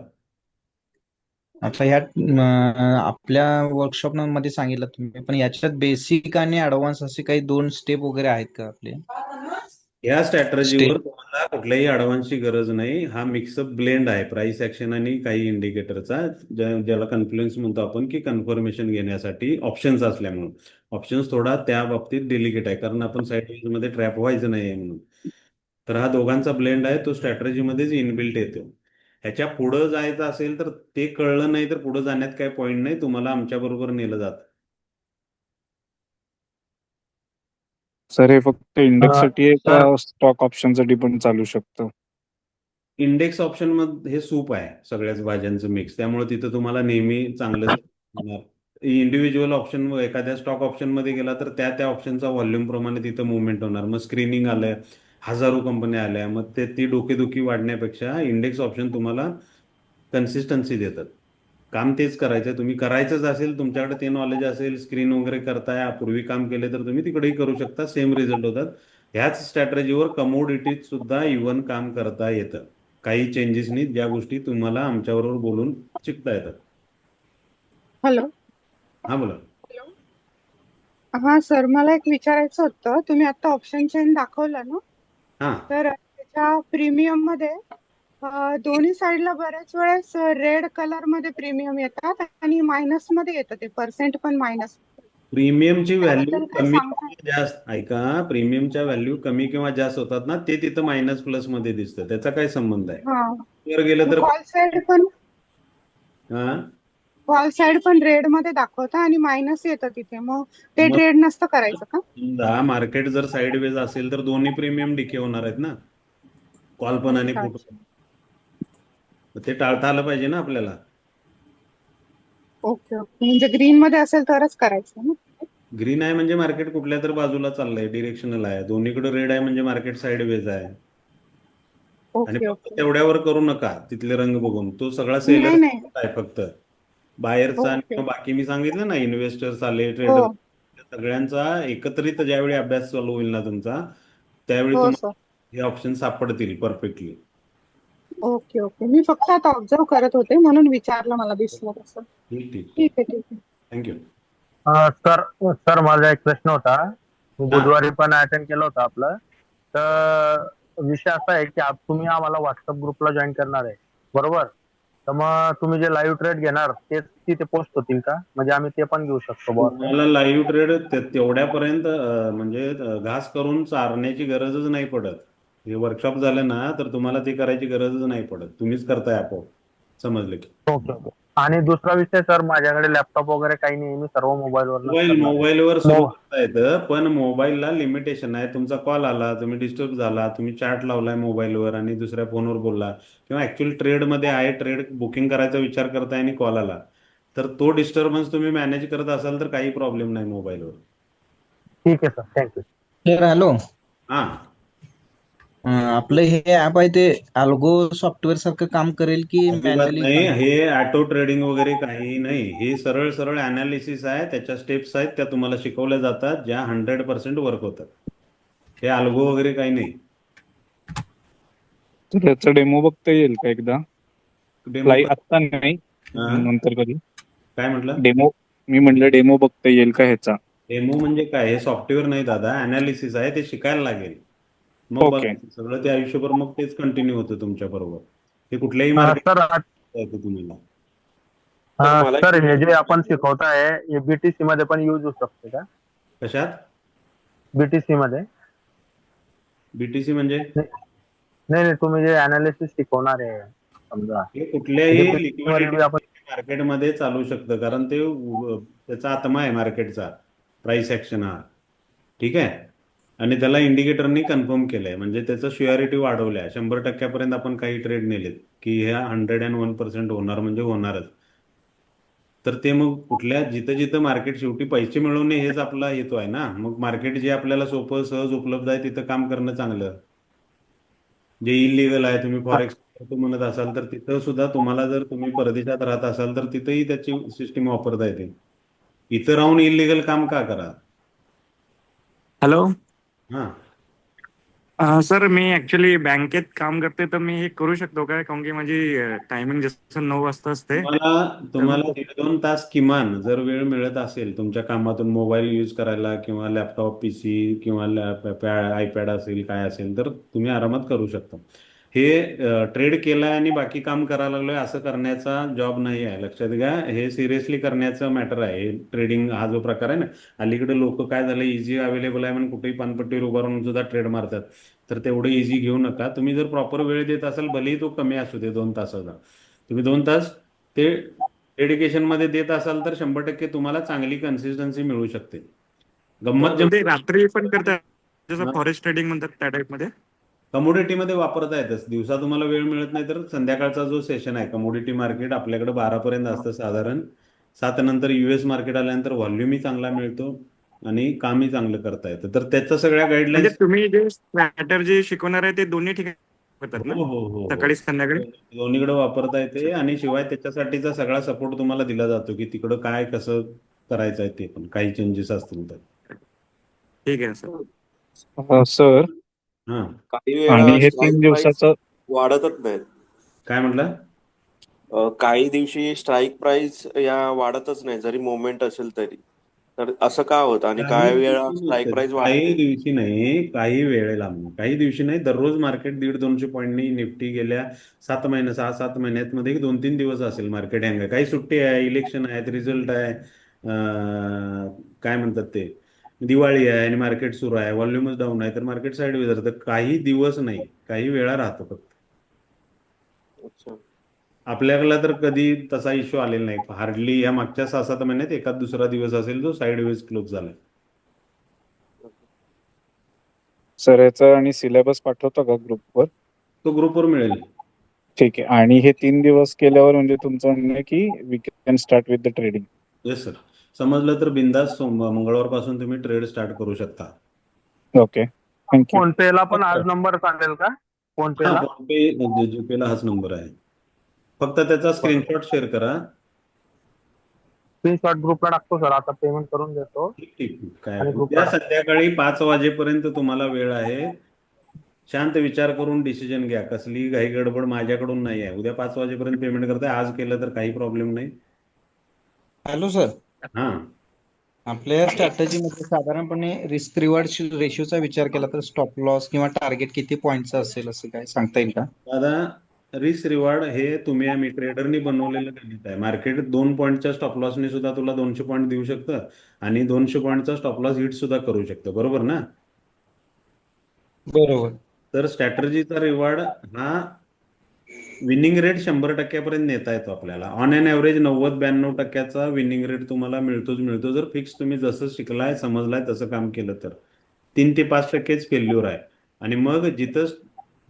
आता ह्या आपल्या वर्कशॉप मध्ये सांगितलं तुम्ही, पण याच्यात बेसिक आणि ऍडव्हान्स असे काही 2 स्टेप वगैरे आहेत का आपले?
या स्ट्रॅटर्जीवर
स्टेप.
तुम्हाला कुठल्याही ॲडव्हान्सची गरज नाही. हा मिक्सअप ब्लेंड आहे प्राइस ऍक्शन आणि काही इंडिकेटरचा, ज्याला कन्फ्लुएन्स म्हणतो आपण, की कन्फर्मेशन घेण्यासाठी ऑप्शन्स असल्यामुळे. ऑप्शन्स थोडा त्या बाबतीत डेलिकेट आहे, कारण आपण साईड मध्ये ट्रॅप व्हायचं नाही म्हणून. तर हा दोघांचा ब्लेंड आहे, तो स्ट्रॅटर्जीमध्येच इनबिल्ट येतो. ह्याच्या पुढं जायचं असेल तर ते कळलं नाही तर पुढे जाण्यात काही पॉईंट नाही. तुम्हाला आमच्याबरोबर नेलं जातं.
सर हे फक्त इंडेक्स साठी आहे का
तर
स्टॉक ऑप्शन साठी पण चालू शकतं?
इंडेक्स ऑप्शन मध्ये हे सूप आहे सगळ्याच भाज्यांचं मिक्स, त्यामुळे तिथं तुम्हाला नेहमी चांगलं मिळणार. इंडिव्हिज्युअल ऑप्शन, एखाद्या स्टॉक ऑप्शन मध्ये गेला तर त्या त्या ऑप्शनचा व्हॉल्यूम प्रमाणे तिथं मुवमेंट होणार. मग स्क्रीनिंग आलं, हजारो कंपन्या आल्या, मग ती डोकेदुखी वाढण्यापेक्षा इंडेक्स ऑप्शन तुम्हाला कन्सिस्टन्सी देतात. काम तेच करायचं. तुम्ही करायचंच असेल, तुमच्याकडे ते नॉलेज असेल, स्क्रीन वगैरे करताय, पूर्वी काम केले तर तुम्ही तिकडेही करू शकता, सेम रिझल्ट होतात. ह्याच स्ट्रॅटेजीवर कमोडिटीत सुद्धा इव्हन काम करता येतं. काही चेंजेस नाही, ज्या गोष्टी तुम्हाला आमच्याबरोबर बोलून शिकता येतात.
हॅलो.
हा बोला.
हा सर, मला एक विचारायचं होतं. तुम्ही आता ऑप्शन चेन दाखवला ना,
हा,
तर त्याच्या प्रीमियम मध्ये दोन्ही साईडला बऱ्याच वेळेस रेड कलर मध्ये प्रीमियम येतात आणि मायनस मध्ये येतं, ते पर्सेंट पण मायनस.
प्रीमियमची व्हॅल्यू
त्याबद्दल काही
कमी
सांगता?
किंवा जास्त, ऐका, प्रीमियमच्या व्हॅल्यू कमी किंवा जास्त होतात ना, ते तिथं मायनस प्लस मध्ये दिसतं. त्याचा काय संबंध आहे?
हा.
वर गेलं तर
कॉल साईड पण
हा,
कॉल साईड पण रेड मध्ये दाखवतं आणि मायनस येतं तिथे, मग ते
मग
ट्रेड नसतं करायचं का?
समजा मार्केट जर साईडवेज असेल तर दोन्ही प्रीमियम डिके होणार आहेत ना, कॉल पण आणि पुट.
अच्छा.
ते टाळता आलं पाहिजे ना आपल्याला.
ओके ओके, म्हणजे ग्रीन मध्ये असेल तरच करायचं ना?
ग्रीन आहे म्हणजे मार्केट कुठल्या तर बाजूला चाललंय, डिरेक्शनल आहे. दोन्हीकडे रेड आहे म्हणजे मार्केट साईडवेज आहे. आणि
ओके
फक्त
ओके.
तेवढ्यावर करू नका तिथले रंग बघून. तो सगळा
नाही
सेलर
नाही.
आहे फक्त. बायरचा आणि
ओके.
किंवा बाकी मी सांगितलं ना, इन्व्हेस्टर्स आले,
हो
ट्रेडर, सगळ्यांचा एकत्रित ज्यावेळी अभ्यास चालू होईल ना तुमचा, त्यावेळी
हो सर.
तुम्हाला हे ऑप्शन सापडतील परफेक्टली.
ओके ओके, मी फक्त आता ऑब्झर्व करत होते म्हणून विचारलं, मला दिसलं तसं.
ठीक ठीक.
ठीक आहे ठीक आहे.
थँक्यू.
सर सर माझा एक प्रश्न होता. मी
हा,
बुधवारी पण अटेंड केलं होतं आपलं. तर विषय असा आहे की तुम्ही आम्हाला व्हॉट्सअप ग्रुपला जॉईन करणार आहे, बरोबर? तर मग तुम्ही जे लाईव्ह ट्रेड घेणार तेच तिथे पोस्ट होतील का? म्हणजे आम्ही ते पण घेऊ शकतो बुवा असं.
तुम्हाला लाईव्ह ट्रेड तेवढ्यापर्यंत म्हणजे घास करून चारण्याची गरजच नाही पडत. हे वर्कशॉप झालं ना तर तुम्हाला ते करायची गरजच नाही पडत, तुम्हीच करताय आपोआप. समजलं की?
Okay okay. आणि दुसरा विषय सर, माझ्याकडे लॅपटॉप वगैरे काही नाही, मी सर्व मोबाईलवरच करणार आहे.
मोबाईलवर सुरू करता येतं, पण मोबाईलला लिमिटेशन आहे. तुमचा कॉल आला, तुम्ही डिस्टर्ब झाला, तुम्ही चॅट लावलाय मोबाईलवर आणि दुसऱ्या फोनवर बोलला, किंवा ऍक्च्युअल ट्रेडमध्ये आहे, ट्रेड बुकिंग करायचा विचार करताय आणि कॉल आला, तर तो डिस्टर्बन्स तुम्ही मॅनेज करत असाल तर काही प्रॉब्लेम नाही मोबाईलवर.
ठीक आहे सर, थँक्यू.
Sir hello.
हा,
आपलं हे ऍप आहे ते अल्गो सॉफ्टवेअर सारखं काम करेल की
अजिबात
मॅन्युअली
नाही.
काम?
हे ऑटो ट्रेडिंग वगैरे काही नाही. हे सरळ सरळ अनालिसिस आहे, त्याच्या स्टेप्स आहेत, त्या तुम्हाला शिकवल्या जातात, ज्या 100% वर्क होतात. हे अल्गो वगैरे काही नाही.
तर त्याचा डेमो बघता येईल का एकदा?
डेमो
आत्ता नाही, नंतर कधी.
काय म्हटलं?
डेमो, मी म्हटलं डेमो बघता येईल का ह्याचा?
डेमो म्हणजे काय? हे सॉफ्टवेअर नाही दादा, अनालिसिस आहे, ते शिकायला लागेल. मग
ओके.
बघा सगळं ते आयुष्यभर मग तेच कंटिन्यू होतं तुमच्या बरोबर. हे कुठल्याही
सर
मार्केट तुम्हाला.
सर हे जे आपण शिकवताय हे बीटीसी मध्ये पण यूज होऊ शकते का?
कशात?
बीटीसी मध्ये?
बीटीसी म्हणजे?
नाही नाही, तुम्ही जे अनालिसिस शिकवणार आहे समजा,
हे
म्हणजे
कुठल्याही
BTC मध्ये
लिक्विडिटी
बी आपण.
मार्केटमध्ये चालू शकतं, कारण ते त्याचा आत्मा आहे मार्केटचा, प्राइस ऍक्शन हा. ठीक आहे. आणि त्याला इंडिकेटरनी कन्फर्म केलंय, म्हणजे त्याचं शुअरिटी वाढवल्या 100% आपण काही ट्रेड नेलेत की ह्या 101% होणार म्हणजे होणारच. तर ते मग कुठल्या, जिथं जिथं मार्केट शेवटी पैसे मिळवणे हेच आपला हेतू आहे ना. मग मार्केट जे आपल्याला सोपं सहज उपलब्ध आहे तिथं काम करणं चांगलं. जे इलिगल आहे, तुम्ही फॉरेक्स म्हणत असाल तर तिथं सुद्धा तुम्हाला, जर तुम्ही परदेशात राहत असाल तर तिथंही त्याची सिस्टीम वापरता येते. इथं राहून इलिगल काम का करा?
हॅलो.
हा,
सर मी ऍक्च्युली बँकेत काम करते, तर मी हे करू शकतो काय? कारण की माझी टायमिंग जसं 9 वाजता असते.
तुम्हाला
तर
तुम्हाला
मग
1-2 तास किमान जर वेळ मिळत असेल तुमच्या कामातून मोबाईल यूज करायला, किंवा लॅपटॉप, पीसी, किंवा आयपॅड असेल, काय असेल, तर तुम्ही आरामात करू शकता. हे ट्रेड केलाय आणि बाकी काम करायला लागलोय असं करण्याचा जॉब नाही आहे, लक्षात घ्या. हे सिरियसली करण्याचं मॅटर आहे. हे ट्रेडिंग हा जो प्रकार आहे ना, अलीकडे लोक काय झालं, इझी अवेलेबल आहे म्हणून कुठेही पानपट्टीवर उभा राहून सुद्धा ट्रेड मारतात. तर तेवढं इझी घेऊ नका. तुम्ही जर प्रॉपर वेळ देत असाल, भलेही तो कमी असू दे 2 तासाचा, तुम्ही 2 तास ते डेडिकेशन मध्ये देत असाल तर 100% तुम्हाला चांगली कन्सिस्टन्सी मिळू शकते. गंमत
ते रात्री पण करतात, जसं फॉरेस्ट ट्रेडिंग म्हणतात त्या टाइप मध्ये.
कमोडिटीमध्ये वापरता येतच. दिवसा तुम्हाला वेळ मिळत नाही तर संध्याकाळचा जो सेशन आहे, कमोडिटी मार्केट आपल्याकडे 12 पर्यंत असतं साधारण. 7 नंतर युएस मार्केट आल्यानंतर व्हॉल्यूमही चांगला मिळतो आणि कामही चांगलं करता येतं. तर त्याच्या सगळ्या
म्हणजे
गाईडलाईन्स.
तुम्ही जे स्ट्रॅटर्जी शिकवणार आहे ते दोन्ही ठिकाणी होतात ना
हो हो हो हो
सकाळी संध्याकाळी?
दोन्हीकडे वापरता येते आणि शिवाय त्याच्यासाठीचा सगळा सपोर्ट तुम्हाला दिला जातो की तिकडं काय कसं करायचं आहे ते पण काही चेंजेस असतील तर.
ठीक आहे सर.
सर
हां
काही वेळा
आणि हे
स्ट्राईक
3 दिवसाचं
प्राइस वाढतच नाहीत.
काय म्हटलं?
काही दिवशी स्ट्राईक प्राइस या वाढतच नाही जरी मोमेंट असेल तरी. तर असं का होतं आणि
काही
काही वेळा
दिवशी
स्ट्राईक
नसते,
प्राइस
काही
वाढते?
दिवशी नाही, काही वेळेला नाही, काही दिवशी नाही. दररोज मार्केट 150-200 पॉईंटनी निफ्टी गेल्या 7 महिने 6-7 महिन्यात मध्ये 2-3 दिवस असेल मार्केट हँग आहे. काही सुट्टी आहे, इलेक्शन आहेत, रिझल्ट आहे, काय म्हणतात ते, दिवाळी आहे आणि मार्केट सुरू आहे, व्हॉल्यूमच डाऊन आहे तर मार्केट साईडवेज राहतं. काही दिवस नाही, काही वेळा राहतं फक्त.
अच्छा.
आपल्याला तर कधी तसा इश्यू आलेला नाही. हार्डली या मागच्या 6-7 महिन्यात एखाद दुसरा दिवस असेल जो साईडवेज क्लोज झाला.
सर याचा आणि सिलेबस पाठवतो का ग्रुपवर?
तो ग्रुपवर मिळेल.
ठीक आहे. आणि हे 3 दिवस केल्यावर म्हणजे तुमचं म्हणणं आहे की we can start with the trading.
Yes sir. समजलं तर बिंदास मंगळवारपासून तुम्ही ट्रेड स्टार्ट करू शकता.
Okay, thank you.
फोन पेला पण आज नंबर चालेल का? फोन
हा,
पेला
फोन पे जीपेला हाच नंबर आहे. फक्त त्याचा स्क्रीनशॉट शेअर करा.
स्क्रीनशॉट ग्रुपला टाकतो सर, आता पेमेंट करून देतो
ठीक ठीक ठीक. काय
आणि
उद्या
ग्रुपला
संध्याकाळी 5 वाजेपर्यंत तुम्हाला वेळ आहे. शांत विचार करून डिसिजन घ्या. कसली घाई गडबड माझ्याकडून नाही आहे. उद्या 5 वाजेपर्यंत पेमेंट करताय. आज केलं तर काही प्रॉब्लेम नाही.
हॅलो सर,
हा
आपल्या स्ट्रॅटेजीमध्ये साधारणपणे रिस्क रिवॉर्ड रेशोचा विचार केला तर स्टॉप लॉस किंवा टार्गेट किती पॉईंटचं असेल असं काय सांगता येईल का?
दादा, रिस्क रिवॉर्ड हे तुम्ही आम्ही ट्रेडरनी बनवलेलं गणित आहे. मार्केट 2 पॉईंटच्या स्टॉप लॉसने सुद्धा तुला 200 पॉईंट देऊ शकतं आणि 200 पॉईंटचा स्टॉप लॉस हिट सुद्धा करू शकतं. बरोबर ना?
बरोबर.
तर स्ट्रॅटर्जीचा रिवॉर्ड हा विनिंग रेट 100% नेता येतो आपल्याला. On an average 90-92% winning rate तुम्हाला मिळतोच मिळतो जर फिक्स तुम्ही जसं शिकलाय समजलाय तसं काम केलं तर. 3 ते 5%च फेल्युअर आहे. आणि मग जिथं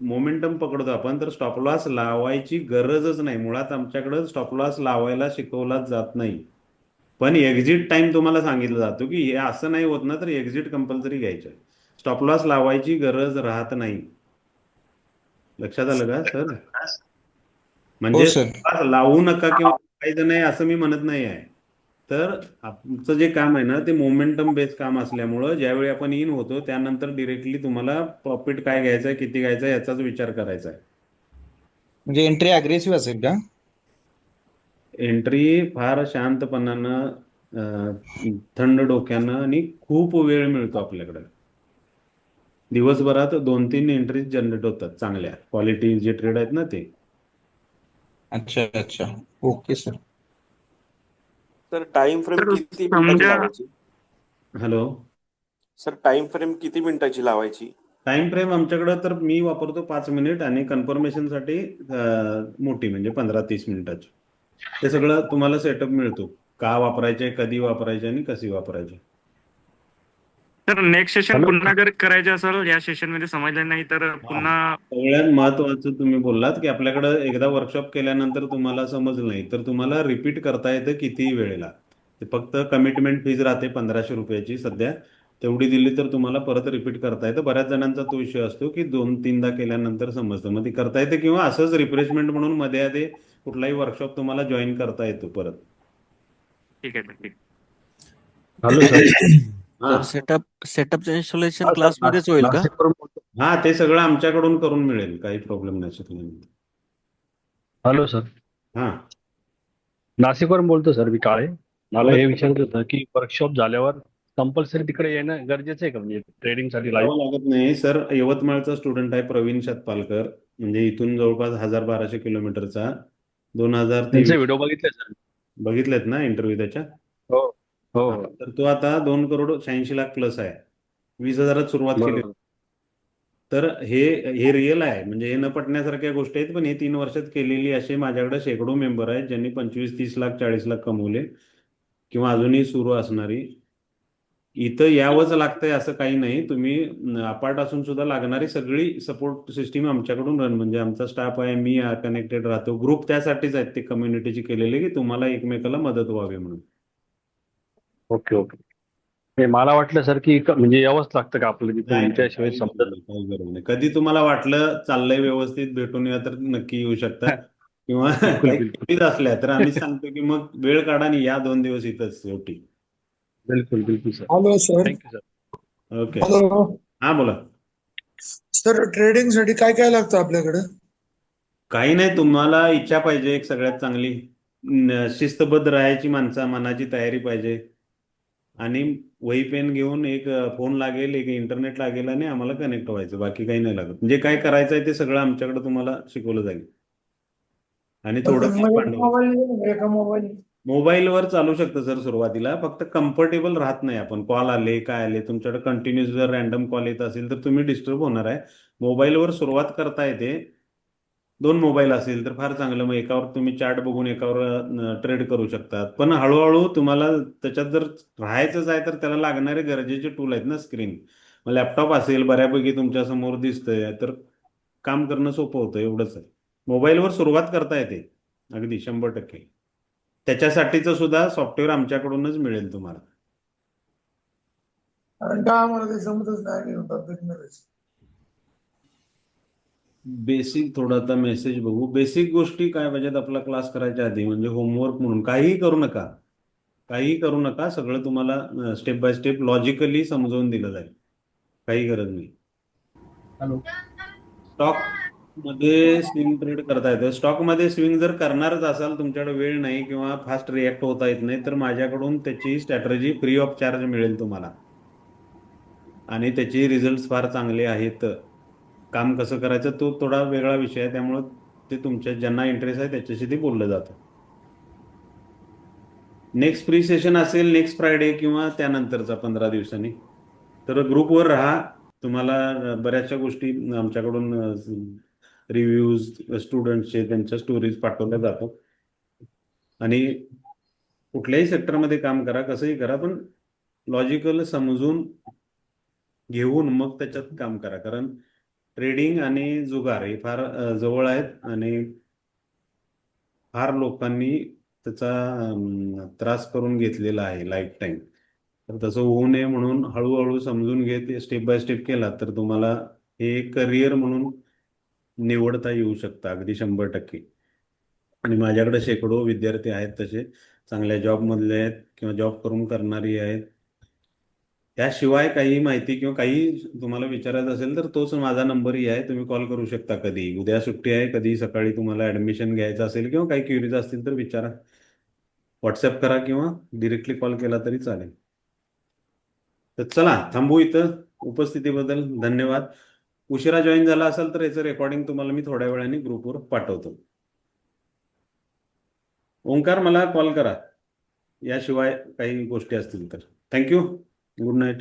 मोमेंटम पकडतो आपण तर स्टॉप लॉस लावायची गरजच नाही. मुळात आमच्याकडे स्टॉप लॉस लावायला शिकवलाच जात नाही. पण एक्झिट टाइम तुम्हाला सांगितलं जातो की हे असं नाही होत ना तर एक्झिट कंपल्सरी घ्यायचं. स्टॉप लॉस लावायची गरज राहत नाही. लक्षात आलं का सर?
हो
म्हणजे
सर.
लावू नका किंवा लावायचं नाही असं मी म्हणत नाही आहे. तर आमचं जे काम आहे ना ते मोमेंटम बेस्ड काम असल्यामुळं ज्यावेळी आपण इन होतो त्यानंतर डिरेक्टली तुम्हाला प्रॉफिट काय घ्यायचं आहे, किती घ्यायचं आहे याचाच विचार करायचा आहे.
म्हणजे एंट्री अग्रेसिव्ह असेल का?
एंट्री फार शांतपणानं, थंड डोक्यानं आणि खूप वेळ मिळतो आपल्याकडे. दिवसभरात 2-3 एंट्रीज जनरेट होतात चांगल्या क्वालिटी जे ट्रेड आहेत ना ते.
अच्छा अच्छा, okay sir.
Sir time frame
तर
किती मिनिटाची
समजा
लावायची?
हॅलो.
सर टाइम फ्रेम किती मिनिटाची लावायची?
टाइम फ्रेम आमच्याकडे तर मी वापरतो 5 मिनिट आणि कन्फर्मेशनसाठी मोठी म्हणजे 15-30 मिनिटाची. ते सगळं तुम्हाला सेटअप मिळतो. का वापरायचे, कधी वापरायचे आणि कशी वापरायचे.
तर नेक्स्ट सेशन
हॅलो.
पुन्हा जर करायचं असेल या सेशन मध्ये समजलं नाही तर पुन्हा
सगळ्यात महत्वाचं तुम्ही बोललात की आपल्याकडे एकदा वर्कशॉप केल्यानंतर तुम्हाला समजलं नाही तर तुम्हाला रिपीट करता येतं कितीही वेळेला. ते फक्त कमिटमेंट फीज राहते 1,500 रुपयाची सध्या. तेवढी दिली तर तुम्हाला परत रिपीट करता येतं. बऱ्याच जणांचा तो विषय असतो की 2-3दा केल्यानंतर समजतं. मग ते करता येतं किंवा असंच रिफ्रेशमेंट म्हणून मध्ये आधी कुठलाही वर्कशॉप तुम्हाला जॉईन करता येतो परत.
ठीक आहे ठीक.
Hello sir.
हा
सर सेटअपचं इन्स्टॉलेशन
हा, सर,
क्लासमध्येच होईल का?
नाशिकवरून बोलतो.
हा ते सगळं आमच्याकडून करून मिळेल. काही प्रॉब्लेम नाही त्याच्यामध्ये.
हॅलो सर,
हा
नाशिकवरून बोलतो सर मी काळे. मला
बोला.
हे विचारायचं होतं की वर्कशॉप झाल्यावर कंपल्सरी तिकडे येणं गरजेचं आहे का, म्हणजे ट्रेडिंगसाठी लाईव्ह?
जावं लागत नाही सर. यवतमाळचा स्टुडंट आहे प्रवीण शतपालकर. म्हणजे इथून जवळपास 1,000-1,200 किलोमीटरचा.
त्यांचे
2023
व्हिडिओ बघितले सर.
बघितलेत ना इंटरव्ह्यू त्याच्या?
हो हो
हा,
हो.
तर तो आता 2,86,00,000 प्लस आहे. 20,000 सुरुवात केली.
बरोबर.
तर हे हे रिअल आहे. म्हणजे हे न पटण्यासारख्या गोष्टी आहेत पण हे 3 वर्षात केलेली असे माझ्याकडे शेकडो मेंबर आहेत ज्यांनी 25-30 लाख 40 लाख कमवले किंवा अजूनही सुरू असणारी. इथं यावंच लागतंय असं काही नाही. तुम्ही अपार्ट असून सुद्धा लागणारी सगळी सपोर्ट सिस्टीम आमच्याकडून रन, म्हणजे आमचा स्टाफ आहे, मी कनेक्टेड राहतो. ग्रुप त्यासाठीच आहेत ते कम्युनिटीची केलेले की तुम्हाला एकमेकाला मदत व्हावी म्हणून.
Okay okay. मला वाटलं सर की म्हणजे यावंच लागतं का आपलं तिथं,
नाही
म्हणजे
नाही,
त्याशिवाय
काही गरज
समजत
नाही, काही गरज नाही. कधी तुम्हाला वाटलं चाललंय व्यवस्थित भेटून या तर नक्की येऊ शकता,
नाही.
किंवा
बिलकुल
काही
बिलकुल
सुट्टीत असल्या तर आम्ही सांगतो की मग वेळ काढा आणि या 2 दिवस इथंच शेवटी.
बिलकुल बिलकुल sir.
Hello sir.
Thank you sir.
Okay.
Hello
हा बोला.
सर, ट्रेडिंग साठी काय काय लागतं आपल्याकडे?
काही नाही, तुम्हाला इच्छा पाहिजे एक सगळ्यात चांगली, शिस्तबद्ध राहायची माणसं, मनाची तयारी पाहिजे, आणि वही पेन घेऊन एक फोन लागेल, एक इंटरनेट लागेल, आणि आम्हाला कनेक्ट व्हायचं, बाकी काही नाही लागत. म्हणजे काय करायचं आहे ते सगळं आमच्याकडे तुम्हाला शिकवलं जाईल, आणि थोडं भांडवल
मोबाईल
मोबाईलवर चालू शकतं सर सुरुवातीला. फक्त कम्फर्टेबल राहत नाही आपण, कॉल आले काय आले तुमच्याकडे कंटिन्युअस जर रॅन्डम कॉल येत असेल तर तुम्ही डिस्टर्ब होणार आहे. मोबाईलवर सुरुवात करता येते. 2 मोबाईल असेल तर फार चांगलं, मग एकावर तुम्ही चार्ट बघून एकावर ट्रेड करू शकतात. पण हळूहळू तुम्हाला त्याच्यात जर राहायचंच आहे तर त्याला लागणारे गरजेचे टूल आहेत ना, स्क्रीन. मग लॅपटॉप असेल बऱ्यापैकी तुमच्या समोर दिसतंय तर काम करणं सोपं होतं, एवढंच आहे. मोबाईलवर सुरुवात करता येते अगदी 100%. त्याच्यासाठीचं सुद्धा सॉफ्टवेअर आमच्याकडूनच मिळेल तुम्हाला.
कारण का आम्हाला ते जमतच नाही बिझनेस.
बेसिक थोडं आता मेसेज बघू. बेसिक गोष्टी काय पाहिजेत आपला क्लास करायच्या आधी, म्हणजे होमवर्क म्हणून काहीही करू नका, काहीही करू नका. सगळं तुम्हाला स्टेप बाय स्टेप लॉजिकली समजवून दिलं जाईल, काही गरज नाही.
हॅलो.
स्टॉक मध्ये स्विंग ट्रेड करता येतं. स्टॉक मध्ये स्विंग जर करणारच असाल, तुमच्याकडे वेळ नाही किंवा फास्ट रिॲक्ट होता येत नाही, तर माझ्याकडून त्याची स्ट्रॅटर्जी फ्री ऑफ चार्ज मिळेल तुम्हाला, आणि त्याचे रिझल्ट फार चांगले आहेत. काम कसं करायचं तो थोडा वेगळा विषय आहे, त्यामुळं ते तुमच्या ज्यांना इंटरेस्ट आहे त्याच्याशी ते बोललं जातं. नेक्स्ट फ्री सेशन असेल नेक्स्ट फ्रायडे किंवा त्यानंतरचा 15 दिवसांनी. तर ग्रुपवर राहा, तुम्हाला बऱ्याचशा गोष्टी आमच्याकडून रिव्ह्यूज स्टुडंटचे त्यांच्या स्टोरीज पाठवल्या जातात. आणि कुठल्याही सेक्टरमध्ये काम करा, कसंही करा, पण लॉजिकल समजून घेऊन मग त्याच्यात काम करा. कारण ट्रेडिंग आणि जुगार हे फार जवळ आहेत, आणि फार लोकांनी त्याचा त्रास करून घेतलेला आहे लाईफ टाईम. तर तसं होऊ नये म्हणून हळूहळू समजून घेत स्टेप बाय स्टेप केला तर तुम्हाला हे करिअर म्हणून निवडता येऊ शकतं अगदी 100%. आणि माझ्याकडे शेकडो विद्यार्थी आहेत तसे, चांगल्या जॉबमधले आहेत किंवा जॉब करून करणारी आहेत. त्याशिवाय काही माहिती किंवा काही तुम्हाला विचारायचं असेल तर तोच माझा नंबरही आहे, तुम्ही कॉल करू शकता कधी. उद्या सुट्टी आहे, कधी सकाळी तुम्हाला ऍडमिशन घ्यायचं असेल किंवा काही क्युरीज असतील तर विचारा, व्हॉट्सअप करा किंवा डिरेक्टली कॉल केला तरी चालेल. तर चला थांबू इथं. उपस्थितीबद्दल धन्यवाद. उशिरा जॉईन झाला असाल तर याचं रेकॉर्डिंग तुम्हाला मी थोड्या वेळाने ग्रुपवर पाठवतो. ओंकार मला कॉल करा याशिवाय काही गोष्टी असतील तर. थँक्यू. Good night.